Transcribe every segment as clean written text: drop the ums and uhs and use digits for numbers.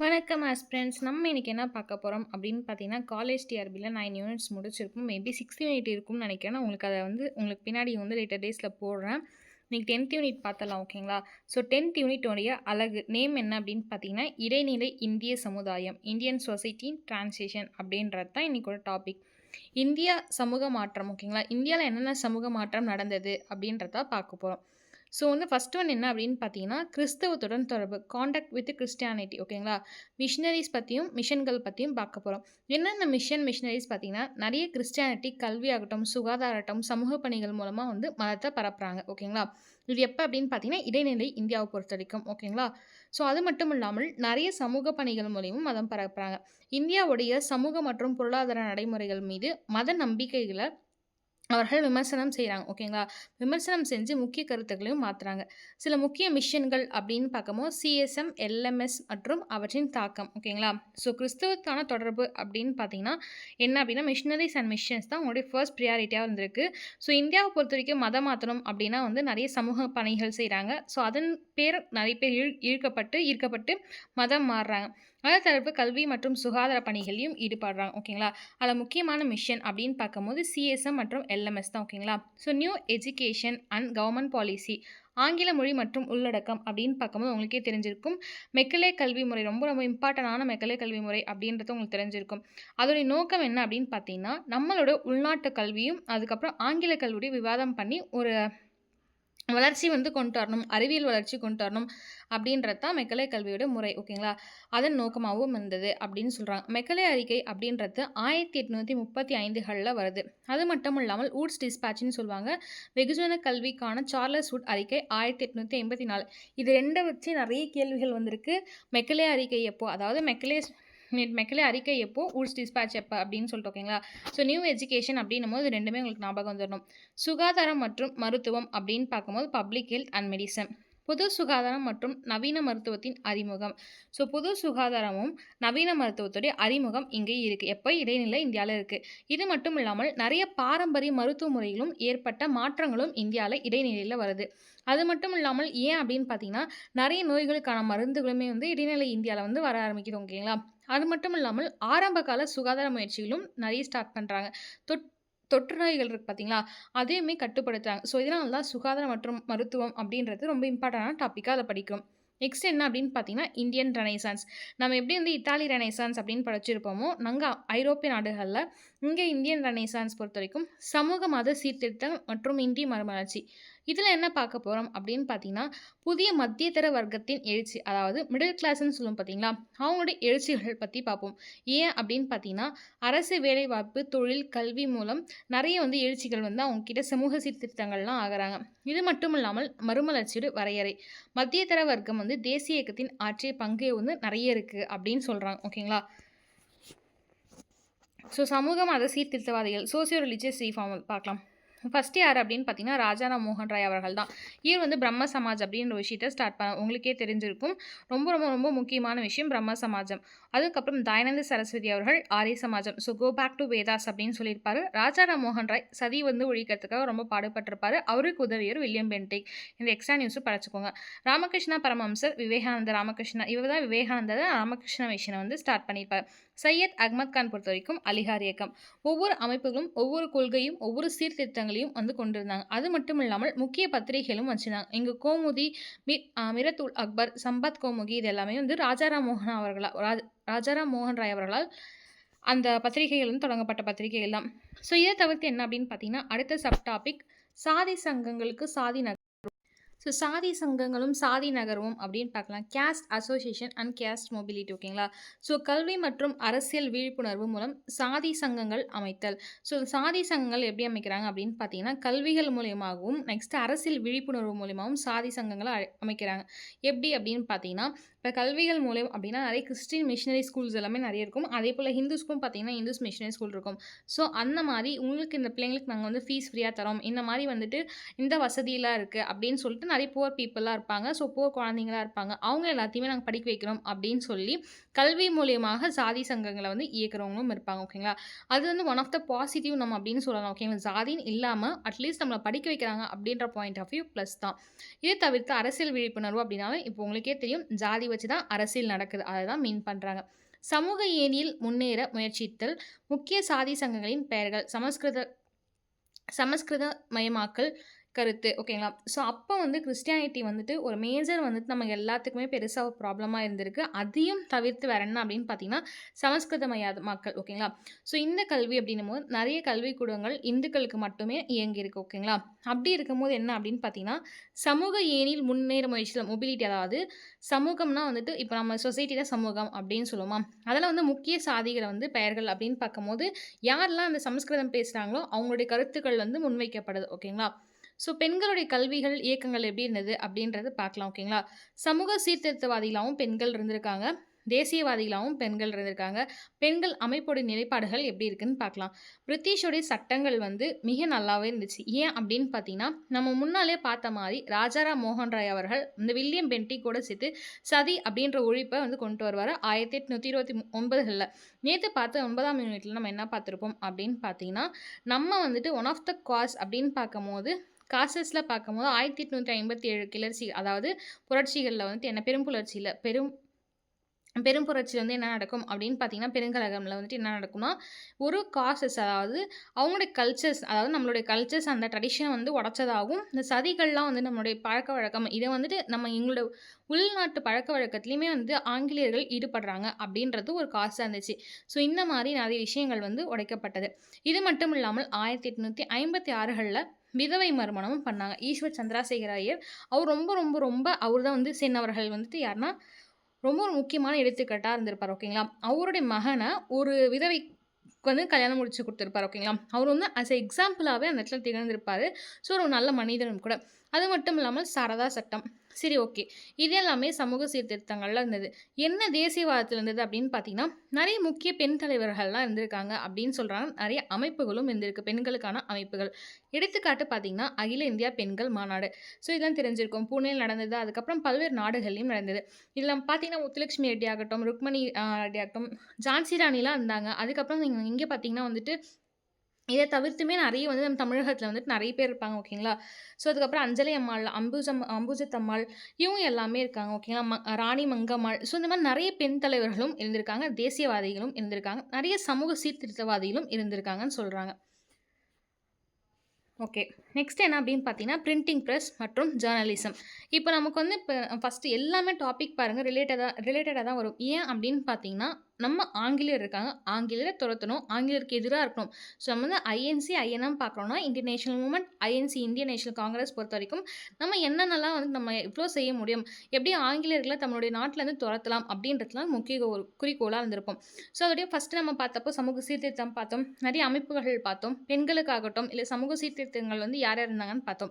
வணக்கம் ஆஸ்பிரண்ட்ஸ். நம்ம இன்னைக்கு என்ன பார்க்க போறோம் அப்படின்னு பார்த்தீங்கன்னா, காலேஜ் டிஆர்பில 9 யூனிட்ஸ் முடிச்சிருக்கும். மேபி 6த் யூனிட் இருக்கும்னு நினைக்கிறேன். நான் உங்களுக்கு உங்களுக்கு பின்னாடி லேட்டர் டேஸில போடுறேன். இன்னைக்கு 10த் யூனிட் பார்த்தலாம் ஓகேங்களா? ஸோ 10த் யூனிட் உடைய அழகு நேம் என்ன அப்படின்னு பார்த்தீங்கன்னா, இடைநிலை இந்திய சமுதாயம், இந்தியன் சொசைட்டி டிரான்சிஷன் அப்படின்றது தான் இன்னைக்கோட டாபிக். இந்தியா சமூக மாற்றம் ஓகேங்களா? இந்தியாவில் என்னென்ன சமூக மாற்றம் நடந்தது அப்படின்றத பார்க்க போகிறோம். ஸோ ஃபர்ஸ்ட் ஒன் என்ன அப்படின்னு பார்த்தீங்கன்னா, கிறிஸ்தவத்துடன் தொடர்பு காண்டாக்ட் வித் கிறிஸ்டியானிட்டி ஓகேங்களா? மிஷனரிஸ் பற்றியும் மிஷன்கள் பற்றியும் பார்க்க போகிறோம். என்னென்ன மிஷனரிஸ் பார்த்தீங்கன்னா, நிறைய கிறிஸ்டியானிட்டி கல்வியாகட்டும், சுகாதாரட்டும், சமூக பணிகள் மூலமாக மதத்தை பரப்புகிறாங்க ஓகேங்களா? இது எப்போ அப்படின்னு பார்த்தீங்கன்னா, இடைநிலை இந்தியாவை பொறுத்த வரைக்கும் ஓகேங்களா? ஸோ அது மட்டும் இல்லாமல் நிறைய சமூக பணிகள் மூலியமும் மதம் பரப்புகிறாங்க. இந்தியாவுடைய சமூக மற்றும் பொருளாதார நடைமுறைகள் மீது மத நம்பிக்கைகளை அவர்கள் விமர்சனம் செய்கிறாங்க ஓகேங்களா? விமர்சனம் செஞ்சு முக்கிய கருத்துக்களையும் மாத்துறாங்க. சில முக்கிய மிஷன்கள் அப்படின்னு பார்க்கும்போது சிஎஸ்எம், எல்எம்எஸ் மற்றும் அவற்றின் தாக்கம் ஓகேங்களா? ஸோ கிறிஸ்துவத்தான தொடர்பு அப்படின்னு பார்த்தீங்கன்னா என்ன அப்படின்னா, மிஷனரிஸ் அண்ட் மிஷன்ஸ் தான் உங்களுடைய ஃபர்ஸ்ட் ப்ரியாரிட்டியாக இருந்திருக்கு. ஸோ இந்தியாவை பொறுத்த வரைக்கும் மதம் மாற்றணும் அப்படின்னா நிறைய சமூக பணிகள் செய்கிறாங்க. ஸோ அதன் பேர் நிறைய பேர் ஈர்க்கப்பட்டு மதம் மாறுறாங்க. அதே தரப்பு கல்வி மற்றும் சுகாதார பணிகளையும் ஈடுபடுறாங்க ஓகேங்களா? அதில் முக்கியமான மிஷன் அப்படின்னு பார்க்கும்போது சிஎஸ்எம் மற்றும் எல்எம்எஸ் தான் ஓகேங்களா? So new education and government policy, ஆங்கில மொழி மற்றும் உள்ளடக்கம் அப்படின்னு பார்க்கும்போது உங்களுக்கே தெரிஞ்சிருக்கும். மெக்கலே கல்வி முறை ரொம்ப ரொம்ப இம்பார்ட்டண்டான மெக்கலே கல்வி முறை அப்படின்றது உங்களுக்கு தெரிஞ்சிருக்கும். அதோடைய நோக்கம் என்ன அப்படின்னு பார்த்தீங்கன்னா, நம்மளோட உள்நாட்டு கல்வியும் அதுக்கப்புறம் ஆங்கில கல்வியுடைய விவாதம் பண்ணி ஒரு வளர்ச்சி கொண்டு வரணும், அறிவியல் வளர்ச்சி கொண்டு வரணும் அப்படின்றது தான் மெக்கலே கல்வியோட முறை ஓகேங்களா? அதன் நோக்கமாகவும் இருந்தது அப்படின்னு சொல்கிறாங்க. மெக்கலே அறிக்கை அப்படின்றது 1835களில் வருது. அது மட்டும் இல்லாமல் வூட்ஸ் டிஸ்பேட்ச்னு சொல்லுவாங்க. வெகுஜன கல்விக்கான சார்லஸ் வுட் அறிக்கை 1884. இது ரெண்டை வச்சு நிறைய கேள்விகள் வந்திருக்கு. மெக்கலே அறிக்கை எப்போ, அதாவது மெக்கலே அறிக்கை எப்போ, வூட்ஸ் டிஸ்பேட்ச் எப்போ அப்படின்னு சொல்லிட்டு ஓகேங்களா? ஸோ நியூ எஜுகேஷன் அப்படின்னும் போது ரெண்டுமே உங்களுக்கு ஞாபகம் வந்துடணும். சுகாதாரம் மற்றும் மருத்துவம் அப்படின்னு பார்க்கும்போது பப்ளிக் ஹெல்த் அண்ட் மெடிசன். பொது சுகாதாரம் மற்றும் நவீன மருத்துவத்தின் அறிமுகம். ஸோ பொது சுகாதாரமும் நவீன மருத்துவத்துடைய அறிமுகம் இங்கே இருக்குது. எப்போ இடைநிலை இந்தியாவில் இருக்குது. இது மட்டும் இல்லாமல் நிறைய பாரம்பரிய மருத்துவ முறைகளும் ஏற்பட்ட மாற்றங்களும் இந்தியாவில் இடைநிலையில் வருது. அது மட்டும் இல்லாமல் ஏன் அப்படின்னு பார்த்தீங்கன்னா, நிறைய நோய்களுக்கான மருந்துகளுமே இடைநிலை இந்தியாவில் வர ஆரம்பிக்குது ஓகேங்களா? அது மட்டும் இல்லாமல் ஆரம்ப கால சுகாதார முயற்சிகளும் நிறைய ஸ்டார்ட் பண்ணுறாங்க. தொற்று நோய்கள் இருக்குது பார்த்தீங்களா, அதையுமே கட்டுப்படுத்துகிறாங்க. ஸோ இதனால தான் சுகாதாரம் மற்றும் மருத்துவம் அப்படின்றது ரொம்ப இம்பார்ட்டண்டான டாப்பிக்காக அதை படிக்கிறோம். நெக்ஸ்ட் என்ன அப்படின்னு பார்த்தீங்கன்னா, இந்தியன் ரெனைசான்ஸ். நம்ம எப்படி இத்தாலி ரெனைசான்ஸ் அப்படின்னு படிச்சிருப்போமோ, நாங்கள் ஐரோப்பிய நாடுகளில் இங்கே இந்தியன் ரெனைசான்ஸ் பொறுத்த வரைக்கும் சமூக மத சீர்திருத்தம் மற்றும் இந்திய மறுமலர்ச்சி. இதில் என்ன பார்க்க போகிறோம் அப்படின்னு பார்த்தீங்கன்னா, புதிய மத்தியதர வர்க்கத்தின் எழுச்சி, அதாவது மிடில் கிளாஸ்ன்னு சொல்லுவோம் பார்த்தீங்களா, அவங்களுடைய எழுச்சிகள் பற்றி பார்ப்போம். ஏன் அப்படின்னு பார்த்தீங்கன்னா, அரசு வேலைவாய்ப்பு, தொழில், கல்வி மூலம் நிறைய எழுச்சிகள் அவங்கக்கிட்ட சமூக சீர்திருத்தங்கள்லாம் ஆகிறாங்க. இது மட்டும் இல்லாமல் மறுமலர்ச்சியோட வரையறை, மத்தியதர வர்க்கம் தேசிய இயக்கத்தின் ஆற்றிய பங்கு நிறைய இருக்குது அப்படின்னு சொல்கிறாங்க ஓகேங்களா? ஸோ சமூக மத சீர்திருத்தவாதிகள், சோசியோ ரிலிஜியஸ் ரீஃபார்ம் பார்க்கலாம். ஃபஸ்ட்டு யார் அப்படின்னு பார்த்தீங்கன்னா, ராஜாராம் மோகன் ராய் அவர்கள் தான். இவர் பிரம்ம சமாஜ் அப்படின்ற விஷயத்தை ஸ்டார்ட் பண்ண உங்களுக்கே தெரிஞ்சிருக்கும். ரொம்ப ரொம்ப ரொம்ப முக்கியமான விஷயம் பிரம்ம சமாஜம். அதுக்கப்புறம் தயானந்த சரஸ்வதி அவர்கள் ஆரிய சமாஜம். So go back to Vedas அப்படின்னு சொல்லியிருப்பாரு. ராஜாராம் மோகன் ராய் சதி ஒழிக்கிறதுக்காக ரொம்ப பாடுபட்டிருப்பாரு. அவருக்கு உதவியர் வில்லியம் பென்டிக். இந்த எக்ஸ்ட்ரா நியூஸும் படிச்சுக்கோங்க. ராமகிருஷ்ணா பரமஹம்சர், விவேகானந்த ராமகிருஷ்ணா, இவர் தான் விவேகானந்தர் ராமகிருஷ்ண மிஷனை ஸ்டார்ட் பண்ணியிருப்பார். சையத் அகமது கான் பொறுத்த வரைக்கும் அலிகார் இயக்கம். ஒவ்வொரு அமைப்புகளும் ஒவ்வொரு கொள்கையும் ஒவ்வொரு சீர்திருத்தங்களையும் கொண்டிருந்தாங்க. அது மட்டும் இல்லாமல் முக்கிய பத்திரிகைகளும் வச்சுருந்தாங்க. இங்கே கோமுதி, மிரத்துல் அக்பர், சம்பத் கோமுகி, இது எல்லாமே ராஜாராம் மோகன் ராய் அவர்களால் அந்த பத்திரிகைகள் தொடங்கப்பட்ட பத்திரிகைகள் தான். ஸோ இதை தவிர்த்து என்ன அப்படின்னு பார்த்தீங்கன்னா, அடுத்த சப் டாபிக் சாதி சங்கங்களுக்கு சாதி ஸோ சாதி சங்கங்களும் சாதி நகரமும் அப்படின்னு பார்க்கலாம். Caste association and caste mobility ஓகேங்களா? ஸோ கல்வி மற்றும் அரசியல் விழிப்புணர்வு மூலம் சாதி சங்கங்கள் அமைத்தல். ஸோ சாதி சங்கங்கள் எப்படி அமைக்கிறாங்க அப்படின்னு பார்த்தீங்கன்னா, கல்விகள் மூலியமாகவும் நெக்ஸ்ட் அரசியல் விழிப்புணர்வு மூலியமாகவும் சாதி சங்கங்களை அமைக்கிறாங்க. எப்படி அப்படின்னு பார்த்தீங்கன்னா, இப்போ கல்விகள் மூலம் அப்படின்னா நிறைய கிறிஸ்டின் மிஷனரி ஸ்கூல்ஸ் எல்லாமே நிறைய இருக்கும். அதே போல் ஹிந்துஸ்க்கும் பார்த்தீங்கன்னா ஹிந்துஸ் மிஷனரி ஸ்கூல் இருக்கும். ஸோ அந்த மாதிரி உங்களுக்கு இந்த பிள்ளைங்களுக்கு நாங்கள் ஃபீஸ் ஃப்ரீயாக தரோம், இந்த மாதிரி இந்த வசதியெல்லாம் இருக்குது அப்படின்னு சொல்லிட்டு நிறைய புவர் பீப்புளாக இருப்பாங்க. ஸோ புவர் குழந்தைங்களாக இருப்பாங்க. அவங்க எல்லாத்தையுமே நாங்கள் படிக்க வைக்கிறோம் அப்படின்னு சொல்லி கல்வி மூலியமாக சாதி சங்கங்களை இயக்குறவங்களும் இருப்பாங்க ஓகேங்களா? அது ஒன் ஆஃப் த பாசிட்டிவ் நம்ம அப்படின்னு சொல்லலாம் ஓகேங்களா? ஜாதின்னு இல்லாமல் அட்லீஸ்ட் நம்மளை படிக்க வைக்கிறாங்க அப்படின்ற பாயிண்ட் ஆஃப் வியூ ப்ளஸ் தான். இதை தவிர்த்து அரசியல் விழிப்புணர்வு அப்படின்னாலும் இப்போ உங்களுக்கே தெரியும், ஜாதி வச்சு தான் அரசியல் நடக்குது. அதை தான் மீன் பண்ணுறாங்க. சமூக ஏணியில் முன்னேற முயற்சித்தல், முக்கிய சாதி சங்கங்களின் பெயர்கள், சமஸ்கிருதமயமாக்கல் கருத்து. ஓகேங்களா? ஸோ அப்போ வந்து கிறிஸ்டியானிட்டி வந்துட்டு ஒரு மேஜர் வந்துட்டு நம்ம எல்லாத்துக்குமே பெருசா ஒரு ப்ராப்ளமா இருந்திருக்கு. அதையும் தவிர்த்து வேற என்ன அப்படின்னு பார்த்தீங்கன்னா, சமஸ்கிருதமயமாக்கல். ஓகேங்களா? ஸோ இந்த கல்வி அப்படின்னும்போது நெறைய கல்விக்கூடங்கள் இந்துக்களுக்கு மட்டுமே இயங்கியிருக்கு. ஓகேங்களா? அப்படி இருக்கும்போது என்ன அப்படின்னு பார்த்தீங்கன்னா, சமூக ஏணியில் முன்னேற முயற்சித்தல் மொபிலிட்டி, அதாவது சமூகம்னா வந்துட்டு இப்போ நம்ம சொசைட்டில சமூகம் அப்படின்னு சொல்லுவோமா? அதில வந்து முக்கிய சாதிகள வந்து பெயர்கள் அப்படின்னு பார்க்கும்போது, யாரெல்லாம் அந்த சமஸ்கிருதம் பேசுறாங்களோ அவங்களுடைய கருத்துக்கள் வந்து முன்வைக்கப்படுது. ஓகேங்களா? ஸோ பெண்களுடைய கல்விகள், இயக்கங்கள் எப்படி இருந்தது அப்படின்றத பார்க்கலாம். ஓகேங்களா? சமூக சீர்திருத்தவாதிகளாவும் பெண்கள் இருந்திருக்காங்க. தேசியவாதிகளாவும் பெண்கள் இருந்திருக்காங்க. பெண்கள் அமைப்போட நிலைப்பாடுகள் எப்படி இருக்குன்னு பார்க்கலாம். பிரிட்டிஷோடைய சட்டங்கள் வந்து மிக நல்லாவே இருந்துச்சு. ஏன் அப்படின்னு பார்த்தீங்கன்னா, நம்ம முன்னாலே பார்த்த மாரி ராஜாராம் மோகன் ராய் அவர்கள் இந்த வில்லியம் பென்டிங் கூட சேர்த்து சதி அப்படின்ற ஒழிப்ப வந்து கொண்டு வருவாரு 1829கள்ல. நேத்து பார்த்த 9ஆம் யூனிட்ல நம்ம என்ன பார்த்திருப்போம் அப்படின்னு பார்த்தீங்கன்னா, நம்ம வந்துட்டு ஒன் ஆஃப் த காஸ் அப்படின்னு பார்க்கும்போது காசஸ்ல பார்க்கும்போது 1857 கிளர்ச்சி, அதாவது புரட்சிகள்ல வந்துட்டு என்ன பெரும் புரட்சியில பெரும் புரட்சி வந்து என்ன நடக்கும் அப்படின்னு பார்த்தீங்கன்னா, பெருங்கலகம்ல வந்துட்டு என்ன நடக்கும்னா, ஒரு காசஸ், அதாவது அவங்களுடைய கல்ச்சர்ஸ், அதாவது நம்மளுடைய கல்ச்சர்ஸ் அந்த ட்ரெடிஷன வந்து உடைச்சதாகவும், இந்த சதிகள்லாம் வந்து நம்மளுடைய பழக்கவழக்கம் இத வந்துட்டு நம்ம எங்களோட உள்நாட்டு பழக்கவழக்கத்திலயுமே வந்து ஆங்கிலேயர்கள் ஈடுபடுறாங்க அப்படின்றது ஒரு காசா இருந்துச்சு. ஸோ இந்த மாரி நெறைய விஷயங்கள் வந்து உடைக்கப்பட்டது. இது மட்டும் இல்லாமல் 1856கள்ல விதவை மறுமணமும் பண்ணாங்க. ஈஸ்வர் சந்திரசேகர ஐயர் அவர் ரொம்ப ரொம்ப ரொம்ப அவர் தான் வந்து சென் அவர்கள் வந்துட்டு யாருன்னா ரொம்ப ஒரு முக்கியமான எடுத்துக்காட்டா இருந்திருப்பாரு. ஓகேங்களா? அவருடைய மகன ஒரு விதவைக்கு வந்து கல்யாணம் முடிச்சு குடுத்திருப்பாரு. ஓகேங்களா? அவர் வந்து அஸ் எ எக்ஸாம்பிளாவே அந்த இடத்துல திகழ்ந்திருப்பாரு. ஸோ ஒரு நல்ல மனிதனும் கூட. அது மட்டும் இல்லாமல் சாரதா சட்டம். சரி, ஓகே. இது எல்லாமே சமூக சீர்திருத்தங்கள்ல இருந்தது. என்ன தேசியவாதத்துல இருந்தது அப்படின்னு பார்த்தீங்கன்னா, நெறைய முக்கிய பெண் தலைவர்கள்லாம் இருந்திருக்காங்க அப்படின்னு சொல்றாங்க. நெறைய அமைப்புகளும் இருந்திருக்கு. பெண்களுக்கான அமைப்புகள். எடுத்துக்காட்டு பார்த்தீங்கன்னா, அகில இந்தியா பெண்கள் மாநாடு. ஸோ இதெல்லாம் தெரிஞ்சிருக்கும். புனேல நடந்தது. அதுக்கப்புறம் பல்வேறு நாடுகள்லயும் நடந்தது. இதுல பார்த்தீங்கன்னா, முத்துலட்சுமி ரெட்டி ஆகட்டும், ருக்மணி ரெட்டி ஆகட்டும், ஜான்சி ராணிலாம் இருந்தாங்க. அதுக்கப்புறம் நீங்க இங்க பார்த்தீங்கன்னா வந்துட்டு, இத தவிர்த்துமே நெறைய வந்து நம்ம தமிழகத்துல வந்துட்டு நெறைய பேர் இருப்பாங்க. ஓகேங்களா? ஸோ அதுக்கப்புறம் அஞ்சலை அம்மாள், அம்புஜத்தம்மாள் இவங்க எல்லாமே இருக்காங்க. ஓகேங்களா? ராணி மங்கம்மாள். ஸோ இந்த மாரி நெறைய பெண் தலைவர்களும் இருந்திருக்காங்க. தேசியவாதிகளும் இருந்திருக்காங்க. நெறைய சமூக சீர்திருத்தவாதிகளும் இருந்திருக்காங்கன்னு சொல்றாங்க. ஓகே. நெக்ஸ்ட் என்ன அப்படின்னு பார்த்தீங்கன்னா, பிரிண்டிங் பிரஸ் மற்றும் ஜர்னலிசம். இப்போ நமக்கு வந்து ஃபர்ஸ்ட் எல்லாமே டாபிக் பாருங்க ரிலேட்டடா தான் வரும். ஏன் அப்படின்னு பார்த்தீங்கன்னா, நம்ம ஆங்கிலேயர் இருக்காங்க. ஆங்கிலேயர துரத்தணும். ஆங்கிலேயருக்கு எதிரா இருக்கணும். ஸோ நம்ம வந்து ஐஎன்சி, ஐஎன்எம் பார்க்குறோம்னா, Indian national movement, INC Indian National Congress பொறுத்தவரைக்கும், நம்ம என்னென்னலாம் வந்து நம்ம எவ்வளோ செய்ய முடியும்? எப்படி ஆங்கிலேயர்கள நம்மளுடைய நாட்டிலேருந்து துரத்தலாம்? அப்படின்றதுலாம் முக்கிய ஒரு குறிக்கோளா இருந்திருக்கும். ஸோ அதோடய ஃபர்ஸ்ட்டு நம்ம பார்த்தப்போ சமூக சீர்திருத்தம் பார்த்தோம். நிறைய அமைப்புகள் பார்த்தோம். பெண்களுக்காகட்டும், இல்ல சமூக சீர்திருத்தங்கள் வந்து யார் யார் இருந்தாங்கன்னு பார்த்தோம்.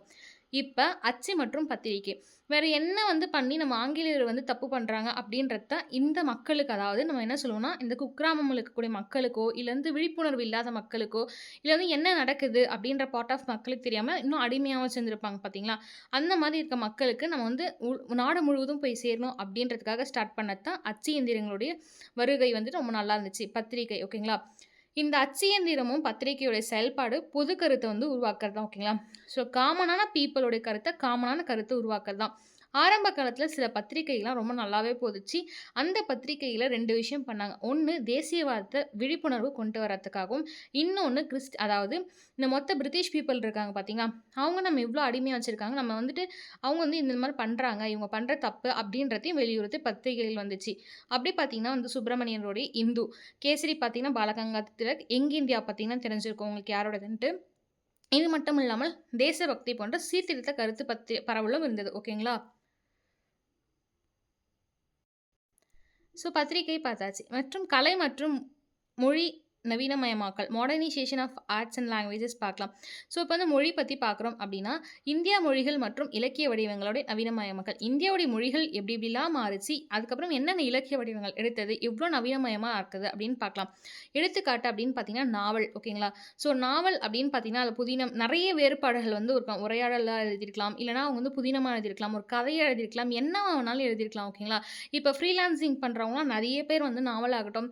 இப்ப அச்சு மற்றும் பத்திரிக்கை. வேற என்ன வந்து பண்ணி நம்ம ஆங்கிலேயர் வந்து தப்பு பண்றாங்க அப்படின்றத இந்த மக்களுக்கு, அதாவது நம்ம என்ன சொல்லுவோம்னா, இந்த குக்கிராமம்ல இருக்கக்கூடிய மக்களுக்கோ, இல்ல வந்து விழிப்புணர்வு இல்லாத மக்களுக்கோ, இல்ல வந்து என்ன நடக்குது அப்படின்ற பார்ட் ஆஃப் மக்களுக்கு தெரியாம இன்னும் அடிமையாவும் வச்சிருந்திருப்பாங்க பார்த்தீங்களா? அந்த மாதிரி இருக்க மக்களுக்கு நம்ம வந்து நாடு முழுவதும் போய் சேரணும் அப்படின்றதுக்காக ஸ்டார்ட் பண்ணது தான் அச்சு இயந்திரங்களுடைய வருகை வந்து ரொம்ப நல்லா இருந்துச்சு. பத்திரிக்கை. ஓகேங்களா? இந்த அச்சு இயந்திரமும் பத்திரிக்கையோட செயல்பாடு பொது கருத்தை வந்து உருவாக்குறது தான். ஓகேங்களா? ஸோ காமனான பீப்பிளோட கருத்தை காமனான கருத்தை உருவாக்குறது தான். ஆரம்ப காலத்துல சில பத்திரிக்கைலாம் ரொம்ப நல்லாவே போதுச்சு. அந்த பத்திரிக்கையில 2 விஷயம் பண்ணாங்க. ஒண்ணு தேசியவாதத்த விழிப்புணர்வு கொண்டு வரதுக்காகவும், இன்னொன்னு அதாவது இந்த மொத்த பிரிட்டிஷ் பீப்பிள் இருக்காங்க பார்த்தீங்களா? அவங்க நம்ம இவ்ளோ அடிமையா வச்சிருக்காங்க. நம்ம வந்துட்டு அவங்க வந்து இந்த மாரி பண்றாங்க. இவங்க பண்ற தப்பு அப்படின்றதையும் வெளியுறுத்தி பத்திரிகைகள் வந்துச்சு. அப்படி பார்த்தீங்கன்னா வந்து சுப்பிரமணியனுடைய இந்து, கேசரி பார்த்தீங்கன்னா பாலகங்காதர திலக், யங் இந்தியா பார்த்தீங்கன்னா தெரிஞ்சிருக்கும் உங்களுக்கு யாரோடதுன்ட்டு. இது மட்டும் இல்லாமல் தேசபக்தி போன்ற சீர்திருத்த கருத்து பரவலும் இருந்தது. ஓகேங்களா? ஸோ பத்திரிகை பார்த்தாச்சு. மற்றும் கலை மற்றும் மொழி நவீனமயமாக்கல், modernisation of arts and languages பார்க்கலாம். ஸோ இப்போ வந்து மொழி பற்றி பார்க்குறோம் அப்படின்னா, இந்தியா மொழிகள் மற்றும் இலக்கிய வடிவங்களோட நவீனமயமாக்கல். இந்தியாவுடைய மொழிகள் எப்படி எப்படிலாம் மாறுச்சு, அதுக்கப்புறம் என்னென்ன இலக்கிய வடிவங்கள் எடுத்தது, எவ்வளோ நவீனமயமாக இருக்குது அப்படின்னு பார்க்கலாம். எடுத்துக்காட்டு அப்படின்னு பார்த்தீங்கன்னா நாவல். ஓகேங்களா? ஸோ நாவல் அப்படின்னு பார்த்தீங்கன்னா, அதில் புதினம் நிறைய வேறுபாடுகள் வந்து இருக்கும். உரையாடலாக எழுதியிருக்கலாம், இல்லைனா அவங்க வந்து புதினமாக எழுதியிருக்கலாம், ஒரு கதையை எழுதியிருக்கலாம், என்ன வேணாலும் எழுதியிருக்கலாம். ஓகேங்களா? இப்போ ஃப்ரீலான்சிங் பண்ணுறவங்களாம் நிறைய பேர் வந்து நாவலாகட்டும்,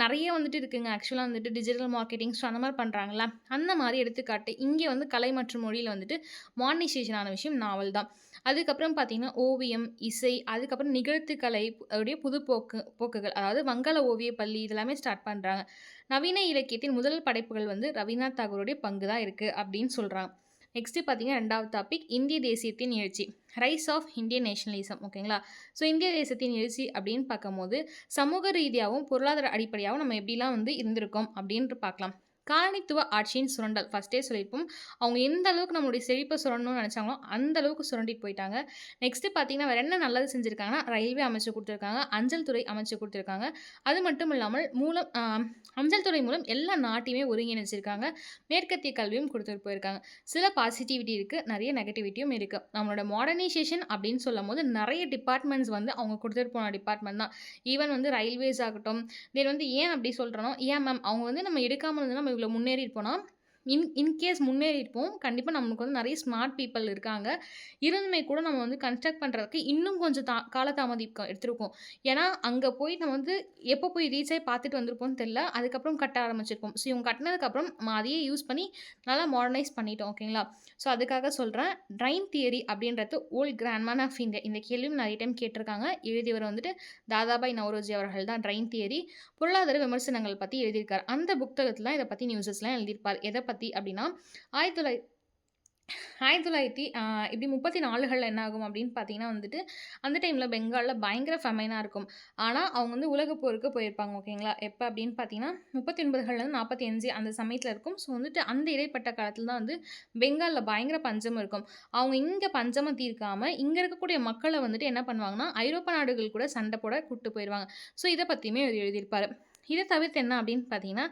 நிறைய வந்துட்டு இருக்குங்க. ஆக்சுவலாக வந்துட்டு டிஜிட்டல் மார்க்கெட்டிங் ஸோ அந்த மாதிரி பண்ணுறாங்களா, அந்த மாதிரி எடுத்துக்காட்டு இங்கே வந்து கலை மற்றும் மொழியில் வந்துட்டு மாடர்னைசேஷன் ஆன விஷயம் நாவல் தான். அதுக்கப்புறம் பார்த்தீங்கன்னா, ஓவியம், இசை, அதுக்கப்புறம் நிகழ்த்துக்கலை உடைய புது போக்குகள். அதாவது வங்காள ஓவியப் பள்ளி இதெல்லாமே ஸ்டார்ட் பண்றாங்க. நவீன இலக்கியத்தின் முதல் படைப்புகள் வந்து ரவீந்திரநாத் தாகூருடைய பங்கு தான் இருக்கு அப்படின்னு சொல்றாங்க. நெக்ஸ்ட் பார்த்தீங்கன்னா 2வது டாபிக் இந்திய தேசியத்தின் எழுச்சி. ரைஸ் ஆஃப் இந்தியன் நேஷனலிசம் ஓகேங்களா? ஸோ இந்திய தேசத்தின் எழுச்சி அப்படின்னு பார்க்கும்போது, சமூக ரீதியாவும், பொருளாதார அடிப்படையாவும் நம்ம எப்படிலாம் வந்து இருந்திருக்கோம் அப்படின்ட்டு பார்க்கலாம். காலனித்துவ ஆட்சியின் சுரண்டல் ஃபர்ஸ்ட்டே சொல்லியிருப்போம். அவங்க எந்த அளவுக்கு நம்மளுடைய செழிப்ப சுரண்டணும்னு நெனச்சாங்களோ, அந்த அளவுக்கு சுரண்டிட்டு போயிட்டாங்க. நெக்ஸ்ட்டு பார்த்தீங்கன்னா, வேற என்ன நல்லது செஞ்சிருக்காங்கன்னா, ரயில்வே அமைச்சு குடுத்துருக்காங்க. அஞ்சல் துறை அமைச்சு குடுத்துருக்காங்க. அது மட்டும் இல்லாமல் அஞ்சல் துறை மூலம் எல்லா நாட்டையுமே ஒருங்கிணைச்சிருக்காங்க. மேற்கத்திய கல்வியும் குடுத்துட்டு போயிருக்காங்க. சில பாசிட்டிவிட்டி இருக்கு. நெறைய நெகட்டிவிட்டியும் இருக்கு. நம்மளோட மாடர்னைசேஷன் அப்படின்னு சொல்லும்போது, நெறைய டிபார்ட்மெண்ட்ஸ் வந்து அவங்க குடுத்துட்டு போன டிபார்ட்மெண்ட் தான். ஈவன் வந்து ரயில்வேஸ் ஆகட்டும், தென் வந்து ஏன் அப்படி சொல்றேன்னா, ஏன் மேம் அவங்க வந்து நம்ம எடுக்காம இருந்தோம்னா நம்ம இவ்வளோ முன்னேறியிருப்போம்னா, இன்கேஸ் முன்னேறியிருப்போம். கண்டிப்பா நமக்கு வந்து நெறைய ஸ்மார்ட் பீப்பிள் இருக்காங்க. இருந்துமே கூட நம்ம வந்து கன்ஸ்ட்ரக்ட் பண்றதுக்கு இன்னும் கொஞ்சம் காலதாமதிக்கம் எடுத்திருக்கோம். ஏன்னா, அங்க போய் நம்ம வந்து எப்போ போய் ரீச் ஆயி பார்த்துட்டு வந்திருப்போம்னு தெரியல. அதுக்கப்புறம் கட்ட ஆரம்பிச்சிருப்போம். ஸோ இவங்க கட்டினதுக்கப்புறம் நம்ம அதையே யூஸ் பண்ணி நல்லா மாடர்னைஸ் பண்ணிட்டோம். ஓகேங்களா? ஸோ அதுக்காக சொல்றேன். ட்ரைன் தியரி அப்படின்றது ஓல்ட் கிராண்ட்மேன் ஆஃப் இந்தியா. இந்த கேள்வியும் நெறைய டைம் கேட்டிருக்காங்க. எழுதியவர் வந்துட்டு தாதாபாய் நௌரோஜி அவர்கள் தான் ட்ரைன் தியரி. பொருளாதார விமர்சனங்கள் பத்தி எழுதியிருக்காரு. அந்த புத்தகத்துல இத பத்தி நியூஸஸ்லாம் எழுதியிருப்பார். எத பத்தி அப்டின்னா, 1900 இப்படி 34கள்ல என்ன ஆகும் அப்படின்னு பார்த்தீங்கன்னா வந்துட்டு, அந்த டைம்ல பெங்கால்ல பயங்கர ஃபெமைனா இருக்கும். ஆனா, அவங்க வந்து உலகப் போருக்கு போயிருப்பாங்க. ஓகேங்களா? எப்ப அப்படின்னு பார்த்தீங்கன்னா, 39கள்லேருந்து 45 அந்த சமயத்துல இருக்கும். ஸோ வந்துட்டு அந்த இடைப்பட்ட காலத்துல தான் வந்து பெங்கால்ல பயங்கர பஞ்சம் இருக்கும். அவங்க இங்க பஞ்சம தீர்க்காம, இங்க இருக்கக்கூடிய மக்கள வந்துட்டு என்ன பண்ணுவாங்கன்னா, ஐரோப்பா நாடுகள் கூட சண்ட போட கூட்டு போயிருவாங்க. ஸோ இத பத்தியுமே அவர் எழுதியிருப்பாரு. இத தவிர்த்து என்ன அப்படின்னு பார்த்தீங்கன்னா,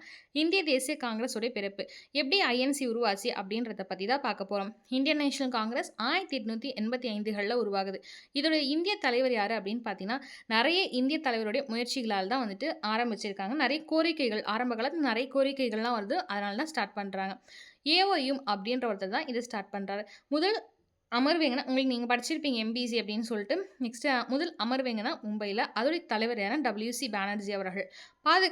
இந்திய தேசிய காங்கிரஸோட பிறப்பு. எப்படி ஐஎன்சி உருவாச்சு அப்படின்றத பத்தி தான் பார்க்க போறோம். இந்தியன் நேஷனல் காங்கிரஸ் 1885கள்ல உருவாகுது. இதோட இந்திய தலைவர் யாரு அப்படின்னு பார்த்தீங்கன்னா, நெறைய இந்திய தலைவருடைய முயற்சிகளால தான் வந்துட்டு ஆரம்பிச்சிருக்காங்க. நெறைய கோரிக்கைகள் ஆரம்ப காலத்துல நெறைய கோரிக்கைகள்லாம் வருது. அதனால தான் ஸ்டார்ட் பண்றாங்க. ஏஓயூம் அப்படின்ற ஒருத்தர் தான் இத ஸ்டார்ட் பண்றாரு. முதல் அமர்வு எங்கன்னா உங்களுக்கு நீங்க படிச்சிருப்பீங்க எம்பிசி அப்படின்னு சொல்லிட்டு. நெக்ஸ்ட் முதல் அமர்வு எங்கன்னா மும்பைல. அதோடைய தலைவர் யாருன்னா டபிள்யூசி பானர்ஜி அவர்கள். பாது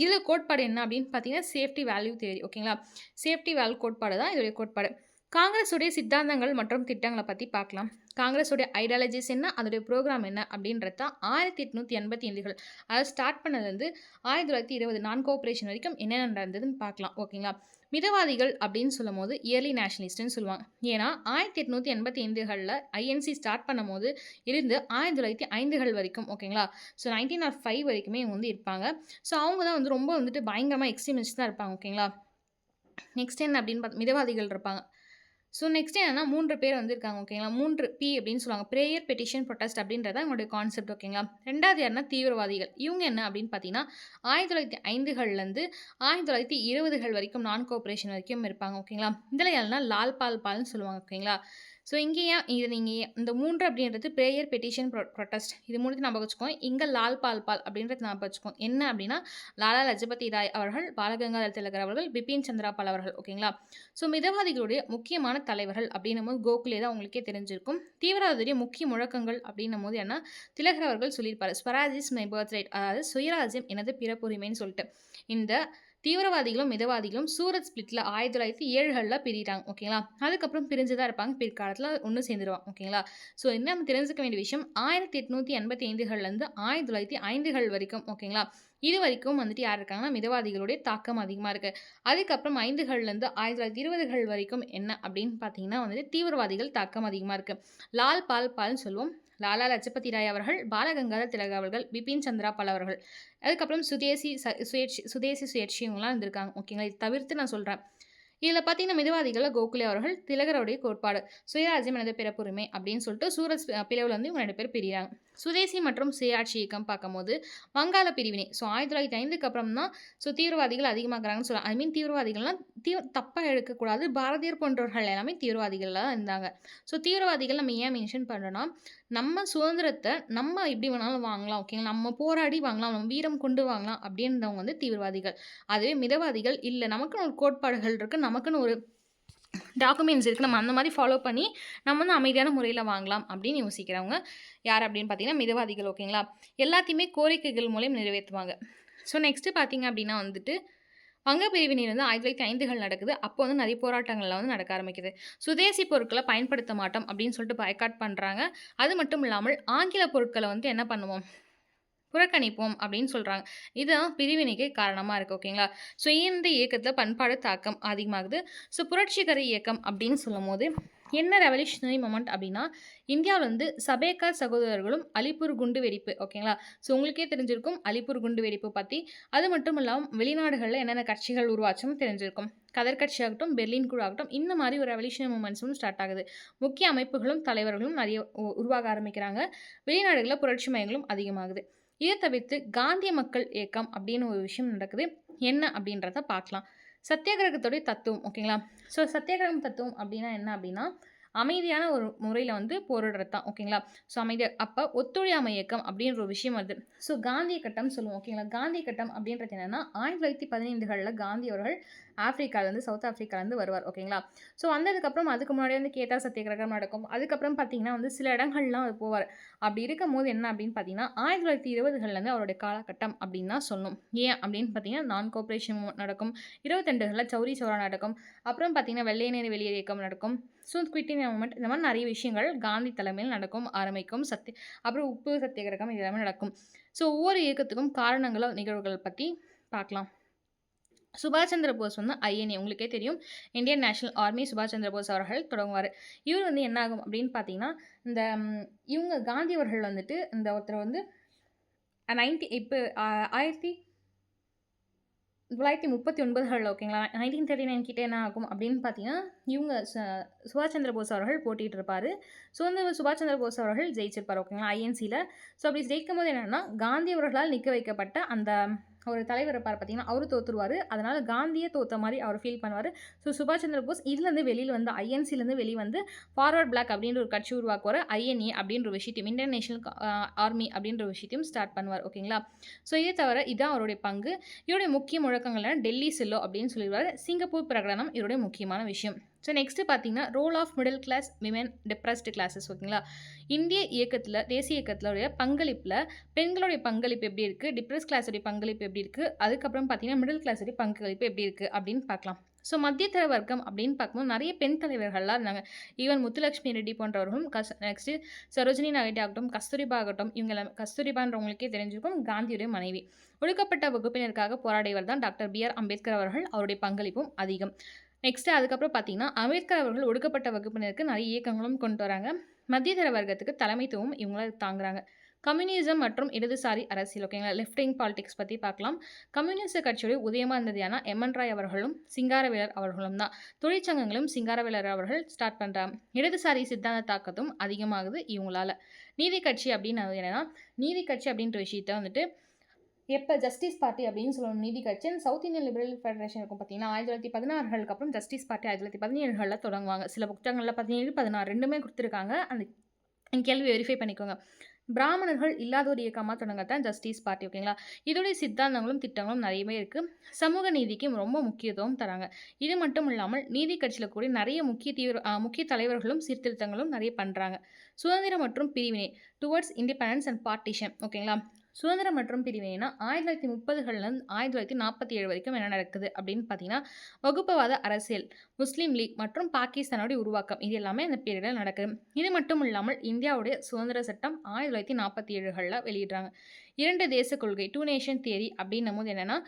இதுல கோட்பாடு என்ன அப்படின்னு பார்த்தீங்கன்னா, சேஃப்டி வேல்யூ தியரி ஓகேங்களா? சேஃப்டி வேல்யூ கோட்பாடு தான் இதோடைய கோட்பாடு. காங்கிரஸுடைய சித்தாந்தங்கள் மற்றும் திட்டங்கள பத்தி பார்க்கலாம். காங்கிரஸுடைய ஐடியாலஜிஸ் என்ன? அதோடைய புரோகிராம் என்ன? அப்படின்றது தான் 1885கள் அதாவது ஸ்டார்ட் பண்ணதுலருந்து 1920 நான் கோஆப்பரேஷன் வரைக்கும் என்னென்ன நடந்ததுன்னு பார்க்கலாம். ஓகேங்களா? மிதவாதிகள் அப்படின்னு சொல்லும்போது இயர்லி நேஷனலிஸ்ட்ன்னு சொல்லுவாங்க. ஏன்னா 1885கள்ல ஐஎன்சி ஸ்டார்ட் பண்ணும்போது இருந்து 1905கள் வரைக்கும் ஓகேங்களா? ஸோ 1905 வரைக்குமே இவங்க வந்து இருப்பாங்க. ஸோ அவங்க தான் வந்து ரொம்ப வந்துட்டு பயங்கரமா எக்ஸ்ட்ரீமிஸ்ட் தான் இருப்பாங்க. ஓகேங்களா? நெக்ஸ்ட் என்ன அப்படின்னு மிதவாதிகள் இருப்பாங்க. ஸோ நெக்ஸ்ட் என்னன்னா 3 பேர் வந்து இருக்காங்க. ஓகேங்களா? 3 பி அப்படின்னு சொல்லுவாங்க. பிரேயர், பெட்டிஷன், புரொடெஸ்ட் அப்படின்றது தான் இவங்களுடைய கான்செப்ட். ஓகேங்களா? 2வது யாருன்னா தீவிரவாதிகள். இவங்க என்ன அப்படின்னு பார்த்தீங்கன்னா, 1905கள்லேருந்து 1920கள் வரைக்கும் நான் கோஆப்பரேஷன் வரைக்கும் இருப்பாங்க. ஓகேங்களா? இதில யாருன்னா லால் பால் பால்ன்னு சொல்லுவாங்க. ஓகேங்களா? ஸோ இங்க ஏன் இது நீங்க இந்த 3 அப்படின்றது பிரேயர், பெட்டிஷன், புரொடெஸ்ட் இது 3த்தையும் ஞாபகம் வச்சுக்கோங்க. இங்க லால் பால் பால் அப்படின்றது ஞாபகம் வச்சுக்கோங்க. என்ன அப்படின்னா, லாலா லஜபதி ராய் அவர்கள், பாலகங்காதர் திலகர் அவர்கள், பிபின் சந்திரா பால் அவர்கள். ஓகேங்களா? ஸோ மிதவாதிகளுடைய முக்கியமான தலைவர்கள் அப்படின்னும்போது கோகலே தான் உங்களுக்கே தெரிஞ்சிருக்கும். தீவிரவாதத்துடைய முக்கிய முழக்கங்கள் அப்படின்னும்போது என்ன திலகர் அவர்கள் சொல்லியிருப்பாரு. Swaraj is my birth right அதாவது சுயராஜ்யம் எனது பிறப்புரிமைன்னு சொல்லிட்டு. இந்த தீவிரவாதிகளும் மிதவாதிகளும் சூரத் ஸ்பிளிட்ல 1907கள்ல பிரிகிறாங்க. ஓகேங்களா? அதுக்கப்புறம் பிரிஞ்சு தான் இருப்பாங்க. பிற்காலத்துல ஒண்ணு சேர்ந்துருவாங்க. ஓகேங்களா? ஸோ என்ன நம்ம தெரிஞ்சுக்க வேண்டிய விஷயம் 1885கள்லேருந்து 1905கள் வரைக்கும் ஓகேங்களா? இது வரைக்கும் வந்துட்டு யார் இருக்காங்கன்னா, மிதவாதிகளுடைய தாக்கம் அதிகமா இருக்கு. அதுக்கப்புறம் 5கள்லேருந்து 1920கள் வரைக்கும் என்ன அப்படின்னு பார்த்தீங்கன்னா வந்துட்டு தீவிரவாதிகள் தாக்கம் அதிகமா இருக்கு. லால் பால் பால்ன்னு சொல்லுவோம். லாலா லஜபதி ராய் அவர்கள், பாலகங்காதர் திலகர் அவர்கள், பிபின் சந்திரா பால் அவர்கள். அதுக்கப்புறம் சுதேசி சுயேட்சை இவங்கலாம் இருந்திருக்காங்க. ஓகேங்களா? இது தவிர்த்து நான் சொல்றேன். இதில பார்த்தீங்கன்னா, மிதவாதிகள்ல கோகலே அவர்கள் திலகருடைய கோட்பாடு. சுயராஜ்யம் எனது பிறப்புரிமை அப்படின்னு சொல்லிட்டு சூரத் பிளவுல வந்து இவங்க 2 பேரும் பிரியிறாங்க. சுதேசி மற்றும் சுயாட்சி இயக்கம் பார்க்கும்போது வங்காள பிரிவினை. ஸோ 1905க்கு அப்புறம் தான் தீவிரவாதிகள் அதிகமாகுறாங்கன்னு சொல்லலாம். ஐ மீன் தீவிரவாதிகள்லாம் தப்பா எடுக்கக்கூடாது. பாரதியார் போன்றவர்கள் எல்லாமே தீவிரவாதிகளா தான் இருந்தாங்க. ஸோ தீவிரவாதிகள் நம்ம ஏன் மென்ஷன் பண்றோம்னா, நம்ம சுதந்திரத்த நம்ம எப்படி வேணாலும் வாங்கலாம். ஓகேங்களா? நம்ம போராடி வாங்கலாம். நம்ம வீரம் கொண்டு வாங்கலாம் அப்படின்றவங்க வந்து தீவிரவாதிகள். அதுவே மிதவாதிகள் இல்ல நமக்குன்னு ஒரு கோட்பாடுகள் இருக்கு. நமக்குன்னு ஒரு டாக்குமெண்ட்ஸ் இருக்கு. நம்ம அந்த மாதிரி ஃபாலோ பண்ணி நம்ம வந்து அமைதியான முறையில வாங்கலாம் அப்படின்னு யோசிக்கிறவங்க யார் அப்படின்னு பார்த்தீங்கன்னா, மிதவாதிகள். ஓகேங்களா? எல்லாத்தையுமே கோரிக்கைகள் மூலம் நிறைவேத்துவாங்க. ஸோ நெக்ஸ்ட் பார்த்தீங்க அப்படின்னா வந்துட்டு வங்க பிரிவினை வந்து 1905கள் நடக்குது. அப்போ வந்து நிறைய போராட்டங்கள்லாம் வந்து நடக்க ஆரம்பிக்குது. சுதேசி பொருட்கள பயன்படுத்த மாட்டோம் அப்படின்னு சொல்லிட்டு பாய்காட் பண்றாங்க. அது மட்டும் இல்லாமல் ஆங்கில பொருட்கள வந்து என்ன பண்ணுவோம்? புறக்கணிப்போம் அப்படின்னு சொல்றாங்க. இதுதான் பிரிவினைக்கு காரணமா இருக்கு. ஓகேங்களா? ஸோ இந்த இயக்கத்தில பண்பாடு தாக்கம் அதிகமாகுது. ஸோ புரட்சிகர இயக்கம் அப்படின்னு சொல்லும்போது, என்ன ரெவல்யூஷனரி மொமெண்ட் அப்படின்னா, இந்தியாவுல வந்து சபேக்கார் சகோதரர்களும் அலிப்பூர் குண்டு வெடிப்பு. ஓகேங்களா? ஸோ உங்களுக்கே தெரிஞ்சிருக்கும் அலிப்பூர் குண்டு வெடிப்பு பத்தி. அது மட்டும் இல்லாம வெளிநாடுகள்ல என்னென்ன கட்சிகள் உருவாச்சும் தெரிஞ்சிருக்கும். கதர் கட்சியாகட்டும், பெர்லின் குழு ஆகட்டும், இந்த மாரி ஒரு ரெவல்யூஷனரி மூவ்மெண்ட்ஸும் ஸ்டார்ட் ஆகுது. முக்கிய அமைப்புகளும், தலைவர்களும் நிறைய உருவாக ஆரம்பிக்கிறாங்க. வெளிநாடுகள்ல புரட்சி மையங்களும் அதிகமாகுது. இதை தவிர்த்து காந்திய மக்கள் இயக்கம் அப்படின்னு ஒரு விஷயம் நடக்குது. என்ன அப்படின்றத பார்க்கலாம். சத்தியாகிரகத்துடைய தத்துவம். ஓகேங்களா? ஸோ சத்தியாகிரகம் தத்துவம் அப்படின்னா என்ன அப்படின்னா, அமைதியான ஒரு முறையில வந்து போரிடுறது தான். ஓகேங்களா? ஸோ அமைதியா அப்ப ஒத்துழையாமை இயக்கம் அப்படின்ற ஒரு விஷயம் வருது. ஸோ காந்திய கட்டம் சொல்லுவோம். ஓகேங்களா? காந்திய கட்டம் அப்படின்றது என்னன்னா, 1915கள்ல காந்தி அவர்கள் ஆப்பிரிக்காலேருந்து சவுத் ஆப்பிரிக்காலேருந்து வருவார். ஓகேங்களா? ஸோ வந்ததுக்கப்புறம் அதுக்கு முன்னாடி வந்து கேதா சத்தியாகிரகம் நடக்கும். அதுக்கப்புறம் பார்த்தீங்கன்னா வந்து சில இடங்கள்லாம் அவர் போவார். அப்படி இருக்கும்போது என்ன அப்படின்னு பார்த்தீங்கன்னா, 1920கள்லேருந்து அவருடைய காலகட்டம் அப்படின்னு தான் சொல்லணும். ஏன் அப்படின்னு பார்த்தீங்கன்னா, நான் கோஆப்பரேஷன் நடக்கும். 22கள்ல சௌரி சௌரா நடக்கும். அப்புறம் பார்த்தீங்கன்னா, வெள்ளையனே வெளியேறு இயக்கம் நடக்கும். ஸோ குவிட் இந்தியா மூவ்மெண்ட் இந்த மாதிரி நிறைய விஷயங்கள் காந்தி தலைமையில் நடக்கும் ஆரம்பிக்கும். அப்புறம் உப்பு சத்தியாகிரகம் இது எல்லாமே நடக்கும். ஸோ ஒவ்வொரு இயக்கத்துக்கும் காரணங்களோ நிகழ்வுகள் பற்றி பார்க்கலாம். சுபாஷ் சந்திர போஸ் வந்து ஐஎன்ஏ உங்களுக்கே தெரியும். இந்தியன் நேஷனல் ஆர்மி சுபாஷ் சந்திர போஸ் அவர்கள் தொடங்குவார். இவர் வந்து என்ன ஆகும் அப்படின்னு பார்த்தீங்கன்னா, இந்த இவங்க காந்தி அவர்கள் வந்துட்டு இந்த ஒருத்தர் வந்து 1939 ஓகேங்களா? 1939 கிட்ட என்ன ஆகும் அப்படின்னு பார்த்தீங்கன்னா, இவங்க சுபாஷ் சந்திர போஸ் அவர்கள் போட்டிட்டு இருப்பாரு. ஸோ வந்து சுபாஷ் சந்திர போஸ் அவர்கள் ஜெயிச்சிருப்பார். ஓகேங்களா? ஐஎன்சில. ஸோ அப்படி ஜெயிக்கும்போது என்னன்னா, காந்தி அவர்களால் நிற்க வைக்கப்பட்ட அந்த ஒரு தலைவர் இருப்பார் பார்த்தீங்கன்னா, அவரு தோத்துருவாரு. அதனால காந்தியே தோத்த மாரி அவர் ஃபீல் பண்ணுவாரு. ஸோ சுபாஷ் சந்திர போஸ் இதுலேருந்து வெளியில வந்து ஐஎன்சிலேருந்து வெளிய வந்து ஃபார்வர்ட் பிளாக் அப்படின்ற ஒரு கட்சி உருவாக்குவாரு. ஐஎன்ஏ அப்படின்ற ஒரு விஷயத்தையும் இந்தியன் நேஷனல் ஆர்மி அப்படின்ற ஒரு விஷயத்தையும் ஸ்டார்ட் பண்ணுவார். ஓகேங்களா? ஸோ இதை தவிர இதான் அவருடைய பங்கு. இவருடைய முக்கிய முழக்கங்கள்னா டெல்லி செல்லோ அப்படின்னு சொல்லிடுவாரு. சிங்கப்பூர் பிரகடனம் இவருடைய முக்கியமான விஷயம். ஸோ நெக்ஸ்ட் பார்த்தீங்கன்னா, role of middle class women depressed classes. ஓகேங்களா? இந்திய இயக்கத்தில் தேசிய இயக்கத்திலுடைய பங்களிப்பில் பெண்களுடைய பங்களிப்பு எப்படி இருக்குது, டிப்ரெஸ் கிளாஸுடைய பங்களிப்பு எப்படி இருக்குது, அதுக்கப்புறம் பார்த்தீங்கன்னா மிடில் கிளாஸுடைய பங்களிப்பு எப்படி இருக்குது அப்படின்னு பார்க்கலாம். ஸோ மத்தியதர வர்க்கம் அப்படின்னு பார்க்கும்போது நிறைய பெண் தலைவர்கள்லாம் இருந்தாங்க. ஈவன் முத்துலட்சுமி ரெட்டி போன்றவர்களும் நெக்ஸ்ட்டு சரோஜினி நாயுடு ஆகட்டும், கஸ்தூரிபா ஆகட்டும், இவங்க எல்லாமே கஸ்தூரிபான்றவங்களுக்கே தெரிஞ்சிருக்கும் காந்தியுடைய மனைவி. ஒடுக்கப்பட்ட வகுப்பினருக்காக போராடியவர் தான் டாக்டர் பி.ஆர். அம்பேத்கர் அவர்கள். அவருடைய பங்களிப்பும் அதிகம். நெக்ஸ்ட்டு அதுக்கப்புறம் பார்த்தீங்கன்னா, அம்பேத்கர் அவர்கள் ஒடுக்கப்பட்ட வகுப்பினருக்கு நிறைய இயக்கங்களும் கொண்டு வராங்க. மத்தியதர வர்க்கத்துக்கு தலைமைத்துவம் இவங்கள தாங்குறாங்க. கம்யூனிசம் மற்றும் இடதுசாரி அரசியல். ஓகேங்களா? லெஃப்ட் விங் பாலிடிக்ஸ் பற்றி பார்க்கலாம். கம்யூனிஸ்ட் கட்சியுடைய உதயமாக இருந்தது யாருன்னா எம்.என். ராய் அவர்களும் சிங்காரவேலர் அவர்களும் தான். தொழிற்சங்கங்களும் சிங்காரவேலர் அவர்கள் ஸ்டார்ட் பண்ணுறாங்க. இடதுசாரி சித்தாந்த தாக்கத்தும் அதிகமாகுது இவங்களால. நீதி கட்சி அப்படின்னு என்னன்னா, நீதி கட்சி அப்படின்ற விஷயத்த வந்துட்டு எப்போ ஜஸ்டிஸ் பார்ட்டி அப்படின்னு சொல்லணும். நீதி கட்சி சவுத் இந்தியன் லிபரல் ஃபெடரேஷன் இருக்கும் பார்த்தீங்கன்னா, 1916களுக்கு அப்புறம் ஜஸ்டிஸ் பார்ட்டி 1917களில் தொடங்குவாங்க. சில புத்தகங்களில் 17, 16 ரெண்டுமே கொடுத்துருக்காங்க. அந்த கேள்வி வெரிஃபை பண்ணிக்கோங்க. பிராமணர்கள் இல்லாத ஒரு இயக்கமாக தொடங்கத்தான் ஜஸ்டிஸ் பார்ட்டி. ஓகேங்களா? இதோடைய சித்தாந்தங்களும் திட்டங்களும் நிறையவே இருக்குது. சமூக நீதிக்கு ரொம்ப முக்கியத்துவம் தராங்க. இது மட்டும் இல்லாமல் நீதி கட்சியில் கூட நிறைய முக்கிய தலைவர்களும் சீர்திருத்தங்களும் நிறைய பண்ணுறாங்க. சுதந்திரம் மற்றும் பிரிவினை டுவர்ட்ஸ் இண்டிபெண்டன்ஸ் அண்ட் பார்ட்டிஷன். ஓகேங்களா? சுதந்திரம் மற்றும் பிரிவினைனா 1930கள்லேருந்து 1947 வரைக்கும் என்ன நடக்குது அப்படின்னு பார்த்தீங்கன்னா, வகுப்புவாத அரசியல், முஸ்லீம் லீக் மற்றும் பாகிஸ்தானுடைய உருவாக்கம் இது எல்லாமே அந்த பீரியடில் நடக்குது. இது மட்டும் இல்லாமல் இந்தியாவுடைய சுதந்திர சட்டம் 1947களில் வெளியிடுறாங்க. 2 தேச கொள்கை 2 நேஷன் தியரி அப்படின்னும் போது என்னென்னா,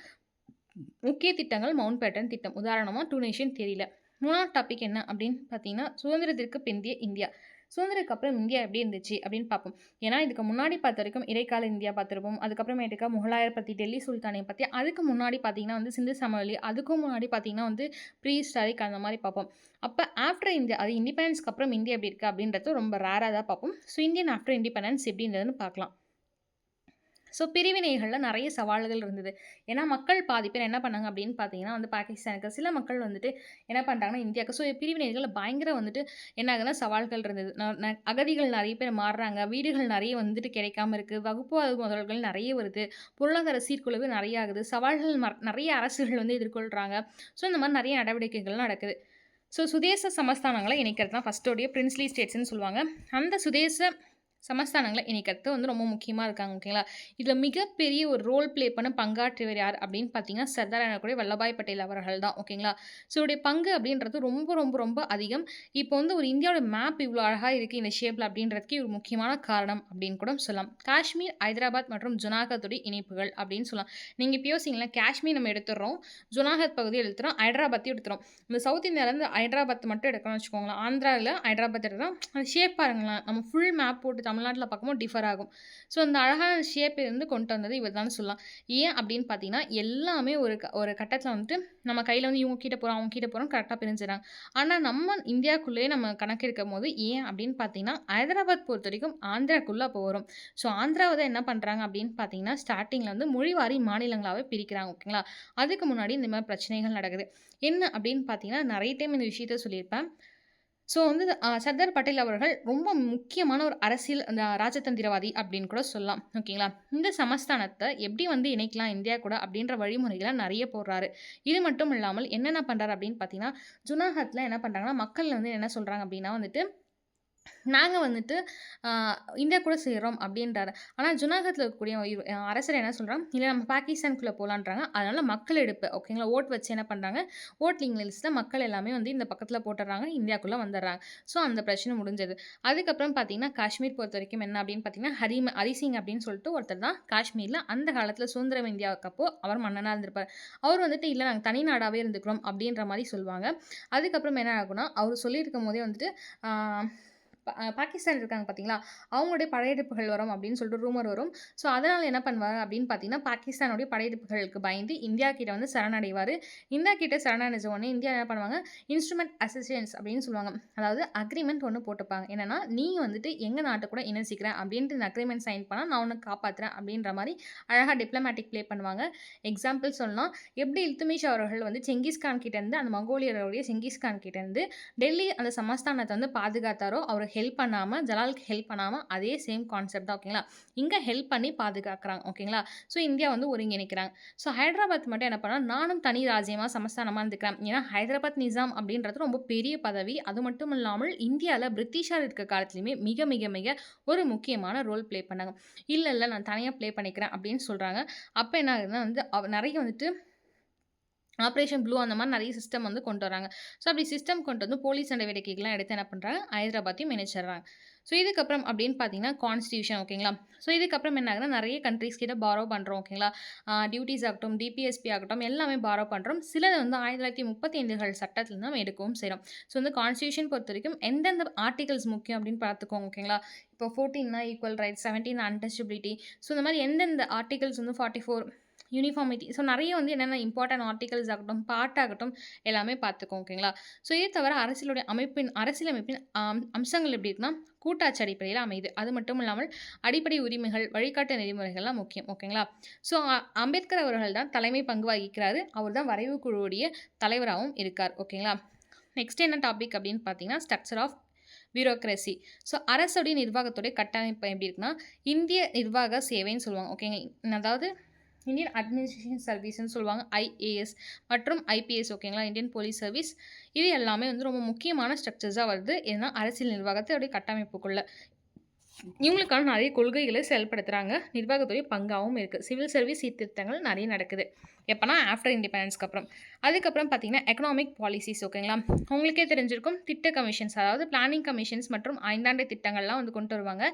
முக்கிய திட்டங்கள் மவுண்ட் பேட்டன் திட்டம். உதாரணமாக 2 நேஷன் தியரியில் 3ஆவது டாபிக் என்ன அப்படின்னு பார்த்தீங்கன்னா, சுதந்திரத்திற்கு பிந்தைய இந்தியா. சுதந்திரத்துக்கு அப்புறம் இந்தியா எப்படி இருந்துச்சு அப்படின்னு பார்ப்போம். ஏன்னா இதுக்கு முன்னாடி பார்த்த வரைக்கும் இடைக்கால இந்தியா பார்த்துருப்போம். அதுக்கப்புறமேட்டுக்கா முகலாயர் பற்றி, டெல்லி சுல்தானை பற்றி, அதுக்கு முன்னாடி பார்த்தீங்கன்னா வந்து சிந்து சமவெளி, அதுக்கும் முன்னாடி பார்த்தீங்கன்னா வந்து ப்ரீ ஹிஸ்டாரிக் அந்த மாதிரி பார்ப்போம். அப்போ ஆஃப்டர் இந்தியா அது இண்டிபெண்டன்ஸ்க்கு அப்புறம் இந்தியா எப்படி இருக்குது அப்படின்றது ரொம்ப ரேராக தான் பார்ப்போம். ஸோ இந்தியன் ஆஃப்டர் இண்டிபெண்டன்ஸ் எப்படின்றதுன்னு பார்க்கலாம். ஸோ பிரிவினைகளில் நிறைய சவால்கள் இருந்தது. ஏன்னா மக்கள் பாதி பேர் என்ன பண்ணாங்க அப்படின்னு பார்த்தீங்கன்னா வந்து பாகிஸ்தானுக்கு, சில மக்கள் வந்துட்டு என்ன பண்ணுறாங்கன்னா இந்தியாவுக்கு. ஸோ பிரிவினைகள் பயங்கர வந்துட்டு என்ன ஆகுதுன்னா சவால்கள் இருந்தது. அகதிகள் நிறைய பேர் மாறுறாங்க, வீடுகள் நிறைய வந்துட்டு கிடைக்காம இருக்குது, வகுப்புவாத முதல்கள் நிறைய வருது, பொருளாதார சீர்குலைவு நிறைய ஆகுது, சவால்கள் நிறைய அரசுகள் வந்து எதிர்கொள்கிறாங்க. ஸோ இந்த மாதிரி நிறைய நடவடிக்கைகள் நடக்குது. ஸோ சுதேச சமஸ்தானங்களை இணைக்கிறது தான் ஃபஸ்ட்டோடைய பிரின்ஸ்லி ஸ்டேட்ஸ்ன்னு சொல்லுவாங்க. அந்த சுதேச சமஸ்தானங்கள இணைக்கிறது வந்து ரொம்ப முக்கியமா இருக்காங்க. ஓகேங்களா? இதுல மிகப்பெரிய ஒரு ரோல் ப்ளே பண்ண பங்காற்றியவர் யார் அப்படின்னு பார்த்தீங்கன்னா, சர்தார் எனக்கூடிய வல்லபாய் பட்டேல் அவர்கள் தான். ஓகேங்களா? ஸோ இவருடைய பங்கு அப்படின்றது ரொம்ப, ரொம்ப, ரொம்ப அதிகம். இப்போ வந்து ஒரு இந்தியாவோட மேப் இவ்ளோ அழகா இருக்கு இந்த ஷேப்ல அப்படின்றதுக்கு ஒரு முக்கியமான காரணம் அப்படின்னு கூட சொல்லலாம். காஷ்மீர், ஹைதராபாத் மற்றும் ஜுனாகத்துடைய இணைப்புகள் அப்படின்னு சொல்லலாம். நீங்க இப்ப யோசிங்களேன், காஷ்மீர் நம்ம எடுத்துடுறோம். ஜுனாகத் பகுதிய எடுத்துறோம். ஹைதராபாத்தையும் எடுத்துறோம். இந்த சவுத் இந்தியாவிலேருந்து ஹைதராபாத் மட்டும் எடுக்கிறோம்னு வச்சுக்கோங்களேன். ஆந்திரால ஹைதராபாத் எடுக்கிறோம். அந்த ஷேப் பாருங்களேன். நம்ம ஃபுல் மேப் போட்டு தமிழ்நாட்டில பார்க்கும்போது டிஃபர் ஆகும். ஸோ அந்த அழகான ஷேப் இருந்து கொண்டு வந்தது இவர் தான் சொல்லலாம். ஏன் அப்படின்னு பார்த்தீங்கன்னா, எல்லாமே ஒரு கட்டத்தில வந்துட்டு நம்ம கையில வந்து இவங்க கிட்ட போறோம், அவங்க கிட்ட போறோம் கரெக்ட்டா பிரிஞ்சுறாங்க. ஆனா நம்ம இந்தியாக்குள்ளேயே நம்ம கணக்கெடுக்கும்போது ஏன் அப்படின்னு பார்த்தீங்கன்னா, ஹைதராபாத் பொறுத்தவரைக்கும் ஆந்திராக்குள்ள அப்போ வரும். ஸோ ஆந்திராவ தான் என்ன பண்றாங்க அப்படின்னு பார்த்தீங்கன்னா, ஸ்டார்ட்டிங்ல வந்து மொழிவாரி மாநிலங்களாவே பிரிக்கிறாங்க. ஓகேங்களா? அதுக்கு முன்னாடி இந்த மாரி பிரச்சனைகள் நடக்குது. என்ன அப்படின்னு பார்த்தீங்கன்னா, நெறைய டைம் இந்த விஷயத்த சொல்லியிருப்பேன். ஸோ வந்து சர்தார் பட்டேல் அவர்கள் ரொம்ப முக்கியமான ஒரு அரசியல் அந்த ராஜதந்திரவாதி அப்படின்னு கூட சொல்லலாம். ஓகேங்களா? இந்த சமஸ்தானத்த எப்படி வந்து இணைக்கலாம் இந்தியா கூட அப்படின்ற வழிமுறைகள நெறைய போடுறாரு. இது மட்டும் இல்லாமல் என்னென்ன பண்றாரு அப்படின்னு பார்த்தீங்கன்னா, ஜுனாகத்ல என்ன பண்றாங்கன்னா, மக்கள் வந்து என்ன சொல்றாங்க அப்படின்னா வந்துட்டு நாங்க வந்துட்டு அ இந்தியா கூட சேர்றோம் அப்டின்றாரு. ஆனா ஜுனாகத்ல இருக்கக்கூடிய அரசர் என்ன சொல்றாங்க, இல்ல நம்ம பாகிஸ்தானுக்குள்ள போலான்றாங்க. அதனால மக்கள் எடுப்பு ஓகேங்களா, ஓட் வச்சு என்ன பண்றாங்க, ஓட்லிங் லிஸ்ட்ல மக்கள் எல்லாமே வந்து இந்த பக்கத்துல போட்டுர்றாங்க. இந்தியாக்குள்ள வந்துர்றாங்க. ஸோ அந்த பிரச்சனை முடிஞ்சது. அதுக்கப்புறம் பார்த்தீங்கன்னா, காஷ்மீர் பொறுத்தவரைக்கும் என்ன அப்டின்னு பார்த்தீங்கன்னா, ஹரி சிங் அப்டின்னு சொல்லிட்டு ஒருத்தர் தான் காஷ்மீர்ல அந்த காலத்துல சுதந்திரம் இந்தியாவுக்கு அப்போ அவர் மன்னனா இருந்திருப்பாரு. அவர் வந்துட்டு இல்ல நாங்க தனி நாடாவே இருந்துக்கிறோம் அப்டின்ற மாரி சொல்லுவாங்க. அதுக்கப்புறம் என்ன ஆகும்னா, அவரு சொல்லியிருக்கும்போதே வந்துட்டு ஆ பாகிஸ்தான் இருக்காங்க பார்த்தீங்களா, அவங்களுடைய படையெடுப்புகள் வரும் அப்படின்னு சொல்லிட்டு ரூமர் வரும். ஸோ, அதனால என்ன பண்ணுவாரு அப்படின்னு பார்த்தீங்கன்னா, பாகிஸ்தானுடைய படையெடுப்புகளுக்கு பயந்து இந்தியா கிட்ட வந்து சரணடைவாரு. இந்தியா கிட்ட சரணடைஞ்ச உடனே இந்தியா என்ன பண்ணுவாங்க, இன்ஸ்ட்ருமென்ட் அசிஸ்டன்ஸ் அப்படின்னு சொல்லுவாங்க. அதாவது அக்ரீமெண்ட் ஒண்ணு போட்டுப்பாங்க. என்னன்னா, நீ வந்துட்டு எங்க நாட்டு கூட இணைஞ்சிக்கிறேன் அப்படின்ட்டு இந்த அக்ரீமெண்ட் சைன் பண்ணா, நான் உன்ன காப்பாத்துறேன் அப்படின்ற மாரி அழகா டிப்ளமேட்டிக் ப்ளே பண்ணுவாங்க. எக்ஸாம்பிள் சொல்லலாம், எப்படி இல்துமிஷ் அவர்கள் வந்து செங்கிஸ்கான் கிட்டேருந்து அந்த மங்கோலியருடைய செங்கிஸ்கான் கிட்டேருந்து டெல்லி அந்த சமஸ்தானத்த வந்து பாதுகாத்தாரோ, அவரு ஹெல்ப் பண்ணாம, ஜலாலுக்கு ஹெல்ப் பண்ணாம, அதே சேம் கான்செப்ட் தான் ஓகேங்களா. இங்க ஹெல்ப் பண்ணி பாதுகாக்குறாங்க ஓகேங்களா. ஸோ இந்தியா வந்து ஒருங்கிணைக்கிறாங்க. ஸோ ஹைதராபாத் மட்டும் என்ன பண்ணா, நானும் தனி ராஜ்யமா, சமஸ்தானமா இருந்துக்கிறேன். ஏன்னா ஹைதராபாத் நிசாம் அப்படின்றது ரொம்ப பெரிய பதவி. அது மட்டும் இல்லாமல் இந்தியால பிரிட்டிஷார் இருக்க காலத்திலயுமே மிக, மிக, மிக ஒரு முக்கியமான ரோல் ப்ளே பண்ணாங்க. இல்ல, இல்ல நான் தனியா ப்ளே பண்ணிக்கிறேன் அப்படின்னு சொல்றாங்க. அப்ப என்ன ஆகுதுன்னா வந்து, நெறைய வந்துட்டு ஆப்பரேஷன் ப்ளூ அந்த மாரி நெறைய சிஸ்டம் வந்து கொண்டு வராங்க. ஸோ அப்படி சிஸ்டம் கொண்டு வந்து போலீஸ் நடவடிக்கைகள்லாம் எடுத்து என்ன பண்றாங்க, ஹைதராபாத்தையும் இணைச்சிடுறாங்க. ஸோ இதுக்கப்புறம் அப்படின்னு பார்த்தீங்கன்னா, கான்ஸ்டிடியூஷன் ஓகேங்களா. ஸோ இதுக்கப்புறம் என்ன ஆகுதுன்னா, நெறைய கண்ட்ரீஸ் கிட்ட பாரோ பண்றோம் ஓகேங்களா. டியூட்டீஸ் ஆகட்டும், டிபிஎஸ்பி ஆகட்டும் எல்லாமே பாரோ பண்றோம். சிலது வந்து 1935கள் சட்டத்தில நம்ம எடுக்கவும் செய்றோம். ஸோ வந்து கான்ஸ்டிடியூஷன் பொறுத்தவரைக்கும் எந்தெந்த ஆர்டிகிள்ஸ் முக்கியம் அப்படின்னு பார்த்துக்கோங்க ஓகேங்களா. இப்போ 14னா ஈக்குவல் ரைட்ஸ், 17 அன்டச்சபிலிட்டி. ஸோ இந்த மாரி எந்தெந்த ஆர்டிகிள்ஸ் வந்து 44 யூனிஃபார்மிட்டி. ஸோ நெறைய வந்து என்னென்ன இம்பார்ட்டன்ட் ஆர்டிகிள்ஸ் ஆகட்டும், பார்ட் ஆகட்டும் எல்லாமே பார்த்துக்குவோம் ஓகேங்களா. ஸோ இது தவிர அரசியலமைப்பின் அம்சங்கள் எப்படி இருக்குன்னா, கூட்டாட்சி அடிப்படையில அமையுது. அது மட்டும் இல்லாமல் அடிப்படை உரிமைகள், வழிகாட்டு நெறிமுறைகள்லாம் முக்கியம் ஓகேங்களா. ஸோ அம்பேத்கர் அவர்கள் தான் தலைமை பங்கு வகிக்கிறாரு. அவர் தான் வரைவு குழுவுடைய தலைவராவும் இருக்கார் ஓகேங்களா. நெக்ஸ்ட் என்ன டாபிக் அப்படின்னு பார்த்தீங்கன்னா, ஸ்ட்ரக்சர் ஆஃப் பியூரோக்ரசி. ஸோ அரசுடைய நிர்வாகத்துடைய கட்டமைப்பு எப்படி இருக்குன்னா, இந்திய நிர்வாக சேவைன்னு சொல்லுவாங்க ஓகேங்க. அதாவது இந்தியன் அட்மினிஸ்ட்ரேஷன் சர்வீஸ்ன்னு சொல்லுவாங்க. ஐஏஎஸ் மற்றும் ஐபிஎஸ் ஓகேங்களா. Indian police service. இது எல்லாமே வந்து ரொம்ப முக்கியமான ஸ்ட்ரக்சர்ஸா வருது. ஏன்னா அரசியல் நிர்வாகத்தோடைய கட்டமைப்புக்குள்ள. இவங்களுக்கான நிறைய கொள்கைகளை செயல்படுத்துறாங்க. நிர்வாகத்துடைய பங்காவும் இருக்கு. சிவில் சர்வீஸ் சீர்திருத்தங்கள் நிறைய நடக்குது. எப்பன்னா ஆஃப்டர் இண்டிபெண்டன்ஸ்க்கு அப்புறம். அதுக்கப்புறம் பார்த்தீங்கன்னா, எக்கனாமிக் பாலிசிஸ் ஓகேங்களா. உங்களுக்கே தெரிஞ்சிருக்கும் திட்ட கமிஷன்ஸ் அதாவது பிளானிங் கமிஷன்ஸ் மற்றும் ஐந்தாண்டு திட்டங்கள்லாம் வந்து கொண்டு வருவாங்க.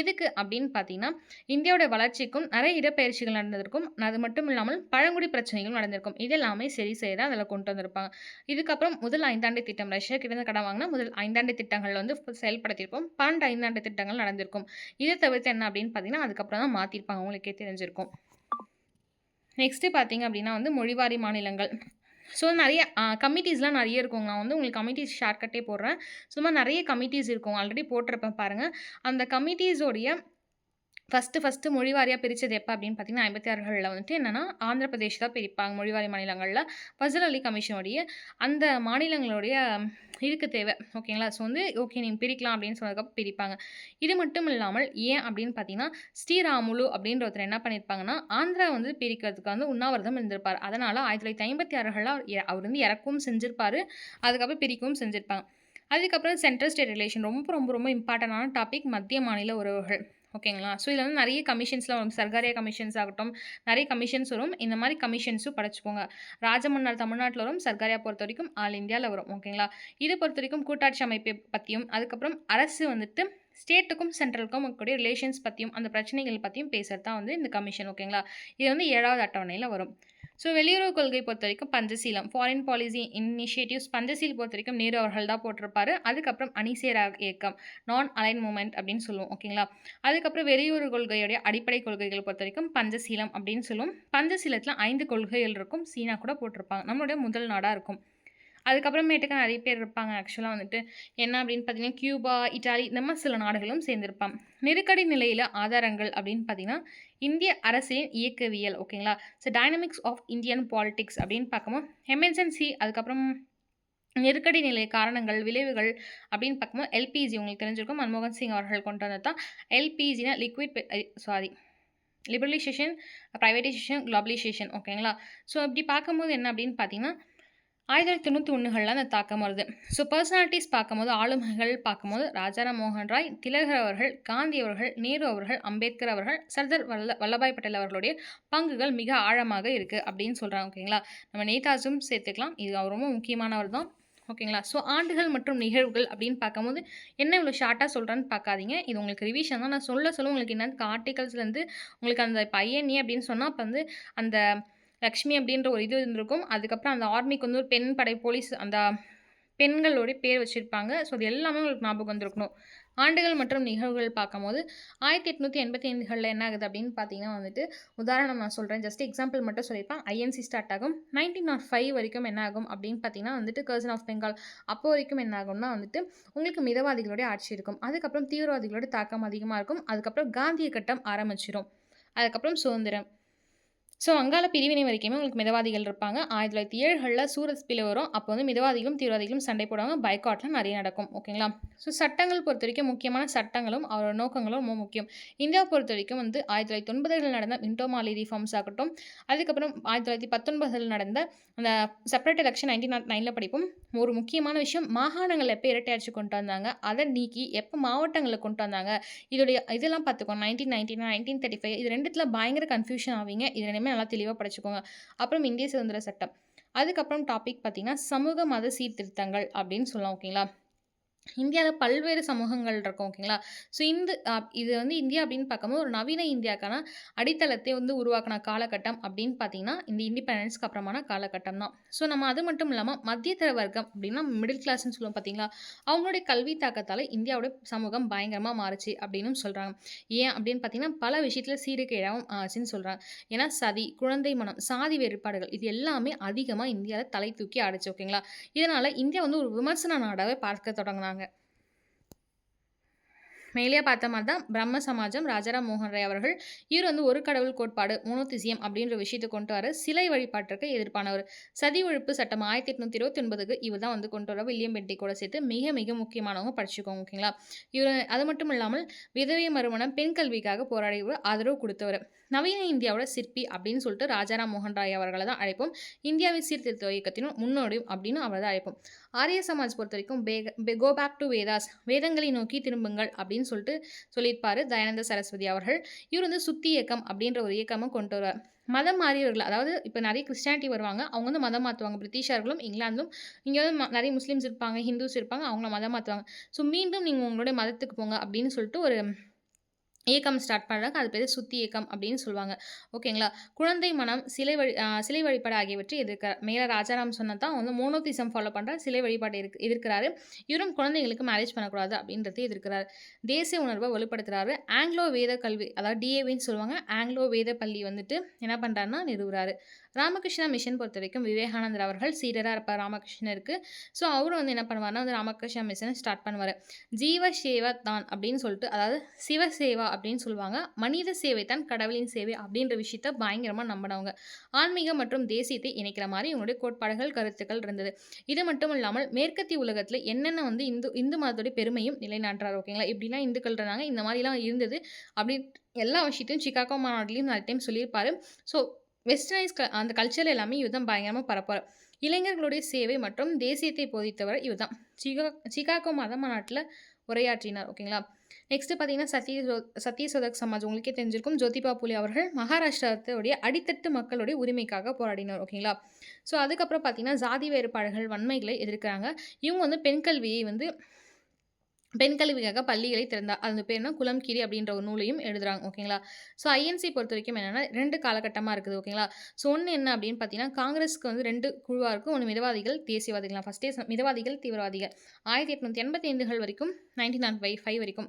எதுக்கு அப்படின்னு பார்த்தீங்கன்னா, இந்தியாவோட வளர்ச்சிக்கும் நிறைய இடப்பெயர்ச்சிகள் நடந்திருக்கும். அது மட்டும் இல்லாமல் பழங்குடி பிரச்சனைகளும் நடந்திருக்கும். இது எல்லாமே சரி செய்ய தான் அதில கொண்டு வந்திருப்பாங்க. இதுக்கப்புறம் முதல் ஐந்தாண்டு திட்டம் ரஷ்யா கிட்டேருந்து கடன் வாங்கினா முதல் ஐந்தாண்டு திட்டங்கள் வந்து செயல்படுத்தியிருப்போம். 12 ஐந்தாண்டு திட்டங்கள் நடந்திருக்கும். இதை தவிர்த்து என்ன அப்படின்னு பார்த்தீங்கன்னா, அதுக்கப்புறம் தான் மாத்திருப்பாங்க. உங்களுக்கே தெரிஞ்சிருக்கும். நெக்ஸ்ட்டு பார்த்தீங்க அப்படின்னா வந்து மொழிவாரி மாநிலங்கள். ஸோ நெறைய கமிட்டீஸ்லாம் நெறைய இருக்குங்க. நான் வந்து உங்களுக்கு கமிட்டீஸ் ஷார்ட்கட்டே போடுறேன். சும்மா நெறைய கமிட்டீஸ் இருக்கும். ஆல்ரெடி போட்டிருப்பேன் பாருங்க. அந்த கமிட்டீஸோடைய ஃபர்ஸ்ட்டு மொழிவாரியா பிரிச்சது எப்ப அப்படின்னு பார்த்தீங்கன்னா, 56கள்ல வந்துட்டு என்னன்னா, ஆந்திர பிரதேஷ் தான் பிரிப்பாங்க மொழிவாரி மாநிலங்கள்ல. ஃபசல் அலி கமிஷனுடைய அந்த மாநிலங்களுடைய இதுக்கு தேவை. ஓகேங்களா? ஸோ வந்து ஓகே நீங்க பிரிக்கலாம் அப்படின்னு சொன்னதுக்கப்புறம் பிரிப்பாங்க. இது மட்டும் இல்லாமல் ஏன் அப்படின்னு பார்த்தீங்கன்னா, ஸ்ரீராமுலு அப்படின்ற ஒருத்தர் என்ன பண்ணியிருப்பாங்கன்னா, ஆந்திரா வந்து பிரிக்கிறதுக்கு வந்து உண்ணாவிரதம் இருந்திருப்பாரு. அதனால 1956கள்ல அவர் வந்து இறக்கவும் செஞ்சிருப்பாரு. அதுக்கப்புறம் பிரிக்கவும் செஞ்சிருப்பாங்க. அதுக்கப்புறம் சென்ட்ரல் ஸ்டேட் ரிலேஷன் ரொம்ப ரொம்ப ரொம்ப இம்பார்ட்டன்டான டாபிக் மத்திய மாநில உறவுகள். ஓகேங்களா? ஸோ இதில வந்து நெறைய கமிஷன்ஸ்லாம் வரும். சர்க்காரியா கமிஷன்ஸ் ஆகட்டும், நெறைய கமிஷன்ஸ் வரும். இந்த மாரி கமிஷன்ஸும் படிச்சுக்கோங்க. ராஜமன்னார் தமிழ்நாட்டில வரும். சர்க்காரியா பொறுத்தவரைக்கும் ஆல் இந்தியால வரும். ஓகேங்களா? இத பொறுத்தவரைக்கும் கூட்டாட்சி அமைப்பை பத்தியும், அதுக்கப்புறம் அரசு வந்துட்டு ஸ்டேட்டுக்கும், சென்ட்ரலுக்கும் இருக்கக்கூடிய ரிலேஷன்ஸ் பத்தியும், அந்த பிரச்சனைகள் பத்தியும் பேசுறது தான் வந்து இந்த கமிஷன். ஓகேங்களா? இது வந்து 7வது அட்டவணையில வரும். ஸோ வெளியுறவு கொள்கை பொறுத்தவரைக்கும் பஞ்சசீலம், ஃபாரின் பாலிசி இனிஷியேட்டிவ்ஸ் பஞ்சசீல் பொறுத்தவரைக்கும் நேரு அவர்கள் தான் போட்டிருப்பாரு. அதுக்கப்புறம் அணிசேரா இயக்கம், நான் அலைன் மூவ்மெண்ட் அப்படின்னு சொல்லுவோம். ஓகேங்களா? அதுக்கப்புறம் வெளியுறவு கொள்கையுடைய அடிப்படை கொள்கைகள் பொறுத்தவரைக்கும் பஞ்சசீலம் அப்படின்னு சொல்லுவோம். பஞ்சசீலத்தில 5 கொள்கைகள் இருக்கும். சீனா கூட போட்டிருப்பாங்க. நம்மளுடைய முதல் நாடா இருக்கும். அதுக்கப்புறமேட்டுக்கு நிறைய பேர் இருப்பாங்க. ஆக்சுவலா வந்துட்டு என்ன அப்படின்னு பார்த்தீங்கன்னா, கியூபா, இட்டாலி இந்த மாரி சில நாடுகளும் சேர்ந்திருப்பாங்க. நெருக்கடி நிலையில ஆதாரங்கள் அப்படின்னு பார்த்தீங்கன்னா, இந்திய அரசியலின் இயக்கவியல். ஓகேங்களா? So dynamics of Indian politics அப்படின்னு பார்க்கும்போது, எமர்ஜென்சி அதுக்கப்புறம் நெருக்கடி நிலை காரணங்கள், விளைவுகள் அப்படின்னு பார்க்கும்போது எல்பிஜி உங்களுக்கு தெரிஞ்சிருக்கும். மன்மோகன் சிங் அவர்கள் கொண்டு வந்தது தான். எல்பிஜினா liquid sorry liberalisation, privatisation, globalisation. ஓகேங்களா? ஸோ இப்படி பார்க்கும்போது என்ன அப்படின்னு பார்த்தீங்கன்னா 1991களில் அந்த தாக்கம் வருது. ஸோ பர்சனாலிட்டிஸ் பார்க்கும்போது, ஆளுமைகள் பார்க்கும்போது ராஜாராம் மோகன் ராய், திலகர் அவர்கள், காந்தி அவர்கள், நேரு அவர்கள், அம்பேத்கர் அவர்கள், சர்தார் வல்லபாய் பட்டேல் அவர்களுடைய பங்குகள் மிக ஆழமாக இருக்குது அப்படின்னு சொல்கிறாங்க. ஓகேங்களா? நம்ம நேதாஜும் சேர்த்துக்கலாம். இது அவர் ரொம்ப முக்கியமானவர் தான். ஓகேங்களா? ஸோ ஆண்டுகள் மற்றும் நிகழ்வுகள் அப்படின்னு பார்க்கும்போது என்ன இவ்வளோ ஷார்ட்டாக சொல்கிறேன்னு பார்க்காதீங்க. இது உங்களுக்கு ரிவிஷன் தான். நான் சொல்ல உங்களுக்கு என்னென்னு ஆர்டிகல்ஸ்லேருந்து உங்களுக்கு அந்த பையனே அப்படின்னு சொன்னால் அப்போ வந்து அந்த லக்ஷ்மி அப்படின்ற ஒரு இது இருந்திருக்கும். அதுக்கப்புறம் அந்த ஆர்மிக்கு வந்து ஒரு பெண் படை போலீஸ் அந்த பெண்களுடைய பேர் வச்சிருப்பாங்க. ஸோ அது எல்லாமே உங்களுக்கு ஞாபகம் வந்திருக்கணும். ஆண்டுகள் மற்றும் நிகழ்வுகள் பார்க்கும்போது 1885களில் என்ன ஆகுது அப்படின்னு பார்த்தீங்கன்னா வந்துட்டு, உதாரணம் நான் சொல்கிறேன். ஜஸ்ட் எக்ஸாம்பிள் மட்டும் சொல்லியிருப்பேன். ஐஎன்சி ஸ்டார்ட் ஆகும். 1905 வரைக்கும் என்ன ஆகும் அப்படின்னு பார்த்தீங்கன்னா வந்துட்டு, கர்சன் ஆஃப் பெங்கால் அப்போ வரைக்கும் என்ன ஆகும்னா வந்துட்டு, உங்களுக்கு மிதவாதிகளுடைய ஆட்சி இருக்கும். அதுக்கப்புறம் தீவிரவாதிகளோட தாக்கம் அதிகமாக இருக்கும். அதுக்கப்புறம் காந்திய கட்டம் ஆரம்பிச்சிரும். அதுக்கப்புறம் சுதந்திரம். ஸோ வங்காள பிரிவினை வரைக்குமே உங்களுக்கு மிதவாதிகள் இருப்பாங்க. 1907களில் சூரத் பிளவு வரும். அப்போ வந்து மிதவாதிகளும் தீவிரவாதிகளும் சண்டை போடுவாங்க. பாய்காட்லாம் நிறைய நடக்கும். ஓகேங்களா? ஸோ சட்டங்கள் பொறுத்த வரைக்கும் முக்கியமான சட்டங்களும் அவரோட நோக்கங்களும் ரொம்ப முக்கியம். இந்தியாவை பொறுத்த வரைக்கும் வந்து 1990களில் நடந்த மின்டோமாலி ரிஃபார்ம்ஸ் ஆகட்டும், அதுக்கப்புறம் 1919ல் நடந்த அந்த செப்பரேட் எலெக்ஷன் 1909ல் படிப்போம். ஒரு முக்கியமான விஷயம், மாகாணங்கள் எப்போ இரட்டையாட்சி கொண்டு வந்தாங்க, அதை நீக்கி எப்போ மாவட்டங்களை கொண்டு வந்தாங்க, இதெல்லாம் பார்த்துக்கோங்க. 1919 1935 இது ரெண்டுத்துல பயங்கர கன்ஃபியூஷன் ஆவீங்க. இது ரெண்டுமே நல்லா தெளிவாக படிச்சுக்கோங்க. அப்புறம் இந்திய சுதந்திர சட்டம். அதுக்கப்புறம் டாபிக் பார்த்தீங்கன்னா, சமூக மத சீர்திருத்தங்கள் அப்படின்னு சொல்லலாம். ஓகேங்களா? இந்தியாவில் பல்வேறு சமூகங்கள் இருக்கும். ஓகேங்களா? ஸோ இது வந்து இந்தியா அப்படின்னு பார்க்கும்போது ஒரு நவீன இந்தியாக்கான அடித்தளத்தை வந்து உருவாக்கின காலகட்டம் அப்படின்னு பார்த்தீங்கன்னா இந்த இண்டிபெண்டன்ஸ்க்கு அப்புறமான காலகட்டம் தான். ஸோ நம்ம அது மட்டும் இல்லாமல் மத்தியதர வர்க்கம் அப்படின்னா மிடில் கிளாஸ்ன்னு சொல்லுவோம் பார்த்தீங்களா, அவங்களுடைய கல்வி தாக்கத்தால் இந்தியாவோட சமூகம் பயங்கரமாக மாறுச்சு அப்படின்னு சொல்கிறாங்க. ஏன் அப்படின்னு பார்த்தீங்கன்னா பல விஷயத்தில் சீர்கேடாகவும் ஆச்சுன்னு சொல்கிறாங்க. ஏன்னா சதி, குழந்தை மனம், சாதி வேறுபாடுகள் இது எல்லாமே அதிகமாக இந்தியாவில் தலை தூக்கி ஆடுச்சு. ஓகேங்களா? இதனால் இந்தியா வந்து ஒரு விமர்சன நாடாகவே பார்க்க தொடங்கினாங்க. மேலேயே பார்த்த மாதிரி தான் பிரம்ம சமாஜம் ராஜாராம் மோகன் ராய் அவர்கள் இவர் வந்து ஒரு கடவுள் கோட்பாடு மோனோதிசியம் அப்படின்ற விஷயத்தை கொண்டு வர சிலை வழிபாட்டிற்கு எதிர்ப்பானவர். சதி ஒழிப்பு சட்டம் 1829க்கு இவர் தான் வந்து கொண்டு வர வில்லியம் பென்டி கூட சேர்த்து மிக மிக முக்கியமானவங்க படிச்சுக்கோங்க. ஓகேங்களா? இவர் அது மட்டும் இல்லாமல் விதவை மறுமணம், பெண் கல்விக்காக போராடியவர், ஆதரவு கொடுத்தவர். நவீன இந்தியாவோட சிற்பி அப்படின்னு சொல்லிட்டு ராஜாராம் மோகன் ராய் அவர்களை தான் அழைப்போம். இந்தியாவின் சீர்திருத்த இயக்கத்தினும் முன்னோடி அப்படின்னு அவரை தான் அழைப்போம். ஆரிய சமாஜ் பொறுத்த வரைக்கும் கோ பேக் டு வேதாஸ், வேதங்களை நோக்கி திரும்புங்கள் அப்படின்னு சொல்லிட்டு சொல்லியிருப்பாரு தயானந்த சரஸ்வதி அவர்கள். இவர் வந்து சுத்தி இயக்கம் அப்படின்ற ஒரு இயக்கமும் கொண்டு வருவார். மதம் மாறியவர்கள், அதாவது இப்போ நிறைய கிறிஸ்டியானிட்டி வருவாங்க, அவங்க வந்து மதம் மாற்றுவாங்க. பிரிட்டிஷார்களும் இங்கிலாந்தும் இங்கே வந்து நிறைய முஸ்லீம்ஸ் இருப்பாங்க, ஹிந்துஸ் இருப்பாங்க, அவங்கள மதம் மாற்றுவாங்க. ஸோ மீண்டும் நீங்கள் உங்களுடைய மதத்துக்கு போங்க அப்படின்னு சொல்லிட்டு ஒரு இயக்கம் ஸ்டார்ட் பண்ணுறாங்க. அது பேர் சுத்தி இயக்கம் அப்படின்னு சொல்லுவாங்க. ஓகேங்களா? குழந்தை மனம், சிலை வழிபாடு ஆகியவற்றை எதிர்க்கிறார். மேலே ராஜாராம் சொன்னதான் வந்து மோனோதிசம் ஃபாலோ பண்ணுற சிலை வழிபாடு எதிர்க்கிறாரு. இவரும் குழந்தைங்களுக்கு மேரேஜ் பண்ணக்கூடாது அப்படின்றத எதிர்க்கிறார். தேசிய உணர்வை வலுப்படுத்துகிறாரு. ஆங்கிலோ வேத கல்வி, அதாவது டிஏவின்னு சொல்லுவாங்க, ஆங்கிலோ வேத பள்ளி வந்துட்டு என்ன பண்ணுறாருன்னா நிறுவுறாரு. ராமகிருஷ்ணா மிஷன் பொறுத்த வரைக்கும் விவேகானந்தர் அவர்கள் சீடராக இருப்பார் ராமகிருஷ்ணருக்கு. ஸோ அவரும் வந்து என்ன பண்ணுவார்னா வந்து ராமகிருஷ்ணா மிஷனை ஸ்டார்ட் பண்ணுவார். ஜீவ சேவா தான் அப்படின்னு சொல்லிட்டு, அதாவது சிவசேவா அப்படின்னு சொல்லுவாங்க. மனித சேவை தான் கடவுளின் சேவை அப்படின்ற விஷயத்த பயங்கரமாக நம்பினவங்க. ஆன்மீகம் மற்றும் தேசியத்தை இணைக்கிற மாதிரி இவங்களுடைய கோட்பாடுகள், கருத்துக்கள் இருந்தது. இது மட்டும் இல்லாமல் மேற்கத்திய உலகத்தில் என்னென்ன வந்து இந்து மதத்துடைய பெருமையும் நிலைநாட்டுறாரு. ஓகேங்களா? இப்படிலாம் இந்துக்கள் இருந்தாங்க, இந்த மாதிரிலாம் இருந்தது அப்படி எல்லா விஷயத்தையும் சிகாகோ மாநாட்டிலையும் நிறைய டைம் சொல்லியிருப்பாரு. ஸோ வெஸ்டர்னைஸ் அந்த கல்ச்சர் எல்லாமே இவர் தான் பயங்கரமாக பரப்பார். இளைஞர்களுடைய சேவை மற்றும் தேசியத்தை போதித்தவர் இவர்தான். சிகாகோ மத மாநாட்டில உரையாற்றினார். ஓகேங்களா. நெக்ஸ்ட் பார்த்தீங்கன்னா, சத்யசோதக் சமாஜ் உங்களுக்கே தெரிஞ்சிருக்கும். ஜோதிபா புலே அவர்கள் மகாராஷ்டிராவுடைய அடித்தட்டு மக்களுடைய உரிமைக்காக போராடினார். ஓகேங்களா. ஸோ அதுக்கப்புறம் பார்த்தீங்கன்னா, ஜாதி வேறுபாடுகள், வன்மைகளை எதிர்க்கிறாங்க. இவங்க வந்து பெண் கல்விக்காக பள்ளிகளை திறந்தார். அது பேர் என்ன, குலம்கீரி அப்படின்ற ஒரு நூலையும் எழுதுறாங்க. ஓகேங்களா. ஸோ ஐஎன்சி பொறுத்த வரைக்கும் என்னன்னா 2 காலகட்டமாக இருக்குது. ஓகேங்களா. ஸோ ஒன்று என்ன அப்படின்னு பார்த்தீங்கன்னா, காங்கிரஸ்க்கு வந்து 2 குழுவாக இருக்கும். ஒன்று மிதவாதிகள், தேசியவாதிகள். ஃபஸ்ட்டே மிதவாதிகள், தீவிரவாதிகள். 1885 வரைக்கும் 1905 வரைக்கும்.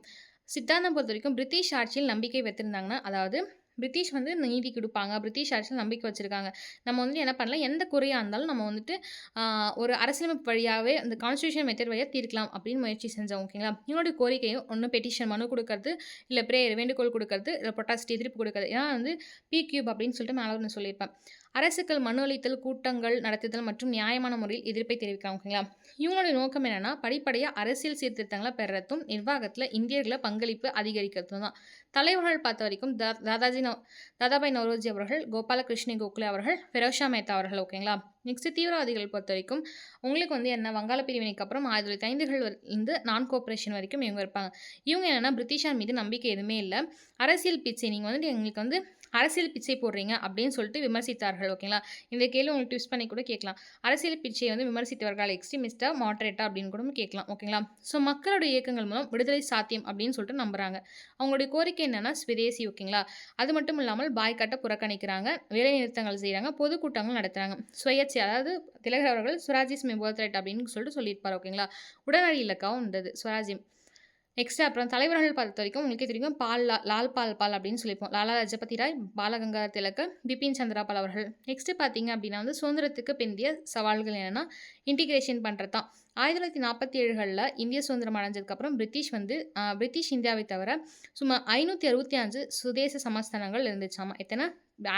சித்தாந்தம் பொறுத்த வரைக்கும் பிரிட்டிஷ் ஆட்சியில் நம்பிக்கை வைத்திருந்தாங்கன்னா, அதாவது பிரிட்டிஷ் வந்து நீதி கொடுப்பாங்க, பிரிட்டிஷ் ஆட்சியில் நம்பிக்கை வச்சுருக்காங்க. நம்ம வந்து என்ன பண்ணலாம், எந்த குறையாக இருந்தாலும் நம்ம வந்துட்டு ஒரு அரசியலமைப்பு வழியாகவே அந்த கான்ஸ்டியூஷன் மெத்தட் வழியாக தீர்க்கலாம் அப்படின்னு முயற்சி செஞ்சோம். ஓகேங்களா. இவங்களுடைய கோரிக்கையும் ஒன்று பெட்டிஷன் மனு கொடுக்கறது, இல்லை பிரேயர் வேண்டுகோள் கொடுக்கறது, இல்லை ப்ரொட்டஸ்ட் எதிர்ப்பு கொடுக்கறது. ஏன்னா வந்து PQ அப்படின்னு சொல்லிட்டு மேலே ஒன்று சொல்லியிருப்பேன். அரசுகள் மனு அளித்தல், கூட்டங்கள் நடத்துதல் மற்றும் நியாயமான முறையில் எதிர்ப்பை தெரிவிக்கலாம். ஓகேங்களா. இவங்களுடைய நோக்கம் என்னன்னா, படிப்படியாக அரசியல் சீர்திருத்தங்களை பெறத்தும் நிர்வாகத்தில் இந்தியர்களை பங்களிப்பு அதிகரிக்கிறதும் தான். தலைவர்கள் பார்த்த வரைக்கும் தாதாபாய் நவ்ரோஜி அவர்கள், கோபாலகிருஷ்ண கோகலே அவர்கள், ஃபெரோஷா மேத்தா அவர்கள். ஓகேங்களா. நெக்ஸ்ட் தீவிரவாதிகள் பொறுத்த வரைக்கும் உங்களுக்கு வந்து என்ன, வங்காள பிரிவினைக்கு அப்புறம் 1905 நான் கோஆப்ரேஷன் வரைக்கும் இவங்க இருப்பாங்க. இவங்க என்னன்னா, பிரிட்டிஷார் மீது நம்பிக்கை எதுவுமே இல்லை, அரசியல் பிச்சை, நீங்கள் வந்துட்டு எங்களுக்கு வந்து அரசியல் பிச்சை போடுறீங்க அப்படின்னு சொல்லிட்டு விமர்சித்தார்கள். ஓகேங்களா. இந்த கேள்வி உங்களுக்கு ட்விஸ்ட் பண்ணி கூட கேட்கலாம். அரசியல் பிச்சையை வந்து விமர்சித்தவர்கள் எக்ஸ்ட்ரீமிஸ்டா, மாடரேட்டா அப்படின்னு கூட கேட்கலாம். ஓகேங்களா. ஸோ மக்களுடைய இயக்கங்கள் மூலம் விடுதலை சாத்தியம் அப்படின்னு சொல்லிட்டு நம்புறாங்க. அவங்களுடைய கோரிக்கை என்னன்னா ஸ்வதேசி. ஓகேங்களா. அது மட்டும் இல்லாமல் பாய்காட்டை புறக்கணிக்கிறாங்க, வேலை நிறுத்தங்கள் செய்கிறாங்க, பொதுக்கூட்டங்கள் நடத்துகிறாங்க. சுயேட்சை, அதாவது திலகர் அவர்கள் சுவராஜ்யம் மை பர்த்ரைட் அப்படின்னு சொல்லிட்டு சொல்லியிருப்பார். ஓகேங்களா. உடனடி இலக்காகவும் இருந்தது சுவராஜ்யம். நெக்ஸ்ட் அப்புறம் தலைவர்கள் பொறுத்த வரைக்கும் உங்களுக்கே தெரியும், லால் பால் அப்படின்னு சொல்லியிருப்போம். லாலா லஜபதி ராய், பாலகங்காதர் திலகர், பிபின் சந்திரபால் அவர்கள். நெக்ஸ்ட் பார்த்தீங்க அப்படின்னா வந்து சுதந்திரத்துக்கு பிந்தைய சவால்கள் என்னென்னா இன்டிகிரேஷன் பண்ணுறது தான். 1947களில் இந்திய சுதந்திரம் அடைஞ்சதுக்கப்புறம் பிரிட்டிஷ் இந்தியாவை தவிர சுமார் 565 சுதேச சமஸ்தானங்கள் இருந்துச்சாமா. எத்தனை?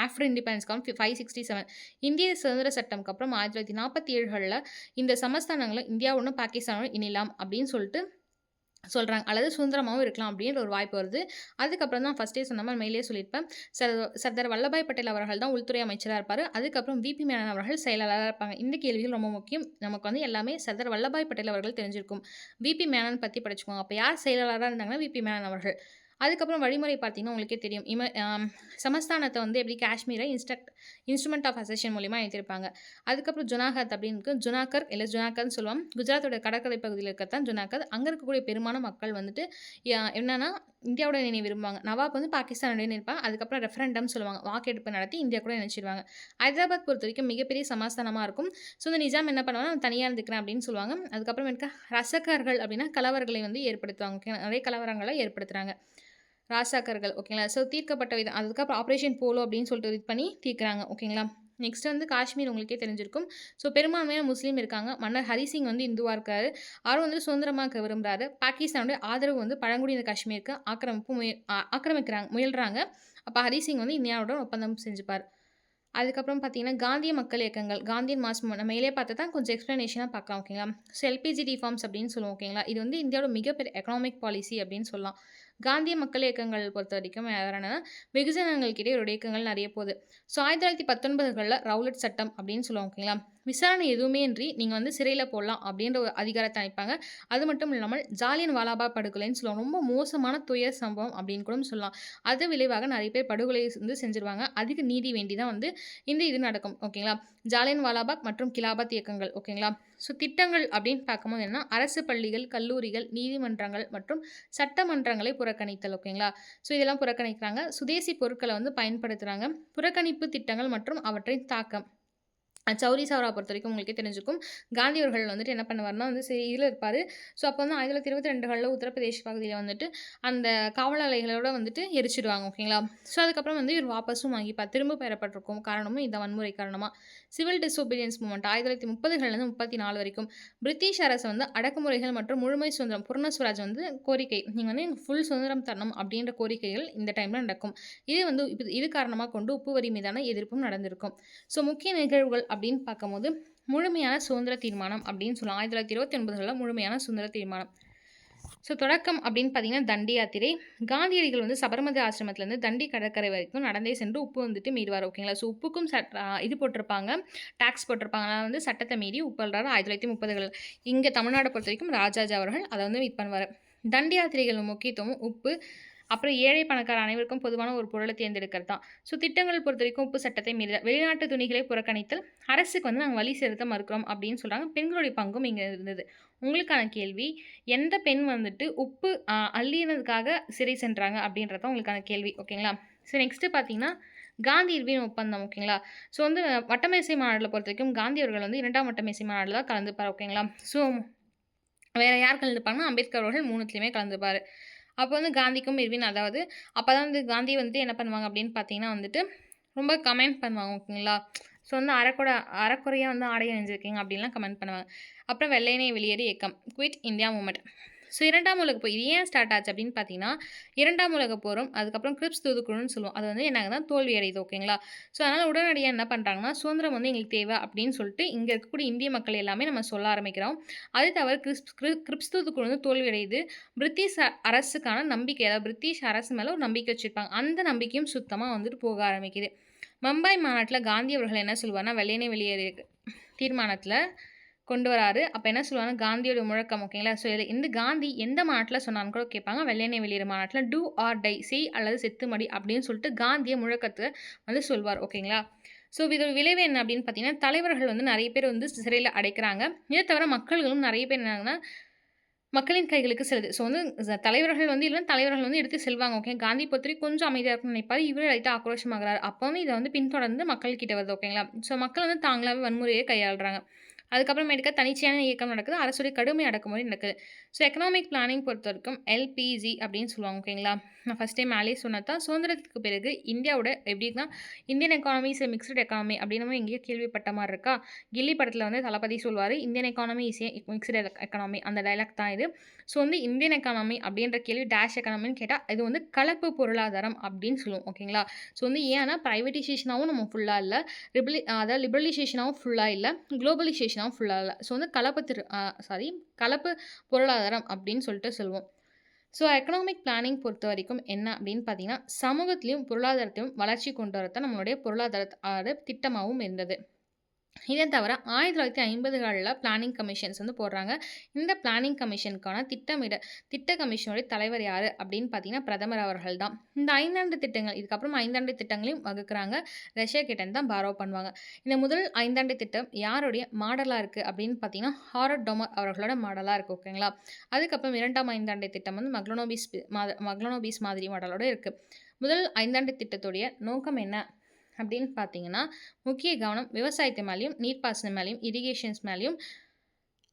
ஆஃப்டர் இண்டிபெண்டன்ஸ்க்கு 567. இந்திய சுதந்திர சட்டம்க்கு அப்புறம் 1947களில் இந்த சமஸ்தானங்களை இந்தியாவுடன் பாகிஸ்தானுடன் இணையலாம் அப்படின்னு சொல்லிட்டு சொல்கிறாங்க. அல்லது சுதந்திரமாகவும் இருக்கலாம் அப்படின்ற ஒரு வாய்ப்பு வருது. அதுக்கப்புறம் தான் ஃபஸ்ட்டே சொன்ன மாதிரி மேலே சொல்லியிருப்பேன், சர்தார் வல்லபாய் பட்டேல் அவர்கள் தான் உள்துறை அமைச்சராக இருப்பார். அதுக்கப்புறம் VP மேனன் அவர்கள் செயலாளராக இருப்பாங்க. இந்த கேள்விகள் ரொம்ப முக்கியம். நமக்கு வந்து எல்லாமே சர்தார் வல்லபாய் பட்டேல் அவர்கள் தெரிஞ்சிருக்கும். VP மேனன் பற்றி படிச்சுக்கோங்க. அப்போ யார் செயலாளராக இருந்தாங்கன்னா VP மேனன் அவர்கள். அதுக்கப்புறம் வழிமுறை பார்த்தீங்கன்னா உங்களுக்கே தெரியும். சமஸ்தானத்தை வந்து எப்படி காஷ்மீரை இன்ஸ்ட்ருமெண்ட் ஆஃப் அசெஷன் மூலிமா எழுதியிருப்பாங்க. அதுக்கப்புறம் ஜுனாகத் அப்படின்னு ஜுனாகர் இல்லை ஜுனாகர்னு சொல்லுவாங்க. குஜராத்தோட கடற்கரை பகுதியில் இருக்கத்தான் ஜுனாகத். அங்கே இருக்கக்கூடிய பெரும்பாலான மக்கள் வந்துட்டு என்னன்னா இந்தியாவோட இணைய விரும்புவாங்க. நவாப் வந்து பாகிஸ்தானோட இருப்பாங்க. அதுக்கப்புறம் ரெஃபரண்டம் சொல்லுவாங்க, வாக்கெடுப்பு நடத்தி இந்தியா கூட நினைச்சிருவாங்க. ஹைதராபாத் பொறுத்த வரைக்கும் மிகப்பெரிய சமஸ்தானமாக இருக்கும். ஸோ இந்த நிஜாம் என்ன பண்ணுவாங்க, நான் தனியாக இருந்துக்கிறேன் அப்படின்னு சொல்லுவாங்க. அதுக்கப்புறம் எனக்கு ரசகர்கள் அப்படின்னா கலவரங்களை வந்து ஏற்படுத்துவாங்க. நிறைய கலவரங்களை ஏற்படுத்துகிறாங்க ராசாக்கர்கள். ஓகேங்களா. ஸோ தீர்க்கப்பட்ட விதம், அதுக்கப்புறம் ஆப்ரேஷன் போலோ அப்படின்னு சொல்லிட்டு இது பண்ணி தீர்க்குறாங்க. ஓகேங்களா. நெக்ஸ்ட் வந்து காஷ்மீர் உங்களுக்கே தெரிஞ்சிருக்கும். ஸோ பெரும்பான்மையான முஸ்லீம் இருக்காங்க. மன்னர் ஹரிசிங் வந்து இந்துவாக இருக்காரு. அவரும் வந்து சுதந்திரமாக விரும்புகிறாரு. பாகிஸ்தானுடைய ஆதரவு வந்து பழங்குடியின காஷ்மீருக்கு முயல்றாங்க. அப்போ ஹரிசிங் வந்து இந்தியாவோட ஒப்பந்தம் செஞ்சுப்பார். அதுக்கப்புறம் பார்த்தீங்கன்னா காந்திய மக்கள் இயக்கங்கள், காந்தியன் மாஸ் நம்ம மேலே பார்த்து தான் கொஞ்சம் எக்ஸ்ப்ளனேஷனாக பார்க்கலாம். ஓகேங்களா. ஸோ LPG ரிஃபார்ம்ஸ் அப்படின்னு சொல்லுவோம். ஓகேங்களா. இது வந்து இந்தியாவோட மிகப்பெரிய எக்கனாமிக் பாலிசி அப்படின்னு சொல்லலாம். காந்திய மக்கள் இயக்கங்கள் பொறுத்த வரைக்கும் என்னன்னா வெகுஜனங்கள்கிட்டே ஒரு இயக்கங்கள் நிறைய போகுது. ஸோ 1919களில் ரவுலட் சட்டம் அப்படின்னு சொல்லுவோம். ஓகேங்களா. விசாரணை எதுவுமே இன்றி நீங்கள் வந்து சிறையில் போடலாம் அப்படின்ற ஒரு அதிகாரத்தை அனுப்பாங்க. அது மட்டும் இல்லாமல் ஜாலியன் வாலாபாக் படுகொலைன்னு சொல்லுவாங்க. ரொம்ப மோசமான துயர் சம்பவம் அப்படின்னு கூட சொல்லலாம். அது விளைவாக நிறைய பேர் படுகொலை வந்து செஞ்சுருவாங்க. அதுக்கு நீதி வேண்டி தான் வந்து இந்த இது நடக்கும். ஓகேங்களா. ஜாலியன் வாலாபாக் மற்றும் கிலாபத் இயக்கங்கள். ஓகேங்களா. ஸோ திட்டங்கள் அப்படின்னு பார்க்கும்போது என்ன, அரசு பள்ளிகள், கல்லூரிகள், நீதிமன்றங்கள் மற்றும் சட்டமன்றங்களை புறக்கணித்தல். ஓகேங்களா. ஸோ இதெல்லாம் புறக்கணிக்கிறாங்க. சுதேசி பொருட்களை வந்து பயன்படுத்துகிறாங்க. புறக்கணிப்பு திட்டங்கள் மற்றும் அவற்றின் தாக்கம். சௌரி சௌரா பொறுத்த வரைக்கும் உங்களுக்கே தெரிஞ்சிருக்கும். காந்தி அவர்கள் வந்துட்டு என்ன பண்ணுவார்னா வந்து இதில் இருப்பார். ஸோ அப்போ வந்து 1922களில் உத்தரப்பிரதேஷ் பகுதியில் வந்துட்டு அந்த காவலாளிகளோட வந்துட்டு எரிச்சிடுவாங்க. ஓகேங்களா. ஸோ அதுக்கப்புறம் வந்து இவர் வாபஸும் வாங்கிப்பார். திரும்ப பெறப்பட்டிருக்கும். காரணமும் இந்த வன்முறை காரணமாக. சிவில் டிசோபீடியன்ஸ் மூவ்மெண்ட் 1930களிலிருந்து 34 வரைக்கும் பிரிட்டிஷ் அரசு வந்து அடக்குமுறைகள் மற்றும் முழுமை சுதந்திரம், பூர்ண சுவராஜ் வந்து கோரிக்கை, நீங்கள் வந்து எனக்கு ஃபுல் சுதந்திரம் தரணும் அப்படின்ற கோரிக்கைகள் இந்த டைமில் நடக்கும். இது காரணமாக கொண்டு உப்பு வரி மீதான எதிர்ப்பும் நடந்திருக்கும். ஸோ முக்கிய நிகழ்வுகள் அப்படின்னு பார்க்கும்போது முழுமையான சுதந்திர தீர்மானம் அப்படின்னு சொல்லலாம். 1929களில் முழுமையான சுதந்திர தீர்மானம். ஸோ தொடக்கம் அப்படின்னு பார்த்தீங்கன்னா தண்டி யாத்திரை. காந்தியடிகள் வந்து சபர்மதி ஆசிரமத்திலேருந்து தண்டி கடற்கரை வரைக்கும் நடந்தே சென்று உப்பு வந்துட்டு மீறுவார். ஓகேங்களா? ஸோ உப்புக்கும் இது போட்டிருப்பாங்க, டாக்ஸ் போட்டிருப்பாங்க. அதனால வந்து சட்டத்தை மீறி உப்பு அள்ளுறாரு 1930கள். இங்கே தமிழ்நாடை பொறுத்த வரைக்கும் ராஜாஜி அவர்கள் அதை வந்து இது பண்ணுவார். தண்டி யாத்திரைகள் முக்கியத்துவம் உப்பு, அப்புறம் ஏழை பணக்கார அனைவருக்கும் பொதுவான ஒரு பொருளை தேர்ந்தெடுக்கிறது தான். ஸோ திட்டங்கள் பொறுத்த வரைக்கும் உப்பு சட்டத்தை மீறுதல், வெளிநாட்டு துணிகளை புறக்கணித்தல், அரசுக்கு வந்து நாங்கள் வழி செலுத்த மறுக்கிறோம் அப்படின்னு சொல்கிறாங்க. பெண்களுடைய பங்கும் இங்கே இருந்தது. உங்களுக்கான கேள்வி, எந்த பெண் வந்துட்டு உப்பு அள்ளினதுக்காக சிறை சென்றாங்க அப்படின்றத உங்களுக்கான கேள்வி. ஓகேங்களா? ஸோ நெக்ஸ்ட்டு பார்த்தீங்கன்னா காந்தி இர்வின் ஒப்பந்தம். ஓகேங்களா? ஸோ வந்து வட்டமேசை மாநாட்டில் பொறுத்த வரைக்கும் காந்தி அவர்கள் வந்து 2ஆம் வட்டமேசை மாநாட்டில் தான் கலந்துப்பார். ஓகேங்களா? ஸோ வேறு யார் கலந்துப்பாங்கன்னா அம்பேத்கர் அவர்கள் 3த்துலேயுமே கலந்துப்பார். அப்போ வந்து காந்திக்கும் இர்வின், அதாவது அப்போ தான் வந்து காந்தி வந்து என்ன பண்ணுவாங்க அப்படின்னு பார்த்தீங்கன்னா வந்துட்டு ரொம்ப கமெண்ட் பண்ணுவாங்க. ஓகேங்களா? ஸோ வந்து அரைக்குறையாக வந்து ஆடை அணிஞ்சிருக்கீங்க அப்படின்லாம் கமெண்ட் பண்ணுவாங்க. அப்புறம் வெள்ளையனே வெளியேறு இயக்கம், குவிட் இந்தியா மூமெண்ட். ஸோ 2ஆம் உலகப் போர் இது ஏன் ஸ்டார்ட் ஆச்சு அப்படின்னு பார்த்தீங்கன்னா 2ஆம் உலகப் போரும் அதுக்கப்புறம் கிரிப்ஸ் தூதுக்குழுன்னு சொல்லுவோம். அது வந்து என்னாகுதுன்னா தோல்வி அடையுது. ஓகேங்களா? ஸோ அதனால் உடனடியாக என்ன பண்ணுறாங்கன்னா சுதந்திரம் வந்து எங்களுக்கு தேவை அப்படின்னு சொல்லிட்டு இங்கே இருக்கக்கூடிய இந்திய மக்கள் எல்லாமே நம்ம சொல்ல ஆரம்பிக்கிறோம். அது தவிர கிரிப்ஸ் தூதுக்குழு வந்து தோல்வி அடையுது. பிரிட்டிஷ் அரசுக்கான நம்பிக்கை, அதாவது பிரிட்டிஷ் அரசு மேலே ஒரு நம்பிக்கை வச்சுருப்பாங்க. அந்த நம்பிக்கையும் சுத்தமாக வந்துட்டு போக ஆரம்பிக்குது. பம்பாய் மாநாட்டில் காந்தி அவர்கள் என்ன சொல்லுவார்னா வெள்ளையனே வெளியேறு தீர்மானத்தில் கொண்டு வராரு. அப்போ என்ன சொல்லுவாங்கன்னா காந்தியோட முழக்கம். ஓகேங்களா? ஸோ இதில் இந்த காந்தி எந்த மாநாட்டில் சொன்னான்னு கூட கேட்பாங்க. வெள்ளையனே வெளியேறு மாநாட்டில் டூ ஆர் டை, செய் அல்லது செத்துமடி அப்படின்னு சொல்லிட்டு காந்திய முழக்கத்தை வந்து சொல்வார். ஓகேங்களா? ஸோ இதோட விளைவு என்ன அப்படின்னு பார்த்தீங்கன்னா தலைவர்கள் வந்து நிறைய பேர் வந்து சிறையில் அடைக்கிறாங்க. இதை தவிர மக்கள்களும் நிறைய பேர் என்னாங்கன்னா மக்களின் கைகளுக்கு செல்லுது. ஸோ வந்து தலைவர்கள் வந்து இல்லைன்னா தலைவர்கள் வந்து எடுத்து செல்வாங்க. ஓகே, காந்தி பொறுத்தவரைக்கும் கொஞ்சம் அமைதியாக இருக்குன்னு நினைப்பாரு. இவரு லைட்டாக ஆக்ரோஷமாகறாரு. அப்போ வந்து இதை வந்து பின்தொடர்ந்து மக்கள் கிட்ட வருது. ஓகேங்களா? ஸோ மக்கள் வந்து தாங்களாகவே வன்முறையை கையாளுறாங்க. அதுக்கப்புறமேட்டுக்கா தனிச்சையான இயக்கம் நடக்குது. அரசுடைய கடுமை அடக்குமுறை நடக்குது. ஸோ எக்கனாமிக் பிளானிங் பொறுத்த வரைக்கும் எல்பிஜி அப்படின்னு சொல்லுவாங்க. ஓகேங்களா? நான் ஃபஸ்ட் டைம் மேலேயே சொன்னது தான். சுதந்திரத்துக்கு பிறகு இந்தியாவோட எப்படின்னா Indian economy is mixed economy அப்படின்னு எங்கேயோ கேள்விப்பட்ட மாதிரி இருக்கா? கில்லி படத்தில் வந்து தளபதி சொல்வார், Indian economy is mixed economy. அந்த டைலாக் தான் இது. ஸோ வந்து இந்தியன் எக்கானமி அப்படின்ற கேள்வி டேஷ் எக்கானமின்னு கேட்டால் இது வந்து கலப்பு பொருளாதாரம் அப்படின்னு சொல்லுவோம். ஓகேங்களா? ஸோ வந்து ஏன்னா ப்ரைவேட்டைசேஷனாகவும் நம்ம ஃபுல்லாக இல்லை, அதாவது லிபரலைசேஷனாகவும் ஃபுல்லாக இல்லை, குளோபலைசேஷனாகவும் ஃபுல்லாக இல்லை. ஸோ வந்து கலப்பு பொருளாதாரம் அப்படின்னு சொல்லிட்டு சொல்லுவோம். ஸோ எக்கனாமிக் பிளானிங் பொறுத்த வரைக்கும் என்ன அப்படின்னு பார்த்தீங்கன்னா சமூகத்திலையும் பொருளாதாரத்தையும் வளர்ச்சி கொண்டு வரதான் நம்மளுடைய பொருளாதார திட்டமாகவும் இருந்தது. இதை தவிர 1950களில் பிளானிங் கமிஷன்ஸ் வந்து போடுறாங்க. இந்த பிளானிங் கமிஷனுக்கான திட்ட கமிஷனுடைய தலைவர் யார் அப்படின்னு பார்த்தீங்கன்னா பிரதமர் அவர்கள் தான். இந்த 5 திட்டங்கள் இதுக்கப்புறம் 5 திட்டங்களையும் வகுக்கிறாங்க. ரஷ்யா கிட்ட தான் பாரோ பண்ணுவாங்க. இந்த முதல் 5 திட்டம் யாருடைய மாடலாக இருக்குது அப்படின்னு பார்த்தீங்கன்னா ஹாரட் டோமர் அவர்களோட மாடலாக இருக்குது. ஓகேங்களா? அதுக்கப்புறம் 2ஆம் 5 திட்டம் வந்து மக்லோனோபிஸ் மாதிரி மாடலோட இருக்குது. முதல் 5 திட்டத்துடைய நோக்கம் என்ன அப்படின்னு பார்த்தீங்கன்னா முக்கிய கவனம் விவசாயத்து மேலேயும் நீர்ப்பாசனம் மேலேயும் இரிகேஷன்ஸ் மேலேயும்,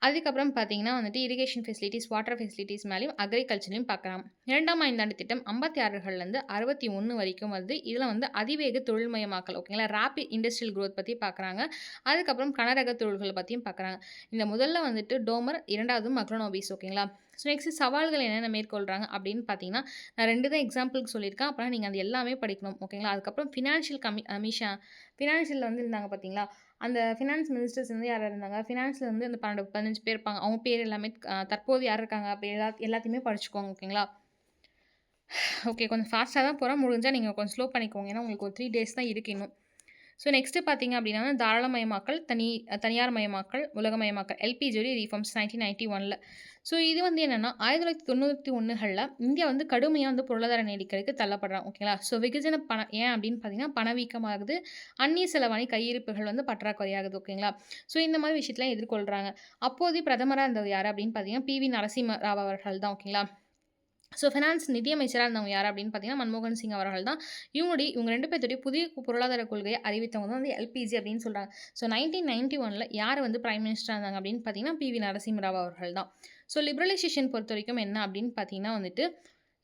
அதுக்கப்புறம் பார்த்தீங்கன்னா வந்துட்டு இரிகேஷன் ஃபெசிலிட்டிஸ் வாட்டர் ஃபெசிலிட்டிஸ் மேலேயும் அக்ரிகல்ச்சரையும் பார்க்கலாம். 2ஆம் 5 திட்டம் 56லேருந்து 61 வரைக்கும் வருது. இதில் வந்து அதிவேக தொழில்மயமாக்கல். ஓகேங்களா? ரேபிட் இண்டஸ்ட்ரியல் க்ரோத் பற்றி பார்க்குறாங்க. அதுக்கப்புறம் கனரக தொழில்களை பற்றியும் பார்க்குறாங்க. இந்த முதல்ல வந்துட்டு டோமர், 2வது மக்லோனோபிஸ். ஓகேங்களா? ஸோ நெக்ஸ்ட் சவால்கள் என்னென்ன மேற்கொள்கிறாங்க அப்படின்னு பார்த்தீங்கன்னா நான் 2 தான் எக்ஸாம்பிளுக்கு சொல்லியிருக்கேன். அப்புறம் நீங்கள் அது எல்லாமே படிக்கணும். ஓகேங்களா? அதுக்கப்புறம் ஃபினான்ஷியலில் வந்து இருந்தாங்க பார்த்தீங்களா? அந்த ஃபினான்ஸ் மினிஸ்டர்ஸ் வந்து யார் இருந்தாங்க? ஃபினான்ஸில் வந்து அந்த 12-15 பேர் இருப்பாங்க. அவங்க பேர் எல்லாமே தற்போது யார் இருக்காங்க அப்போ எல்லாத்தையுமே படிச்சுக்கோங்க. ஓகேங்களா? ஓகே, கொஞ்சம் ஃபாஸ்ட்டாக தான் போகிறேன். முடிஞ்சால் நீங்கள் கொஞ்சம் ஸ்லோ பண்ணிக்கோங்க. ஏன்னா உங்களுக்கு ஒரு 3 டேஸ் தான் இருக்குது இன்னும். ஸோ நெக்ஸ்ட்டு பார்த்தீங்க அப்படின்னா தாராளமயமாக்கல், தனியார் மயமாக்கல், உலகமயமாக்கல், எல்பிஜி ரீஃபார்ம்ஸ் 1991ல். ஸோ இது வந்து என்னென்னா 1991களில் இந்தியா வந்து கடுமையாக வந்து பொருளாதார நெருக்கடிக்கு தள்ளப்படுறாங்க. ஓகேங்களா? ஸோ வெகுஜன ஏன் அப்படின்னு பார்த்தீங்கன்னா பணவீக்கமாகுது, அந்நிய செலவாணி கையிருப்புகள் வந்து பற்றாக்குறையாகுது. ஓகேங்களா? ஸோ இந்த மாதிரி விஷயத்தெலாம் எதிர்கொள்கிறாங்க. அப்போதைய பிரதமராக இருந்தது யார் அப்படின்னு பார்த்தீங்கன்னா பிவி நரசிம்ம ராவ் அவர்கள் தான். ஓகேங்களா? ஸோ ஃபினான்ஸ் நிதியமைச்சராக இருந்தவங்க யார் அப்படின்னு பார்த்தீங்கன்னா மன்மோகன் சிங் அவர்கள் தான். இவங்க 2 பேர்த்துடைய புதிய பொருளாதார கொள்கையை அறிவித்தவங்க தான் வந்து எல்பிஜி அப்படின்னு சொல்கிறாங்க. ஸோ 1991ல் யார் வந்து பிரைம் மினிஸ்டராக இருந்தாங்க அப்படின்னு பார்த்தீங்கன்னா பிவி நரசிம்மராவ் அவர்கள் தான். ஸோ லிபரலைசேஷன் பொறுத்த வரைக்கும் என்ன அப்படின்னு பார்த்தீங்கன்னா வந்துட்டு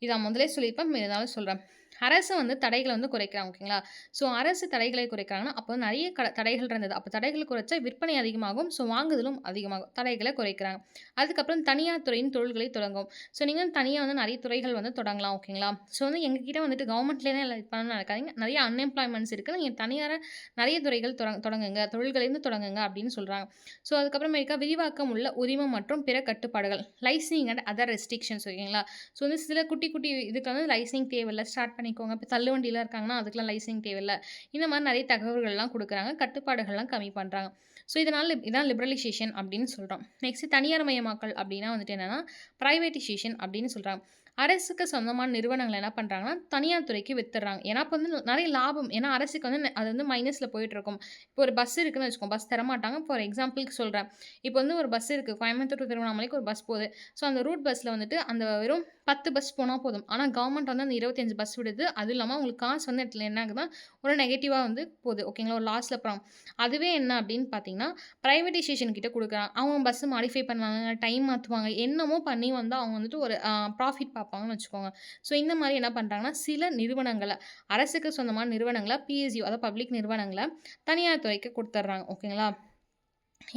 இதை முதலே சொல்லியிருப்பேன், இருந்தாலும் சொல்கிறேன். அரசு வந்து தடைகள வந்து குறைக்கிறாங்க. ஓகேங்களா? ஸோ அரசு தடைகளை குறைக்கிறாங்கன்னா, அப்போ நெறைய தடைகள் இருந்தது. அப்ப தடைகள் குறைச்சா விற்பனை அதிகமாகும். ஸோ வாங்குதலும் அதிகமாகும். தடைகள குறைக்கிறாங்க. அதுக்கப்புறம் தனியார் துறையின் தொழில்களை தொடங்கும். ஸோ நீங்க வந்து தனியா வந்து நெறைய துறைகள் வந்து தொடங்கலாம். ஓகேங்களா? ஸோ வந்து எங்ககிட்ட வந்துட்டு கவர்மெண்ட்லேயே தான் எல்லாம் இது பண்ணணும்னு நினைக்காதீங்க. நெறைய அன்எம்ப்ளாய்மெண்ட்ஸ் இருக்கு. நீங்க தனியார நெறைய துறைகள் தொடங்குங்க. தொழில்களைருந்து தொடங்குங்க அப்படின்னு சொல்றாங்க. ஸோ அதுக்கப்புறமேட்டுக்கா விரிவாக்கம் உள்ள உரிமம் மற்றும் பிற கட்டுப்பாடுகள். லைசனிங் அண்ட் அதர் ரெஸ்ட்ரிக்ஷன்ஸ் ஓகேங்களா? ஸோ வந்து சில குட்டி, குட்டி இதுக்கு வந்து லைசனிங் தேவையில்ல. ஸ்டார்ட் பண்ணிக்கோங்க. இப்ப தள்ளுவண்டிலாம் இருக்காங்கன்னா, அதுக்கெல்லாம் லைசனிங் தேவையில்ல. இந்த மாரி நெறைய தகவல்கள்லாம் குடுக்குறாங்க. கட்டுப்பாடுகள்லாம் கம்மி பண்றாங்க. ஸோ இதனால இதான் லிபரலைசேஷன் அப்படின்னு சொல்றோம். நெக்ஸ்ட் தனியார்மயமாக்கல் அப்படின்னா வந்துட்டு என்னன்னா, பிரைவேட்டைசேஷன் அப்படின்னு சொல்றாங்க. அரசுக்கு சொந்தமான நிறுவனங்கள் என்ன பண்றாங்கன்னா, தனியார் துறைக்கு வித்துடுறாங்க. ஏன்னா, அப்ப வந்து நெறைய லாபம். ஏன்னா அரசுக்கு வந்து அது வந்து மைனஸ்ல போயிட்டுருக்கும். இப்போ ஒரு பஸ் இருக்குன்னு வச்சுக்கோங்க. பஸ் தரமாட்டாங்க. ஃபார் எக்ஸாம்பிள்க்கு சொல்றேன். இப்போ வந்து ஒரு பஸ் இருக்கு. கோயம்புத்தூர் டு திருவண்ணாமலைக்கு ஒரு பஸ் போகுது. ஸோ அந்த ரூட் பஸ்ல வந்துட்டு அந்த வெறும் 10 பஸ் போனா போதும். ஆனா கவர்மெண்ட் வந்து அந்த 25 பஸ் விடுது. அதுவும் இல்லாம உங்களுக்கு காசு வந்து இடத்துல என்ன ஆகுதுன்னா, ஒரு நெகட்டிவா வந்து போகுது. ஓகேங்களா? ஒரு லாஸ்ல போறாங்க. அதுவே என்ன அப்படின்னு பார்த்தீங்கன்னா, பிரைவேட்டைசேஷன் கிட்ட குடுக்குறாங்க. அவங்க பஸ் மாடிஃபை பண்ணுவாங்க, டைம் மாத்துவாங்க. என்னமோ பண்ணி வந்து அவங்க வந்துட்டு ஒரு ப்ராஃபிட் பார்ப்பாங்கன்னு வச்சுக்கோங்க. ஸோ இந்த மாரி என்ன பண்றாங்கன்னா, சில நிறுவனங்கள அரசுக்கு சொந்தமான நிறுவனங்கள பிஎஸ்யூ அதாவது பப்ளிக் நிறுவனங்கள தனியார் துறைக்கு குடுத்துடுறாங்க. ஓகேங்களா?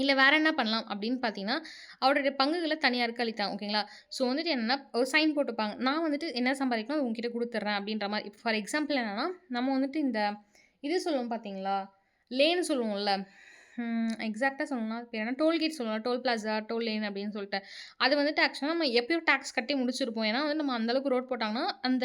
இல்ல வேற என்ன பண்ணலாம் அப்படின்னு பார்த்தீங்கன்னா, அவருடைய பங்குகள தனியாருக்கு அளித்தாங்க. ஓகேங்களா? ஸோ வந்துட்டு என்னன்னா, ஒரு சைன் போட்டுப்பாங்க. நான் வந்துட்டு என்ன சம்பாதிக்கணும் அது உன்கிட்ட குடுத்துடுறேன் அப்படின்ற மாரி. ஃபார் எக்ஸாம்பிள் என்னன்னா, நம்ம வந்துட்டு இந்த இது சொல்லுவோம் பார்த்தீங்களா? லேன்னு சொல்லுவோம்ல. எக்ஸாக்ட்டா சொல்லணும்னா, அது பேர் என்ன? டோல்கேட் சொல்லுவோம். டோல் பிளாசா, டோல் லேன் அப்படின்னு சொல்லிட்டு. அது வந்துட்டு ஆக்சுவலா நம்ம எப்பயோ டாக்ஸ் கட்டி முடிச்சிருப்போம். ஏன்னா வந்து நம்ம அந்த அளவுக்கு ரோட் போட்டாங்கன்னா, அந்த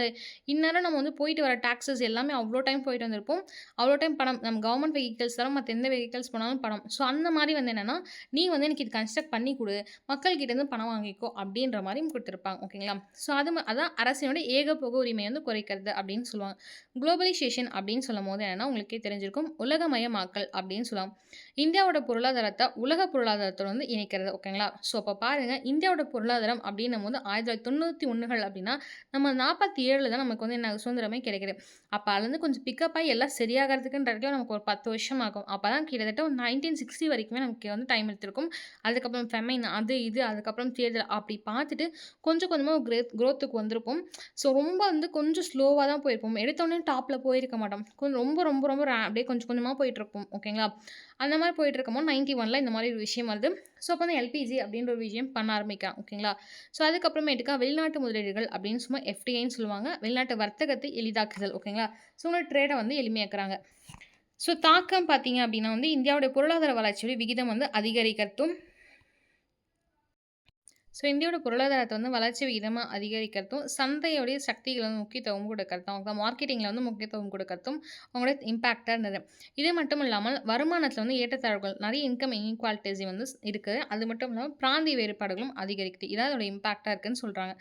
இந்நேரம் நம்ம வந்து போயிட்டு வர டாக்ஸஸ் எல்லாமே அவ்ளோ டைம் போயிட்டு வந்திருப்போம். அவ்ளோ டைம் பணம் நம்ம கவர்மெண்ட் வெஹிக்கிள்ஸ் தவிர மத்த எந்த வெஹிக்கிள்ஸ் போனாலும் பணம். ஸோ அந்த மாரி வந்து என்னன்னா, "நீ வந்து எனக்கு இது கன்ஸ்ட்ரக்ட் பண்ணி குடு. மக்கள் கிட்டேருந்து பணம் வாங்கிக்கோ" அப்படின்ற மாரி குடுத்துருப்பாங்க. ஓகேங்களா? ஸோ அதான் அரசினுடைய ஏகபோக உரிமைய வந்து குறைக்கிறது அப்படின்னு சொல்லுவாங்க. குளோபலைசேஷன் அப்படின்னு சொல்லும்போது என்னன்னா, உங்களுக்கே தெரிஞ்சிருக்கும். உலகமயமாக்கல் அப்படின்னு சொல்லுவாங்க. இந்தியாவோட பொருளாதாரத்த உலக பொருளாதாரத்தோட வந்து இணைக்கிறது. ஓகேங்களா? ஸோ அப்ப பாருங்க, இந்தியாவோட பொருளாதாரம் அப்படின்னும்போது 1991கள் அப்படின்னா, நம்ம 47ல தான் நமக்கு வந்து என்ன சுதந்திரமே கிடைக்குது. அப்ப அதுலருந்து கொஞ்சம் பிக்கப் ஆயி எல்லாம் சரியாகறதுக்குன்றதுக்கு நமக்கு ஒரு 10 வருஷம் ஆகும். அப்பதான் கிட்டத்தட்ட ஒரு 1960 வரைக்குமே நமக்கு வந்து டைம் எடுத்திருக்கும். அதுக்கப்புறம் ஃபெமைன் அது, இது அதுக்கப்புறம் தேர்தல் அப்படி பார்த்துட்டு கொஞ்சம் கொஞ்சமா குரோத்துக்கு வந்திருப்போம். ஸோ ரொம்ப வந்து கொஞ்சம் ஸ்லோவா தான் போயிருப்போம். எடுத்தோனே டாப்ல போயிருக்க மாட்டோம். கொஞ்சம் ரொம்ப ரொம்ப ரொம்ப அப்படியே கொஞ்சம் கொஞ்சமா போயிட்டுருப்போம். ஓகேங்களா? அந்த மாரி போயிட்டுருக்கும்போது 91ல இந்த மாரி ஒரு விஷயம் வருது. ஸோ அப்ப வந்து எல்பிஜி அப்படின்ற ஒரு விஷயம் பண்ண ஆரம்பிக்கிறாங்க. ஓகேங்களா? ஸோ அதுக்கப்புறமேட்டுக்கா வெளிநாட்டு முதலீடுகள் அப்படின்னு சும்மா எஃப்டிஐன்னு சொல்லுவாங்க. வெளிநாட்டு வர்த்தகத்தை எளிதாக்குதல். ஓகேங்களா? ஸோ உங்களோட ட்ரேட வந்து எளிமையாக்குறாங்க. ஸோ தாக்கம் பார்த்தீங்க அப்படின்னா வந்து இந்தியாவுடைய பொருளாதார வளர்ச்சியுடைய விகிதம் வந்து அதிகரிக்கிறதும் ஸோ இந்தியாவோட பொருளாதாரத்த வந்து வளர்ச்சி விகிதமா அதிகரிக்கிறதும், சந்தையோடைய சக்திகள வந்து முக்கியத்துவம் கொடுக்கறதும், அவங்க மார்க்கெட்டிங்ல வந்து முக்கியத்துவம் கொடுக்கறதும் அவங்களோட இம்பாக்ட்டா இருந்தது. இது மட்டும் இல்லாமல் வருமானத்தில வந்து ஏற்றத்தாழ்வுகள் நெறைய இன்கம் இன்இக்வாலிட்டீஸ் வந்து இருக்கு. அது மட்டும் இல்லாம பிராந்திய வேறுபாடுகளும் அதிகரிக்குது. இதான் அதோட இம்பாக்ட்டா இருக்குன்னு சொல்றாங்க.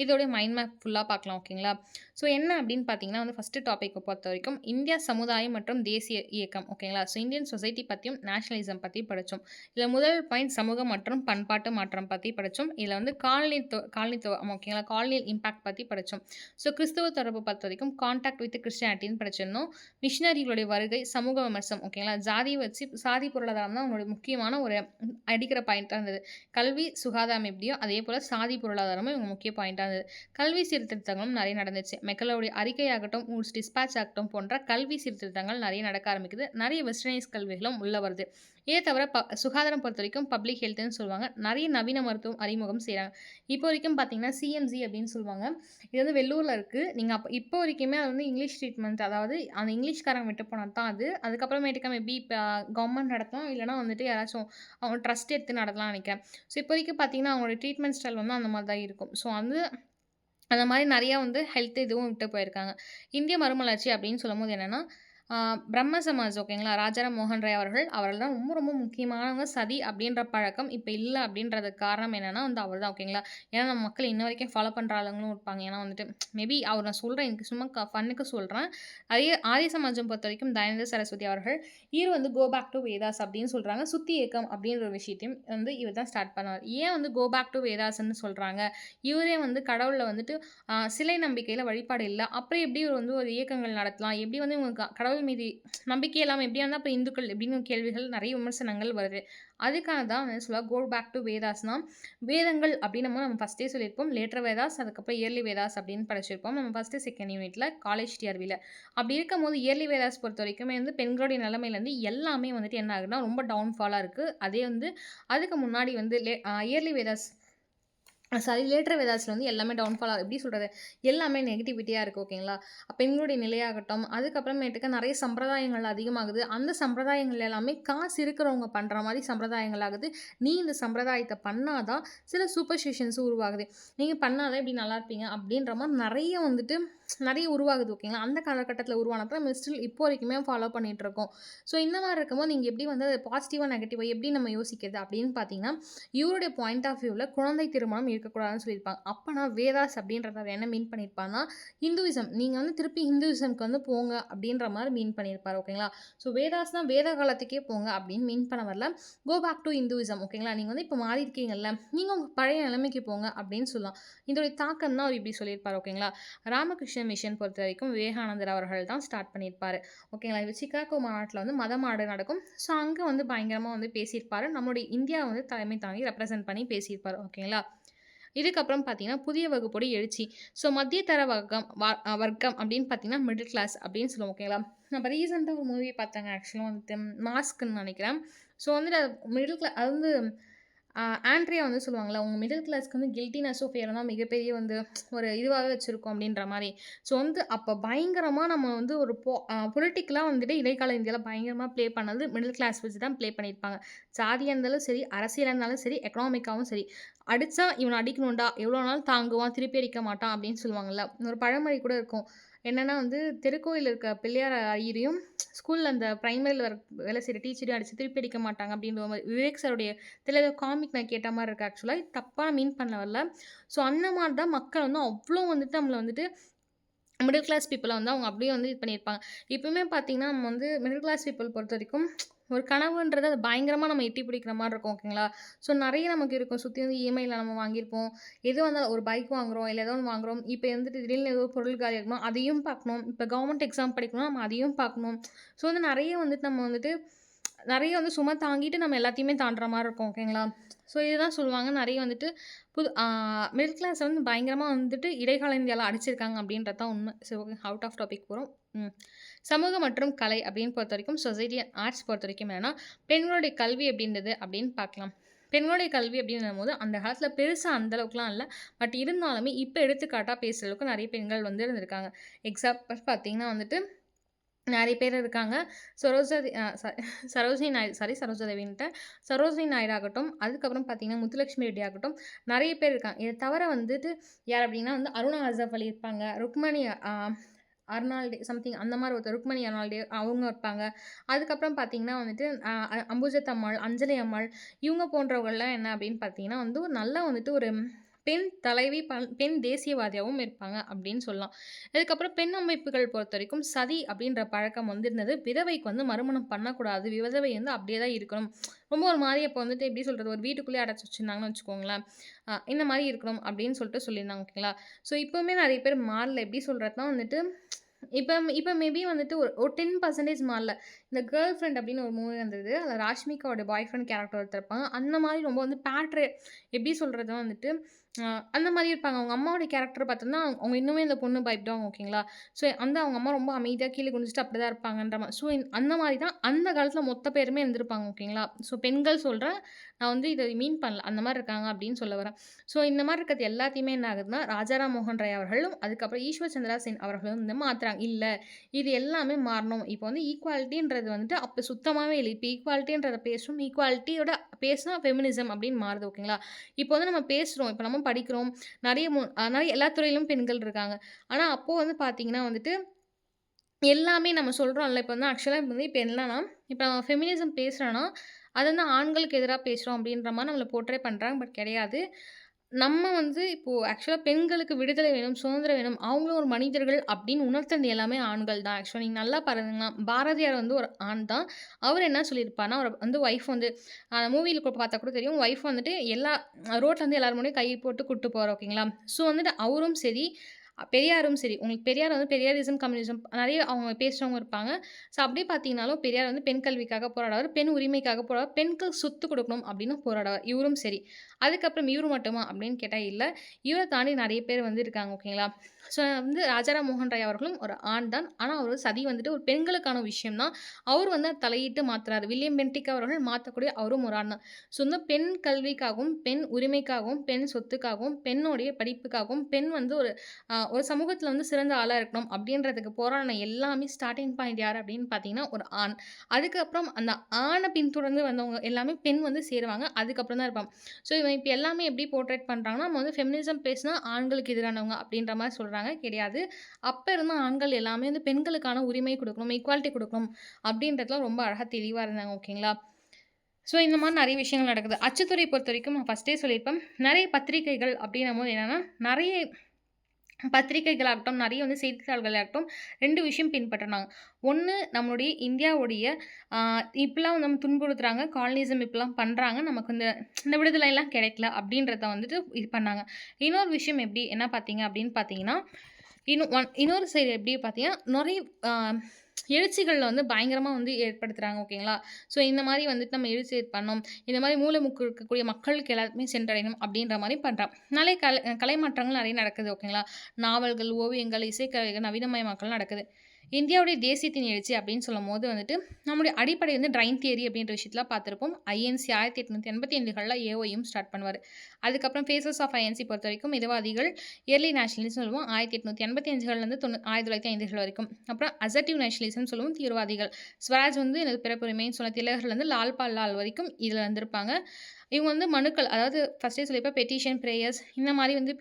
இதோட மைண்ட் மேப் ஃபுல்லா பார்க்கலாம். ஓகேங்களா? ஸோ என்ன அப்படின்னு பார்த்தீங்கன்னா வந்து ஃபர்ஸ்ட்டு டாபிக்க பொறுத்தவரைக்கும் இந்தியா சமுதாயம் மற்றும் தேசிய இயக்கம். ஓகேங்களா? ஸோ இந்தியன் சொசைட்டி பத்தியும், நேஷனலிசம் பத்தியும் படிச்சோம். இதுல முதல் பாயிண்ட் சமூக மற்றும் பண்பாட்டு மாற்றம் பத்தி படிச்சோம். இதுல வந்து காலனித்துவம் ஓகேங்களா? காலனியல் இம்பாக்ட் பத்தி படிச்சோம். ஸோ கிறிஸ்துவ தொடர்பு பொறுத்தவரைக்கும் கான்டாக்ட் வித் கிறிஸ்டியானிட்டின்னு படிச்சிருந்தோம். மிஷனரிகளுடைய வருகை, சமூக விமர்சனம் ஓகேங்களா? ஜாதிய வச்சு சாதி பொருளாதாரம் தான் அவங்களுடைய முக்கியமான ஒரு அடிக்கிற பாயிண்ட்டா இருந்தது. கல்வி, சுகாதாரம் எப்படியோ அதே போல சாதி பொருளாதாரமும் இவங்க முக்கிய பாயிண்ட்டா இருந்தது. கல்வி சீர்திருத்தங்களும் நிறைய நடந்துச்சு. மெக்கலோடைய அறிக்கையாகட்டும், வூட்ஸ் டிஸ்பாட்ச் ஆகட்டும் போன்ற கல்வி சீர்திருத்தங்கள் நிறைய நடக்க ஆரம்பிக்குது. நிறைய வெஸ்டர்னைஸ் கல்விகளும் உள்ள வருது. இதை தவிர சுகாதாரம் பொறுத்தவரைக்கும் பப்ளிக் ஹெல்த்ன்னு சொல்லுவாங்க. நிறைய நவீன மருத்துவம் அறிமுகம் செய்றாங்க. இப்போ வரைக்கும் பார்த்தீங்கன்னா, சிஎம்சி அப்படின்னு சொல்லுவாங்க. இது வந்து வெள்ளூர்ல இருக்கு. நீங்க இப்போ வரைக்குமே அது வந்து இங்கிலீஷ் ட்ரீட்மெண்ட் அதாவது அந்த இங்கிலீஷ்காரங்க விட்டு போனது தான் அது. அதுக்கப்புறமேட்டுக்கா மேபி இப்ப கவர்மெண்ட் நடத்தலாம். இல்லன்னா வந்துட்டு யாராச்சும் அவங்க ட்ரஸ்ட் எடுத்து நடத்தலாம்னு நெனைக்கிறேன். ஸோ இப்போ வரைக்கும் பார்த்தீங்கன்னா, அவங்களோட ட்ரீட்மெண்ட் ஸ்டைல் வந்து அந்த மாரி தான் இருக்கும். ஸோ வந்து அந்த மாரி நெறையா வந்து ஹெல்த் இதுவும் விட்டு போயிருக்காங்க. இந்திய மறுமலர்ச்சி அப்படின்னு சொல்லும்போது என்னன்னா, பிரம்ம சமாஜ் ஓகேங்களா? ராஜாராம் மோகன் ராய் அவர்கள் தான் ரொம்ப ரொம்ப முக்கியமானவங்க. சதி அப்படின்ற பழக்கம் இப்ப இல்ல அப்படின்றதுக்கு காரணம் என்னன்னா வந்து அவர் தான் ஓகேங்களா? ஏன்னா நம்ம மக்கள் இன்ன வரைக்கும் ஃபாலோ பண்ற ஆளுங்களும் இருப்பாங்க. ஏன்னா வந்துட்டு மேபி அவர் நான் சொல்றேன். எனக்கு சும்மா ஃபன்னுக்கு சொல்றேன். அதே ஆரிய சமாஜம் பொறுத்தவரைக்கும் தயானந்த சரஸ்வதி அவர்கள் இவர் வந்து கோ பேக் டூ வேதாஸ் அப்படின்னு சொல்றாங்க. சுத்தி இயக்கம் அப்படின்ற ஒரு விஷயத்தையும் வந்து இவர் தான் ஸ்டார்ட் பண்ணாரு. ஏன் வந்து கோ பேக் டூ வேதாஸ்ன்னு சொல்றாங்க? இவரே வந்து கடவுள்ல வந்துட்டு சிலை நம்பிக்கையில வழிபாடு இல்ல. அப்புறம் எப்படி இவர் வந்து ஒரு இயக்கங்கள் நடத்தலாம்? எப்படி வந்து இவங்க கடவுள் கடவுள் மீது நம்பிக்கை இல்லாம எப்படி இருந்தா அப்புறம் இந்துக்கள் எப்படின்னு கேள்விகள் நெறைய விமர்சனங்கள் வருது. அதுக்காக தான் என்ன சொல்லுவா, கோ பேக் டூ வேதாஸ்னா, வேதங்கள் அப்படின்னு நம்ம ஃபர்ஸ்ட்டே சொல்லியிருப்போம். லேட்டர் வேதாஸ், அதுக்கப்புறம் இயர்லி வேதாஸ் அப்படின்னு படிச்சிருப்போம். நம்ம ஃபர்ஸ்ட்டு, செகண்ட் யூனிட்ல காலேஜ் டிஆர்பில. அப்படி இருக்கும்போது இயர்லி வேதாஸ் பொறுத்தவரைக்குமே வந்து பெண்களுடைய நிலைமையிலேருந்து எல்லாமே வந்துட்டு என்ன ஆகுதுன்னா, ரொம்ப டவுன்ஃபாலா இருக்கு. அதே வந்து அதுக்கு முன்னாடி வந்து இயர்லி வேதாஸ் சாரி லேட்டர் வேதாஸ்ல வந்து எல்லாமே டவுன்ஃபாலா எப்படி சொல்றது? எல்லாமே நெகட்டிவிட்டியா இருக்கு ஓகேங்களா? பெண்களுடைய நிலையாகட்டும், அதுக்கப்புறமேட்டுக்கு நெறைய சம்பிரதாயங்கள் அதிகமாகுது. அந்த சம்பிரதாயங்கள் எல்லாமே காசு இருக்கிறவங்க பண்ற மாரி சம்பிரதாயங்கள் ஆகுது. நீ இந்த சம்பிரதாயத்த பண்ணா தான் சில சூப்பர்ஸ்டிஷன்ஸ் உருவாகுது. நீங்க பண்ணா தான் இப்படி நல்லா இருப்பீங்க அப்படின்ற மாரி நெறைய வந்துட்டு நெறைய உருவாகுது ஓகேங்களா? அந்த காலகட்டத்தில உருவானத நம்ம ஸ்டில் இப்போ வரைக்குமே ஃபாலோ பண்ணிட்டு இருக்கோம். ஸோ இந்த மாரி இருக்கும்போது நீங்க எப்படி வந்து பாசிட்டிவா, நெகட்டிவா எப்படி நம்ம யோசிக்கிறது அப்படின்னு பார்த்தீங்கன்னா, இவருடைய பாயிண்ட் ஆஃப் வியூல குழந்தை திருமணம் இருக்கக்கூடாதுன்னு சொல்லியிருப்பாங்க. அப்பனா வேதாஸ் அப்படின்றத அவர் என்ன மீன் பண்ணியிருப்பார்ன்னா, ஹிந்துயிசம் நீங்க வந்து திருப்பி ஹிந்துயிசம்க்கு வந்து போங்க அப்படின்ற மாரி மீன் பண்ணியிருப்பார் ஓகேங்களா? ஸோ வேதாஸ்னா வேத காலத்துக்கே போங்க அப்படின்னு மீன் பண்ண வரல. கோ பேக் டூ ஹிந்துயிசம் ஓகேங்களா? நீங்க வந்து இப்போ மாறி இருக்கீங்கல்ல, நீங்க உங்க பழைய நிலைமைக்கு போங்க அப்படின்னு சொல்லலாம். இதோடைய தாக்கம் தான் அவர் இப்படி சொல்லியிருப்பார் ஓகேங்களா? ராமகிருஷ்ண மிஷன் பொறுத்தவரைக்கும் விவேகானந்தர் அவர்கள் தான் ஸ்டார்ட் பண்ணியிருப்பாரு. ஓகேங்களா? இது சிகாகோ மாநாட்டில வந்து மத மாநாடு நடக்கும். ஸோ அங்க வந்து பயங்கரமா வந்து பேசியிருப்பாரு. நம்முடைய இந்தியாவ வந்து தலைமை தாங்கி ரெப்ரசென்ட் பண்ணி பேசியிருப்பாரு. ஓகேங்களா? இதுக்கப்புறம் பார்த்தீங்கன்னா, புதிய வகுப்போட எழுச்சி. ஸோ மத்திய தர வர்க்கம் அப்படின்னு பார்த்தீங்கன்னா, மிடில் கிளாஸ் அப்படின்னு சொல்லுவோம். ஓகேங்களா? நான் இப்ப ரீசென்ட்டா ஒரு மூவி பார்த்தேங்க. ஆக்சுவலா வந்துட்டு மாஸ்க்ன்னு நெனைக்கிறேன். ஸோ வந்துட்டு அது அது வந்து அ ஆண்ட்ரியா வந்து சொல்லுவாங்கல்ல, உங்க மிடில் கிளாஸ்க்கு வந்து கில்ட்டினஸ் ஆஃப் ஃபியர் தான் மிகப்பெரிய வந்து ஒரு இதுவாவே வச்சிருக்கோம் அப்படின்ற மாரி. ஸோ வந்து அப்ப பயங்கரமா நம்ம வந்து ஒரு பொலிட்டிக்கலா வந்துட்டு இடைக்கால இந்தியால பயங்கரமா ப்ளே பண்ணது மிடில் கிளாஸ் வச்சு தான் ப்ளே பண்ணியிருப்பாங்க. ஜாதியா இருந்தாலும் சரி, அரசியலா இருந்தாலும் சரி, எக்கனாமிக்காவும் சரி. "அடிச்சா இவன அடிக்கணும்டா, எவ்வளோ நாளும் தாங்குவான், திருப்பி அடிக்க மாட்டான்" அப்படின்னு சொல்லுவாங்கல்ல. ஒரு பழமொழி கூட இருக்கும். என்னன்னா வந்து, தெருக்கோயில்ல இருக்க பிள்ளையார் ஐயரையும், ஸ்கூல்ல அந்த பிரைமரில வேலை செய்ற டீச்சரையும் அடிச்சு திருப்பி அடிக்க மாட்டாங்க அப்படின்ற மாரி. விவேக் சாருடைய இதுல ஏதோ காமிக் நான் கேட்ட மாரி இருக்கு ஆக்சுவலா. இது தப்பா மீன் பண்ண வரல. ஸோ அந்த மாரி தான் மக்கள் வந்து அவ்ளோ வந்துட்டு நம்மள வந்துட்டு மிடில் கிளாஸ் பீப்பிள வந்து அவங்க அப்படியே வந்து இது பண்ணியிருப்பாங்க. இப்பவுமே பார்த்தீங்கன்னா, நம்ம வந்து மிடில் கிளாஸ் பீப்பிள் பொறுத்தவரைக்கும் ஒரு கனவுன்றது அது பயங்கரமா நம்ம எட்டி பிடிக்கிற மாரி இருக்கும் ஓகேங்களா? ஸோ நெறைய நமக்கு இருக்கும். சுத்தி வந்து இஎம்ஐல நம்ம வாங்கியிருப்போம். எது வந்தாலும் ஒரு பைக் வாங்குறோம், இல்ல ஏதோ ஒண்ணு வாங்குறோம். இப்ப வந்துட்டு திடீர்னு ஏதோ பொருள் காலியாகுமா, அதையும் பார்க்கணும். இப்ப கவர்மெண்ட் எக்ஸாம் படிக்கணும்னா நம்ம அதையும் பார்க்கணும். ஸோ வந்து நெறைய வந்துட்டு நம்ம வந்துட்டு நெறைய வந்து சுமை தாங்கிட்டு நம்ம எல்லாத்தையுமே தாண்டுற மாரி இருக்கும். ஓகேங்களா? ஸோ இதுதான் சொல்லுவாங்க. நெறைய வந்துட்டு புது மிடில் கிளாஸ் வந்து பயங்கரமா வந்துட்டு இடைக்கால இந்தியால அடிச்சிருக்காங்க அப்படின்றது தான் உண்மை. சரி ஓகே. அவுட் ஆஃப் டாபிக் போறோம். ம். சமூகம் மற்றும் கலை அப்படின்னு பொறுத்தவரைக்கும், சொசைட்டி அண்ட் ஆர்ட்ஸ் பொறுத்தவரைக்கும் என்னன்னா, பெண்களுடைய கல்வி எப்படின்றது அப்படின்னு பார்க்கலாம். பெண்களுடைய கல்வி அப்படின்னும்போது, அந்த காலத்தில பெருசா அந்த அளவுக்குலாம் இல்ல. பட் இருந்தாலுமே இப்ப எடுத்துக்காட்டா பேசுற அளவுக்கு நெறைய பெண்கள் வந்து இருந்திருக்காங்க. எக்ஸாம்பிள் பார்த்தீங்கன்னா வந்துட்டு நெறைய பேர் இருக்காங்க. சரோஜதி அ ச சரோஜினி நாயுடு சாரி சரோஜா தேவின்ட்டேன். சரோஜினி நாயுடு ஆகட்டும், அதுக்கப்புறம் பார்த்தீங்கன்னா, முத்துலட்சுமி ரெட்டி ஆகட்டும், நெறைய பேர் இருக்காங்க. இத தவிர வந்துட்டு யார் அப்டின்னா வந்து அருணா ஹசஃப் அலி இருப்பாங்க. ருக்மணி அர்னால்டே சம்திங் அந்த மாரி ஒருத்தர் ருக்மணி அர்னால்டே அவங்க இருப்பாங்க. அதுக்கப்புறம் பார்த்தீங்கன்னா வந்துட்டு அம்புஜத் அம்மாள், அஞ்சலி அம்மாள் இவங்க போன்றவங்கள்லாம் என்ன அப்டின்னு பார்த்தீங்கன்னா வந்து, ஒரு நல்லா வந்துட்டு ஒரு பெண் தலைவி, பெண் தேசியவாதியாவும் இருப்பாங்க அப்படின்னு சொல்லலாம். இதுக்கப்புறம் பெண் அமைப்புகள் பொறுத்தவரைக்கும் சதி அப்படின்ற பழக்கம் வந்து இருந்தது. விதவைக்கு வந்து மறுமணம் பண்ணக்கூடாது. விதவை வந்து அப்படியே தான் இருக்கணும். ரொம்ப ஒரு மாரி அப்போ வந்துட்டு எப்படி சொல்றது? ஒரு வீட்டுக்குள்ளேயே அடைச்சு வச்சிருந்தாங்கன்னு வச்சுக்கோங்களேன். இந்த மாரி இருக்கணும் அப்படின்னு சொல்லிட்டு சொல்லியிருந்தாங்க ஓகேங்களா. ஸோ இப்பவுமே நெறைய பேர் மாறல. எப்படி சொல்றதுன்னா வந்துட்டு இப்ப இப்ப மேபி வந்துட்டு ஒரு 10% மாறல. இந்த கேர்ள் ஃபிரெண்ட் அப்படின்னு ஒரு மூவி வந்தது. அதுல ராஷ்மிகாவோட பாய் ஃபிரெண்ட் கேரக்டர் ஒருத்தர் இருப்பாங்க. அந்த மாரி ரொம்ப வந்து எப்படி சொல்றதுன்னா வந்துட்டு, அ அந்த மாரி இருப்பாங்க. அவங்க அம்மாவோட கேரக்டர் பார்த்தோம்னா, அவங்க இன்னுமே இந்த பொண்ணு பயப்படுவாங்க ஓகேங்களா. ஸோ வந்து அவங்க அம்மா ரொம்ப அமைதியா கீழ குனிஞ்சுட்டு அப்படிதான் இருப்பாங்கன்ற மாரி. ஸோ அந்த மாரி தான் அந்த காலத்துல மொத்த பேருமே இருந்திருப்பாங்க ஓகேங்களா. ஸோ பெண்கள் சொல்றேன். நான் வந்து இத மீன் பண்ணல. அந்த மாரி இருக்காங்க அப்படின்னு சொல்ல வரேன். ஸோ இந்த மாரி இருக்கிறது எல்லாத்தையுமே என்ன ஆகுதுன்னா, ராஜாராம் மோகன் ராய் அவர்களும், அதுக்கப்புறம் ஈஸ்வர் சந்திரா சென் அவர்களும் வந்து மாத்துறாங்க. இல்ல இது எல்லாமே மாறணும். இப்போ வந்து ஈக்குவாலிட்டின்றது வந்துட்டு அப்ப சுத்தமாவே இல்ல. இப்ப ஈக்குவாலிட்டின்றத பேசுறோம். ஈக்குவாலிட்டியோட பேசினா ஃபெமினிசம் அப்படின்னு மாறுது ஓகேங்களா. இப்போ வந்து நம்ம பேசுறோம். இப்ப நம்ம படிக்கிறோம். நெறைய எல்லா துறையிலும் பெண்கள் இருக்காங்க. ஆனா அப்போ வந்து பார்த்தீங்கன்னா வந்துட்டு எல்லாமே நம்ம சொல்றோம்ல. இப்ப வந்து ஆக்சுவலா வந்து இப்ப என்னன்னா, இப்ப நம்ம ஃபெமினிசம் பேசுறோம்னா, அது வந்து ஆண்களுக்கு எதிரா பேசுறோம் அப்படின்ற மாரி நம்மள போர்ட்ரே பண்றாங்க. பட் கிடையாது. நம்ம வந்து இப்போ ஆக்சுவலா பெண்களுக்கு விடுதலை வேணும், சுதந்திரம் வேணும். அவங்களும் ஒரு மனிதர்கள் அப்படின்னு உணர்த்துனது எல்லாமே ஆண்கள் தான். ஆக்சுவலா நீங்க நல்லா பாருங்களேன். பாரதியார் வந்து ஒரு ஆண் தான். அவரு என்ன சொல்லியிருப்பார்ன்னா, அவர வந்து ஒய்ஃப் வந்து மூவில பார்த்தா கூட தெரியும். ஒய்ஃப் வந்துட்டு ரோட்ல வந்து எல்லார் முன்னாடியும் கை போட்டு கூட்டு போவாரு ஓகேங்களா. ஸோ வந்துட்டு அவரும் சரி, பெரியாரும் சரி, உங்களுக்கு பெரியார் வந்து பெரியாரிசம், கம்யூனிசம் நெறைய அவங்க பேசுறவங்க இருப்பாங்க. ஸோ அப்படியே பார்த்தீங்கன்னாலும் பெரியார் வந்து பெண் கல்விக்காக போராடுவார், பெண் உரிமைக்காக போராடுவார், பெண்களுக்கு சொத்து குடுக்கணும் அப்படின்னு போராடுவார். இவரும் சரி. அதுக்கப்புறம் இவரு மட்டுமா அப்படின்னு கேட்டா இல்ல. இவர தாண்டி நெறைய பேர் வந்து இருக்காங்க ஓகேங்களா? ஸோ வந்து ராஜாராம் மோகன் ராய் அவர்களும் ஒரு ஆண் தான். ஆனா அவரு சதி வந்துட்டு ஒரு பெண்களுக்கான விஷயம் தான். அவரு வந்து அத தலையிட்டு மாத்துறாரு. வில்லியம் பென்டிக் அவர்கள் மாத்தக்கூடிய அவரும் ஒரு ஆண் தான். ஸோ இந்த பெண் கல்விக்காகவும், பெண் உரிமைக்காகவும், பெண் சொத்துக்காகவும், பெண்ணுடைய படிப்புக்காகவும், பெண் வந்து ஒரு சமூகத்தில வந்து சிறந்த ஆளா இருக்கணும் அப்படின்றதுக்கு போராடின எல்லாமே ஸ்டார்ட்டிங் பாயிண்ட் யாரு அப்படின்னு பார்த்தீங்கன்னா, ஒரு ஆண். அதுக்கப்புறம் அந்த ஆண பின்தொடர்ந்து வந்தவங்க எல்லாமே பெண் வந்து சேருவாங்க. அதுக்கப்புறம் தான் இருப்பாங்க. ஸோ இவன் இப்ப எல்லாமே எப்படி போர்ட்ரேட் பண்றாங்கன்னா, நம்ம வந்து ஃபெமினிசம் பேசினா ஆண்களுக்கு எதிரானவங்க அப்படின்ற மாரி சொல்றாங்க. கிடையாது. அப்ப இருந்த ஆண்கள் எல்லாமே வந்து பெண்களுக்கான உரிமை குடுக்கணும், ஈக்வாலிட்டி குடுக்கணும் அப்படின்றதுல ரொம்ப அழகா தெளிவா இருந்தாங்க. ஓகேங்களா? ஸோ இந்த மாரி நெறைய விஷயங்கள் நடக்குது. அச்சுத்துறை பொறுத்தவரைக்கும் நான் ஃபர்ஸ்ட்டே சொல்லியிருப்பேன். நெறைய பத்திரிகைகள் அப்படின்னும்போது என்னன்னா, நெறைய பத்திரிகைகளாகட்டும், நெறைய வந்து செய்தித்தாள்களாகட்டும் 2 விஷயம் பின்பற்றினாங்க. 1 நம்மளுடைய இந்தியாவுடைய அ இப்படிலாம் நம்ம துன்புறுத்துறாங்க, காலனிசம் இப்படிலாம் பண்றாங்க. நமக்கு இந்த விடுதலைலாம் கிடைக்கல அப்படின்றத வந்துட்டு இது பண்ணாங்க. இன்னொரு விஷயம் எப்படி என்ன பார்த்தீங்க அப்படின்னு பார்த்தீங்கன்னா, இன்னொரு சைடு எப்படி பார்த்தீங்கன்னா, நெறைய அ எழுச்சிகள்ல வந்து பயங்கரமா வந்து ஏற்படுத்துறாங்க ஓகேங்களா? ஸோ இந்த மாரி வந்துட்டு நம்ம எழுச்சி பண்ணணும். இந்த மாரி மூலை முக்கு இருக்கக்கூடிய மக்களுக்கு எல்லாருக்குமே சென்றடையணும் அப்படின்ற மாரி பண்றாங்க. நெறைய கலை மாற்றங்கள் நெறைய நடக்குது ஓகேங்களா? நாவல்கள், ஓவியங்கள், இசைக்கலைகள் நவீனமயமாக்கல் நடக்குது. இந்தியாவுடைய தேசியத்தின் எழுச்சி அப்படின்னு சொல்லும்போது வந்துட்டு, நம்முடைய அடிப்படை வந்து ட்ரைன் தியரி அப்படின்ற விஷயத்துல பார்த்திருப்போம். ஐஎன்சி 1885கள்ல ஏஓயும் ஸ்டார்ட் பண்ணுவாரு. அதுக்கப்புறம் ஃபேஸஸ் ஆஃப் ஐஎன்சி பொறுத்தவரைக்கும் மிதவாதிகள், இயர்லி நேஷனலிசம் சொல்லுவோம். 1885கள்லேருந்து 1905 வரைக்கும். அப்புறம் அசர்ட்டிவ் நேஷனலிசம்னு சொல்லுவோம் தீவிரவாதிகள். ஸ்வராஜ் வந்து எனது பிறப்புரிமைன்னு சொன்ன திலகர்லேருந்து லால்பால் லால் வரைக்கும் இதில இருந்திருப்பாங்க. இவங்க வந்து மனுக்கள் அதாவது ஃபர்ஸ்ட்டே சொல்லியிருப்பேன் பெட்டிஷன், பிரேயர்ஸ் இந்த மாரி வந்து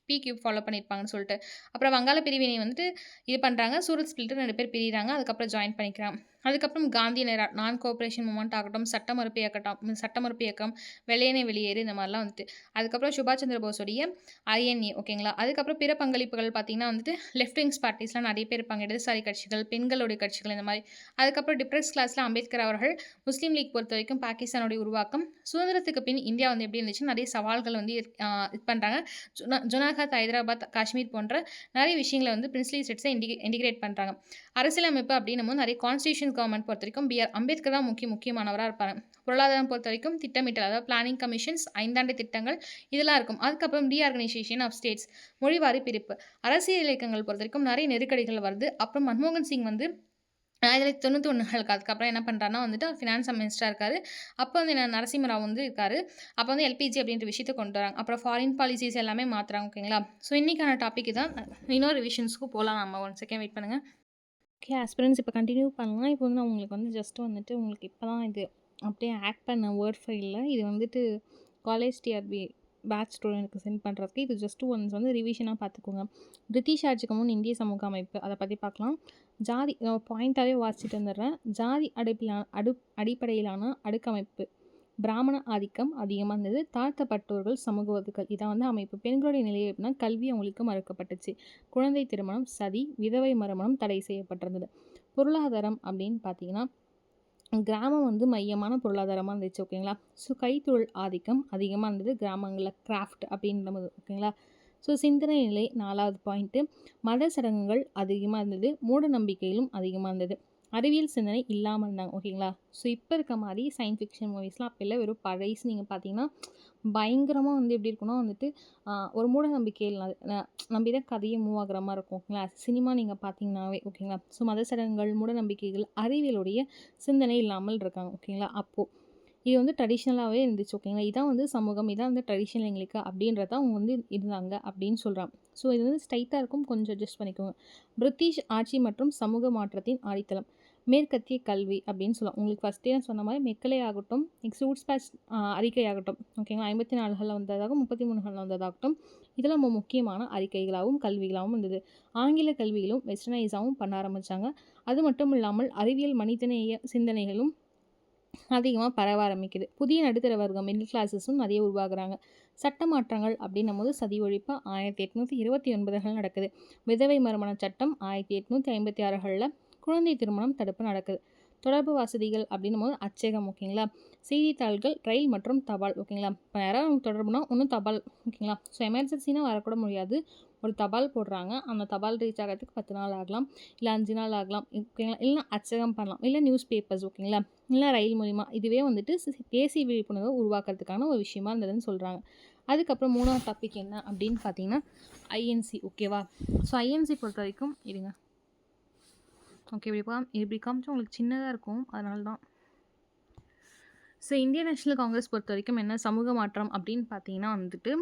பிக்யூ ஃபாலோ பண்ணியிருப்பாங்கன்னு சொல்லிட்டு. அப்புறம் வங்காள பிரிவினை வந்துட்டு இது பண்றாங்க. சூரத் ஸ்பிளிட் 2 பேர் பிரியிறாங்க. அதுக்கப்புறம் ஜாயின் பண்ணிக்கிறாங்க. அதுக்கப்புறம் காந்தி நேரா நான் கோஆப்பரேஷன் மூவ்மெண்ட் ஆகட்டும், சட்ட மறுப்பு இயக்கம், வெள்ளையனே வெளியேறு இந்த மாரிலாம் வந்துட்டு. அதுக்கப்புறம் சுபாஷ் சந்திர போஸுடைய ஐஎன்ஏ ஓகேங்களா? அதுக்கப்புறம் பிற பங்களிப்புகள் பார்த்தீங்கன்னா வந்துட்டு, லெஃப்ட் விங்ஸ் பார்ட்டீஸ்லாம் நெறைய பேர் இருப்பாங்க. இடதுசாரி கட்சிகள், பெண்களுடைய கட்சிகள் இந்த மாரி. அதுக்கப்புறம் டிப்ரெஸ் கிளாஸ்ல அம்பேத்கர் அவர்கள், முஸ்லீம் லீக் பொறுத்தவரைக்கும் பாகிஸ்தானுடைய உருவாக்கம், சுதந்திரத்துக்கு பின் இந்தியா வந்து எப்படி இருந்துச்சுன்னா, நெறைய சவால்கள் வந்து இது பண்றாங்க. ஜுனாகத், ஹைதராபாத், காஷ்மீர் போன்ற நெறைய விஷயங்கள வந்து பிரின்ஸ்லி ஸ்டேட்ஸ இன்டிகிரேட் பண்றாங்க. அரசியலமைப்பு அப்படின்னும்போது நெறைய கான்ஸ்டிடியூஷன் கவர்ன்மெண்ட் பொறுத்தவரைக்கும் பி.ஆர். அம்பேத்கர் தான் முக்கியமானவரா இருப்பாரு. பொருளாதாரம் பொறுத்தவரைக்கும் திட்டமிட்டல் அதாவது பிளானிங் கமிஷன்ஸ், 5 ஆண்டு திட்டங்கள் இதெல்லாம் இருக்கும். அதுக்கப்புறம் ரீஆர்கனைசேஷன் ஆஃப் ஸ்டேட்ஸ், மொழிவாரி பிரிப்பு. அரசியல் இயக்கங்கள் பொறுத்தவரைக்கும் நெறைய நெருக்கடிகள் வருது. அப்புறம் மன்மோகன் சிங் வந்து 1991களுக்கு அதுக்கப்புறம் என்ன பண்றாருன்னா வந்துட்டு ஃபினான்ஸ் மினிஸ்டரா இருக்காரு. அப்போ வந்து நரசிம்ம ராவ் வந்து இருக்காரு. அப்போ வந்து எல்பிஜி அப்படின்ற விஷயத்த கொண்டு வராங்க. அப்புறம் ஃபாரின் பாலிசிஸ் எல்லாமே மாத்துறாங்க ஓகேங்களா? ஸோ இன்னைக்கான டாபிக் இதான். இன்னொரு ரிவிஷன்ஸ்க்கு போலாம் நம்ம. 1 செகண்ட் வெயிட் பண்ணுங்க. ஓகே ஆஸ்பிரண்ட்ஸ் இப்போ கண்டினியூ பண்ணலாம். இப்போ வந்து நான் உங்களுக்கு வந்து ஜஸ்ட் வந்துட்டு உங்களுக்கு இப்போ தான் இது அப்படியே ஆட் பண்ண வேர்ட் ஃபைல்ல இது வந்துட்டு காலேஜ் டிஆர்பி பேட்ச் ஸ்டூடெண்ட்க்கு சென்ட் பண்ணுறதுக்கு இது ஜஸ்ட் ஒன்ஸ் வந்து ரிவிஷனாக பார்த்துக்கோங்க. பிரிட்டிஷ் ஆட்சிக்கு முன் இந்திய சமூக அமைப்பு அதை பற்றி பார்க்கலாம். ஜாதி பாயிண்ட்டாகவே வாசிச்சுட்டு வந்துடுறேன். ஜாதி அடிப்படையிலான அடுக்கமைப்பு. பிராமண ஆதிக்கம் அதிகமாக இருந்தது. தாழ்த்தப்பட்டோர்கள் சமூக ஒதுக்கல் இதான் வந்து அமைப்பு. பெண்களுடைய நிலை எப்படின்னா கல்வி அவங்களுக்கு மறுக்கப்பட்டுச்சு. குழந்தை திருமணம், சதி, விதவை மறுமணம் தடை செய்யப்பட்டிருந்தது. பொருளாதாரம் அப்படின்னு பார்த்தீங்கன்னா கிராமம் வந்து மையமான பொருளாதாரமாக இருந்துச்சு ஓகேங்களா? ஸோ கைத்தொழில் ஆதிக்கம் அதிகமாக இருந்தது கிராமங்களில். கிராஃப்ட் அப்படின்றது ஓகேங்களா? ஸோ சிந்தனை நிலை 4வது பாயிண்ட்டு. மத சடங்குகள் அதிகமாக இருந்தது. மூட நம்பிக்கையிலும் அதிகமாக இருந்தது. அறிவியல் சிந்தனை இல்லாமல் இருந்தாங்க ஓகேங்களா? ஸோ இப்போ இருக்க மாதிரி சயின்ஸ் ஃபிக்ஷன் மூவிஸ்லாம் அப்போ இல்லை. வெறும் பழைசு நீங்கள் பார்த்தீங்கன்னா பயங்கரமாக வந்து எப்படி இருக்குன்னா வந்துட்டு ஒரு மூட நம்பிக்கையில் நம்பி தான் கதையை மூவ் ஆகுற மாதிரி இருக்கும் ஓகேங்களா? சினிமா நீங்கள் பார்த்தீங்கன்னாவே ஓகேங்களா? ஸோ மத சடங்குகள், மூட நம்பிக்கைகள், அறிவியலுடைய சிந்தனை இல்லாமல் இருக்காங்க ஓகேங்களா? அப்போது இது வந்து ட்ரெடிஷ்னலாகவே இருந்துச்சு ஓகேங்களா? இதான் வந்து சமூகம், இதான் வந்து ட்ரெடிஷ்னல் எங்களுக்கு அப்படின்றத அவங்க வந்து இருந்தாங்க அப்படின்னு சொல்கிறாங்க. ஸோ இது வந்து ஸ்ட்ரைட்டாக இருக்கும், கொஞ்சம் அட்ஜஸ்ட் பண்ணிக்கோங்க. பிரிட்டிஷ் ஆட்சி மற்றும் சமூக மாற்றத்தின் அடித்தளம். மேற்கத்திய கல்வி அப்படின்னு சொல்லலாம். உங்களுக்கு ஃபஸ்ட்டே நான் சொன்ன மாதிரி மெக்கலே ஆகட்டும், எக்ஸூட்ஸ் பேட்ச் அறிக்கை ஆகட்டும் ஓகேங்களா? 54களில் வந்ததாகவும் 33களில் வந்ததாகட்டும் இதெல்லாம் ரொம்ப முக்கியமான அறிக்கைகளாகவும் கல்விகளாகவும் இருந்தது. ஆங்கில கல்வியிலும் வெஸ்டர்னைஸாகவும் பண்ண ஆரம்பித்தாங்க. அது மட்டும் இல்லாமல் அறிவியல் மனிதநேய சிந்தனைகளும் அதிகமாக பரவ ஆரம்பிக்குது. புதிய நடுத்தர வர்க்கம் மிடில் கிளாஸஸும் நிறைய உருவாகுறாங்க. சட்ட மாற்றங்கள் அப்படின்னும் போது சதி ஒழிப்பு 1829கள் நடக்குது. விதவை மறுமண சட்டம் 1856களில். குழந்தை திருமணம் தடுப்பு நடக்குது. தொடர்பு வசதிகள் அப்படின்னும் போது அச்சகம் ஓகேங்களா? செய்தித்தாள்கள், ரயில் மற்றும் தபால் ஓகேங்களா? இப்போ யாராவது தொடர்புனா ஒன்றும் தபால் ஓகேங்களா? ஸோ எமர்ஜென்சினா வரக்கூட முடியாது. ஒரு தபால் போடுறாங்க. அந்த தபால் ரீச் ஆகிறதுக்கு 10 நாள் ஆகலாம். இல்ல 5 நாள் ஆகலாம். ஓகேங்களா. இல்ல அச்சகம் பண்ணலாம். இல்ல நியூஸ் பேப்பர்ஸ் ஓகேங்களா. இல்ல ரயில் மூலியமா. இதுவே வந்துட்டு தேசிய விழிப்புணர்வை உருவாக்குறதுக்கான ஒரு விஷயமா இருந்ததுன்னு சொல்றாங்க. அதுக்கப்புறம் 3வது டாபிக் என்ன அப்படின்னு பார்த்தீங்கன்னா, ஐஎன்சி ஓகேவா. ஸோ ஐஎன்சி பொறுத்த வரைக்கும் இருங்க. ஓகே இப்படி காமிச்சா உங்களுக்கு சின்னதாக இருக்கும். அதனால தான். ஸோ இந்தியன் நேஷனல் காங்கிரஸ் பொறுத்த வரைக்கும் என்ன சமூக மாற்றம் அப்படின்னு பார்த்தீங்கன்னா வந்துட்டு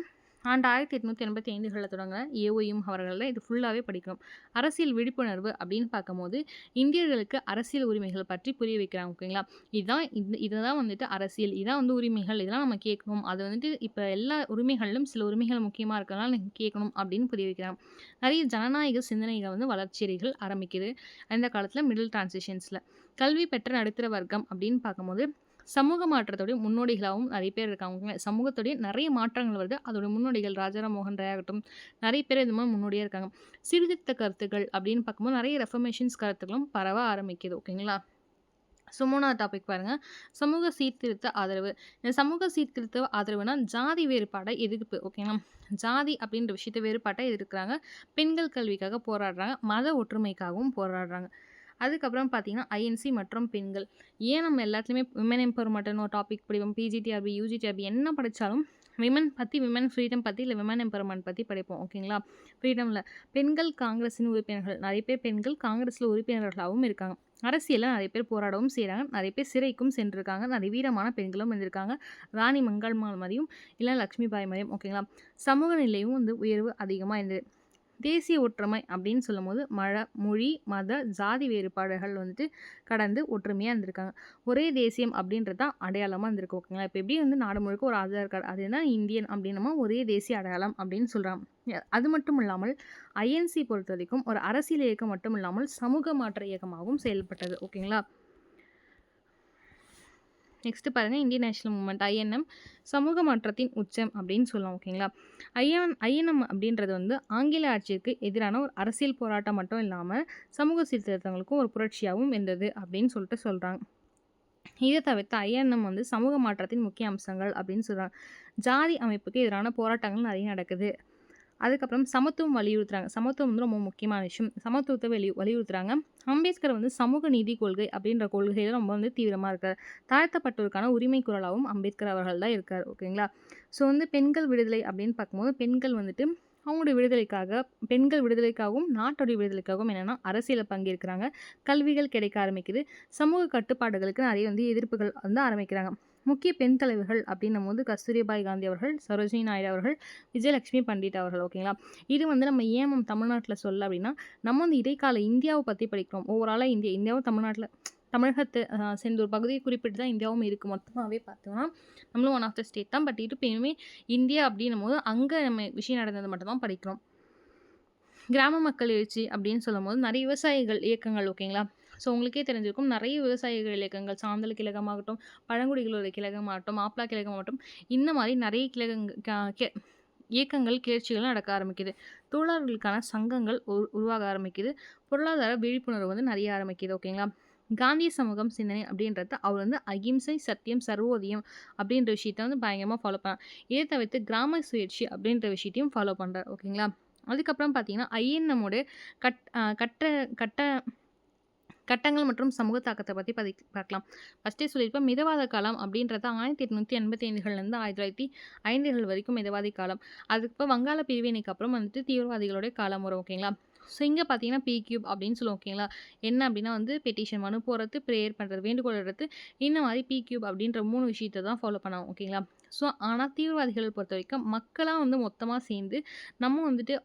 1885களில் தொடங்க ஏஓஎம் அவர்கள் தான் இது ஃபுல்லாகவே படிக்கணும். அரசியல் விழிப்புணர்வு அப்படின்னு பார்க்கும்போது இந்தியர்களுக்கு அரசியல் உரிமைகள் பற்றி புரிய வைக்கிறாங்க ஓகேங்களா. இதுதான் வந்துட்டு அரசியல், இதான் வந்து உரிமைகள், இதெல்லாம் நம்ம கேட்கணும். அது வந்துட்டு இப்போ எல்லா உரிமைகளிலும் சில உரிமைகள் முக்கியமாக இருக்கிறதுனால நீங்கள் கேட்கணும் அப்படின்னு புரிய வைக்கிறாங்க. நிறைய ஜனநாயக சிந்தனைகள் வந்து வளர்ச்சிகள் ஆரம்பிக்குது அந்த காலத்தில் மிடில் டிரான்சிஷன்ஸில். கல்வி பெற்ற நடுத்தர வர்க்கம் அப்படின்னு பார்க்கும்போது சமூக மாற்றத்தோடைய முன்னோடிகளாகவும் நிறைய பேர் இருக்காங்க. சமூகத்துடைய நிறைய மாற்றங்கள் வருது. அதோட முன்னோடிகள் ராஜாராம் மோகன் ராய் ஆகட்டும், நிறைய பேர் இது மாதிரி முன்னோடியாக இருக்காங்க. சீர்திருத்த கருத்துக்கள் அப்படின்னு பார்க்கும்போது நிறைய ரெஃபர்மேஷன்ஸ் கருத்துக்களும் பரவ ஆரம்பிக்குது ஓகேங்களா. ஸோ 3வது டாபிக் பாருங்கள், சமூக சீர்திருத்த ஆதரவு. இந்த சமூக சீர்திருத்த ஆதரவுனா ஜாதி வேறுபாடை எதிர்ப்பு ஓகேங்களா. ஜாதி அப்படின்ற விஷயத்தை வேறுபாட்டை எதிர்க்கிறாங்க. பெண்கள் கல்விக்காக போராடுறாங்க. மத ஒற்றுமைக்காகவும் போராடுறாங்க. அதுக்கப்புறம் பார்த்தீங்கன்னா ஐஎன்சி மற்றும் பெண்கள். ஏன் நம்ம எல்லாத்துலேயுமே விமன் எம்பவர்மெண்ட்னு ஒரு டாபிக் படிப்போம். பிஜிடிஆர்பி யூஜிடிஆர்பி என்ன படித்தாலும் விமன் பற்றி, விமன் ஃப்ரீடம் பற்றி, இல்லை விமன் எம்பவர்மெண்ட் பற்றி படிப்போம் ஓகேங்களா. ஃப்ரீடமில் பெண்கள் காங்கிரஸின் உறுப்பினர்கள், நிறைய பேர் பெண்கள் காங்கிரஸில் உறுப்பினர்களாகவும் இருக்காங்க. அரசியலில் நிறைய பேர் போராடவும் செய்கிறாங்க. நிறைய பேர் சிறைக்கும் சென்றிருக்காங்க. நிறைய வீரமான பெண்களும் இருந்திருக்காங்க. ராணி மங்கள்மாள் மாதிரியும் இல்லை லக்ஷ்மிபாய் மாதிரியும் ஓகேங்களா. சமூக நிலையும் வந்து உயர்வு அதிகமாக இருந்தது. தேசிய ஒற்றுமை அப்படின்னு சொல்லும்போது மொழி, மத, ஜாதி வேறுபாடுகள் வந்துட்டு கடந்து ஒற்றுமையாக இருந்திருக்காங்க. ஒரே தேசியம் அப்படின்றது தான் அடையாளமாக இருந்திருக்கு ஓகேங்களா. இப்போ எப்படி வந்து நாடு முழுக்க ஒரு ஆதார் கார்டு, அதுதான் இந்தியன் அப்படின்னமா ஒரே தேசிய அடையாளம் அப்படின்னு சொல்கிறாங்க. அது மட்டும் இல்லாமல் ஐஎன்சி பொறுத்த வரைக்கும் ஒரு அரசியல் இயக்கம் மட்டும் இல்லாமல் சமூக மாற்ற இயக்கமாகவும் செயல்பட்டது ஓகேங்களா. நெக்ஸ்ட் பாருங்கள், இந்தியன் நேஷனல் மூவ்மெண்ட் ஐஎன்எம் சமூக மாற்றத்தின் உச்சம் அப்படின்னு சொல்லலாம் ஓகேங்களா. ஐஎன்எம் அப்படின்றது வந்து ஆங்கில ஆட்சிக்கு எதிரான ஒரு அரசியல் போராட்டம் மட்டும் இல்லாமல் சமூக சீர்திருத்தங்களுக்கும் ஒரு புரட்சியாகவும் இருந்தது அப்படின்னு சொல்கிறாங்க. இதை தவிர்த்து ஐஎன்எம் வந்து சமூக மாற்றத்தின் முக்கிய அம்சங்கள் அப்படின்னு சொல்கிறாங்க. ஜாதி அமைப்புக்கு எதிரான போராட்டங்கள் நிறைய நடக்குது. அதுக்கப்புறம் சமத்துவம் வலியுறுத்துறாங்க. சமத்துவம் வந்து ரொம்ப முக்கியமான விஷயம். சமத்துவத்தை வலியுறுத்துறாங்க. அம்பேத்கர் வந்து சமூக நீதி கொள்கை அப்படின்ற கொள்கையில் ரொம்ப வந்து தீவிரமாக இருக்கார். தாழ்த்தப்பட்டோருக்கான உரிமை குரலாகவும் அம்பேத்கர் அவர்கள் தான் இருக்கார் ஓகேங்களா. ஸோ வந்து பெண்கள் விடுதலை அப்படின்னு பார்க்கும்போது பெண்கள் வந்துட்டு அவங்களுடைய பெண்கள் விடுதலைக்காகவும் நாட்டுடைய விடுதலைக்காகவும் என்னென்னா அரசியலில் பங்கேற்கிறாங்க. கல்விகள் கிடைக்க ஆரம்பிக்குது. சமூக கட்டுப்பாடுகளுக்கு நிறைய வந்து எதிர்ப்புகள் வந்து ஆரம்பிக்கிறாங்க. முக்கிய பெண் தலைவர்கள் அப்படின்னும் போது கஸ்தூரிபாய் காந்தி அவர்கள், சரோஜினி நாயுடு அவர்கள், விஜயலட்சுமி பண்டிட் அவர்கள் ஓகேங்களா. இது வந்து நம்ம ஏன் தமிழ்நாட்டில் சொல்ல அப்படின்னா, நம்ம வந்து இடைக்கால இந்தியாவை பற்றி படிக்கிறோம். ஓவராலாக இந்தியாவும் தமிழகத்தை சேர்ந்த ஒரு பகுதியை குறிப்பிட்டு தான் இந்தியாவும் இருக்குது. மொத்தமாகவே பார்த்தோம்னா நம்மளும் ஒன் ஆஃப் த ஸ்டேட் தான். பட் இருப்பினுமே இந்தியா அப்படின்னும் போது அங்கே நம்ம விஷயம் நடந்தது மட்டும் தான் படிக்கிறோம். கிராம மக்கள் எழுச்சி அப்படின்னு சொல்லும் போது நிறைய விவசாயிகள் இயக்கங்கள் ஓகேங்களா. ஸோ உங்களுக்கே தெரிஞ்சிருக்கும், நிறைய விவசாயிகள் இயக்கங்கள், சாந்தல் கிழகமாகட்டும், பழங்குடிகளோட கிழகமாகட்டும், மாப்பிளா கிழகமாகட்டும், இந்த மாதிரி நிறைய இயக்கங்கள் கிளர்ச்சிகளும் நடக்க ஆரம்பிக்குது. தொழிலாளர்களுக்கான சங்கங்கள் உருவாக ஆரம்பிக்குது. பொருளாதார விழிப்புணர்வு வந்து நிறைய ஆரம்பிக்குது ஓகேங்களா. காந்திய சமூகம் சிந்தனை அப்படின்றத அவர் வந்து அகிம்சை, சத்தியம், சர்வோதயம் அப்படின்ற விஷயத்த வந்து பயங்கரமாக ஃபாலோ பண்ணார். இதை தவிர்த்து கிராம சுயேட்சி அப்படின்ற விஷயத்தையும் ஃபாலோ பண்ணுறார் ஓகேங்களா. அதுக்கப்புறம் பார்த்தீங்கன்னா ஐஎன்எம்மோட கட்டங்கள் மற்றும் சமூக தாக்கத்தை பற்றி பார்க்கலாம். ஃபஸ்ட்டே சொல்லியிருப்பேன், மிதவாத காலம் அப்படின்றது 1885லேருந்து 1905 வரைக்கும் மிதவாதி காலம். அதுக்கப்புறம் வங்காள பிரிவினைக்கு அப்புறம் வந்துட்டு தீவிரவாதிகளுடைய காலம் வரும் ஓகேங்களா. ஸோ இங்கே பார்த்தீங்கன்னா பி-கியூப் அப்படின்னு சொல்லுவோம் ஓகேங்களா. என்ன அப்படின்னா வந்து பெட்டிஷன் மனு போடுறது, ப்ரேயர் பண்ணுறது, வேண்டுகோள் எடுத்து, இந்த மாதிரி பி-கியூப் அப்படின்ற 3 விஷயத்தை தான் ஃபாலோ பண்ணாங்க ஓகேங்களா. ஸோ ஆனால் தீவிரவாதிகளை பொறுத்த வரைக்கும் மக்களாக வந்து மொத்தமாக சேர்ந்து நம்ம வந்துட்டு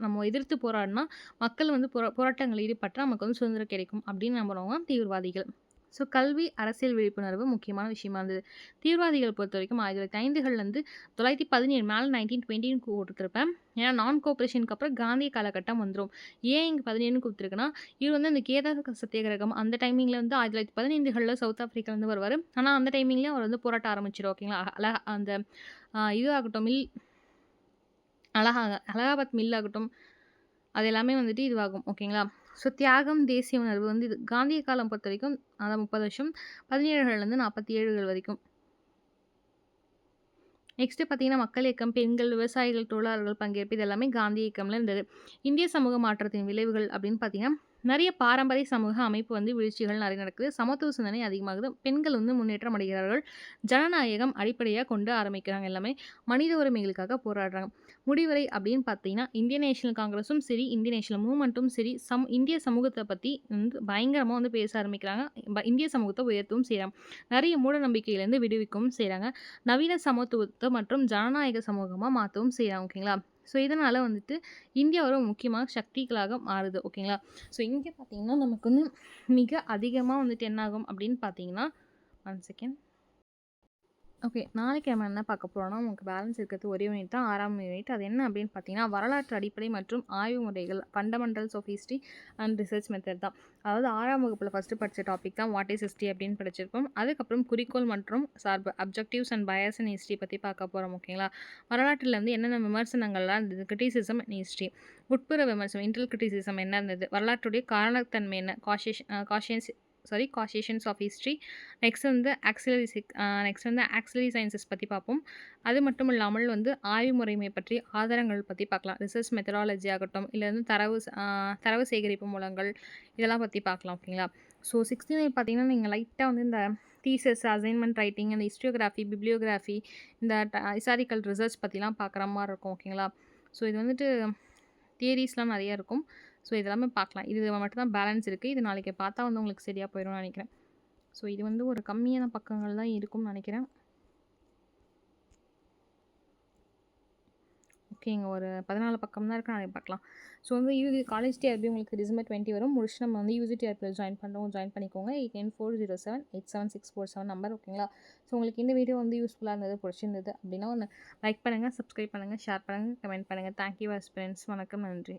நம்ம எதிர்த்து போராடினா மக்கள் வந்து போராட்டங்கள் ஈடுபட்டால் நமக்கு வந்து சுதந்திரம் கிடைக்கும் அப்படின்னு நம்புறவங்க தீவிரவாதிகள். ஸோ கல்வி, அரசியல் விழிப்புணர்வு முக்கியமான விஷயமா இருந்தது. தீவிரவாதிகள் பொறுத்த வரைக்கும் 1905லேருந்து 1917 மேலே 1920 கொடுத்துருப்பேன். ஏன்னா நான் கோஆப்ரேஷனுக்கு அப்புறம் காந்திய காலகட்டம் வந்துடும். ஏன் இங்கே 17 கொடுத்துருக்குன்னா, இவர் வந்து அந்த கேதார் சத்தியாகிரகம் அந்த டைமிங்கில் வந்து 1915களில் சவுத் ஆஃப்ரிக்காலேருந்து வருவார். ஆனால் அந்த டைமிங்லேயே அவர் வந்து போராட்டம் ஆரம்பிச்சிடும் ஓகேங்களா. அந்த இது ஆகட்டும் அலகாபாத் மில் ஆகட்டும், அது எல்லாமே வந்துட்டு இதுவாகும் ஓகேங்களா. ஸோ தியாகம், தேசிய உணர்வு வந்து இது காந்திய காலம் பொறுத்த வரைக்கும் அதான் 30 வருஷம், 17லேருந்து 47 வரைக்கும். நெக்ஸ்ட்டு பார்த்தீங்கன்னா, மக்கள் இயக்கம், பெண்கள், விவசாயிகள், தொழிலாளர்கள் பங்கேற்பு இது எல்லாமே காந்தி இயக்கம்ல இருந்தது. இந்திய சமூக மாற்றத்தின் விளைவுகள் அப்படின்னு பார்த்தீங்கன்னா, நெறைய பாரம்பரிய சமூக அமைப்பு வந்து வீழ்ச்சிகள் நெறைய நடக்குது. சமத்துவ சிந்தனை அதிகமாகுது. பெண்கள் வந்து முன்னேற்றம் அடைகிறார்கள். ஜனநாயகம் அடிப்படையா கொண்டு ஆரம்பிக்கிறாங்க எல்லாமே. மனித உரிமைகளுக்காக போராடுறாங்க. முடிவுரை அப்படின்னு பார்த்தீங்கன்னா, இந்தியன் நேஷனல் காங்கிரஸும் சரி, இந்தியன் நேஷனல் மூவ்மெண்ட்டும் சரி, இந்திய சமூகத்த பத்தி வந்து பயங்கரமா வந்து பேச ஆரம்பிக்கிறாங்க. இந்திய சமூகத்த உயர்த்தவும் செய்றாங்க. நெறைய மூட நம்பிக்கையிலேருந்து விடுவிக்கவும் செய்றாங்க. நவீன சமத்துவத்த மற்றும் ஜனநாயக சமூகமா மாத்தவும் செய்றாங்க. ஓகேங்களா? ஸோ, இதனால வந்துட்டு இந்தியா ஒரு முக்கியமான சக்திகளாக மாறுது. ஓகேங்களா? ஸோ, இங்க பார்த்தீங்கன்னா, நமக்கு வந்து மிக அதிகமா வந்துட்டு என்ன ஆகும் அப்படின்னு பார்த்தீங்கன்னா, 1 செகண்ட். ஓகே. நாளைக்கு நம்ம என்ன பார்க்க போறோம்னா, உங்களுக்கு பேலன்ஸ் இருக்கிறது ஒரே யூனிட் தான் 6ஆம் யூனிட். அது என்ன அப்படின்னு பார்த்தீங்கன்னா, வரலாற்று அடிப்படை மற்றும் ஆய்வு முறைகள் fundamentals of history and research method தான். அதாவது 6ஆம் வகுப்புல ஃபர்ஸ்ட்டு படிச்ச டாபிக் தான் வாட் இஸ் ஹிஸ்ட்ரி அப்படின்னு படிச்சிருப்போம். அதுக்கப்புறம் குறிக்கோள் மற்றும் சார்பு objectives and bias in history பத்தி பார்க்க போறோம். ஓகேங்களா? வரலாற்றில வந்து என்னென்ன விமர்சனங்கள்லாம் இருந்தது? Criticism in history. உட்புற விமர்சனம் இன்டர்னல் கிரிட்டிசிசம் என்ன இருந்தது? வரலாற்றுடைய காரணத்தன்மை என்ன? Causations of history. நெக்ஸ்ட் வந்து ஆக்ஸிலரி சயின்சஸ் பற்றி பார்ப்போம். அது மட்டும் இல்லாமல் வந்து ஆய்வு முறைமை பற்றி ஆதாரங்கள் பற்றி பார்க்கலாம். ரிசர்ச் மெத்தடாலஜி ஆகட்டும், இல்லை வந்து தரவு சேகரிப்பு மூலங்கள் இதெல்லாம் பற்றி பார்க்கலாம். ஓகேங்களா? ஸோ 16 பார்த்தீங்கன்னா, நீங்கள் லைட்டாக வந்து இந்த தீசஸ், அசைன்மெண்ட் ரைட்டிங், இந்த ஹிஸ்டியோகிராஃபி, பிப்ளியோகிராஃபி, இந்த ஹிஸ்டாரிக்கல் ரிசர்ச் பற்றிலாம் பார்க்குற மாதிரி இருக்கும். ஓகேங்களா? ஸோ இது வந்துட்டு தியரிஸ்லாம் நிறைய இருக்கும். ஸோ இதெல்லாமே பார்க்கலாம். இது மட்டும் தான் பேலன்ஸ் இருக்குது. இது நாளைக்கு பார்த்தா வந்து உங்களுக்கு சரியாக போயிடும்னு நினைக்கிறேன். ஸோ இது வந்து ஒரு கம்மியான பக்கங்கள் தான் இருக்கும்னு நினைக்கிறேன். ஓகேங்க. ஒரு 14 பக்கம் தான் இருக்கு. நாளைக்கு பார்க்கலாம். ஸோ வந்து காலேஜ் டிஆர்பி உங்களுக்கு டிசம்பர் 20 வரும். முடிச்சுட்டு நம்ம வந்து யூஜி டிஆர்பியில் ஜாயின் பண்ணிக்கோங்க. 8940078647 நம்பர். ஓகேங்களா? ஸோ உங்களுக்கு இந்த வீடியோ வந்து யூஸ்ஃபுல்லாக இருந்தது, பிடிச்சிருந்தது அப்படின்னா ஒன்று லைக் பண்ணுங்கள், சப்ஸ்கிரைப் பண்ணுங்கள், ஷேர் பண்ணுங்கள், கமெண்ட் பண்ணுங்கள். Thank you aspirants. வணக்கம், நன்றி.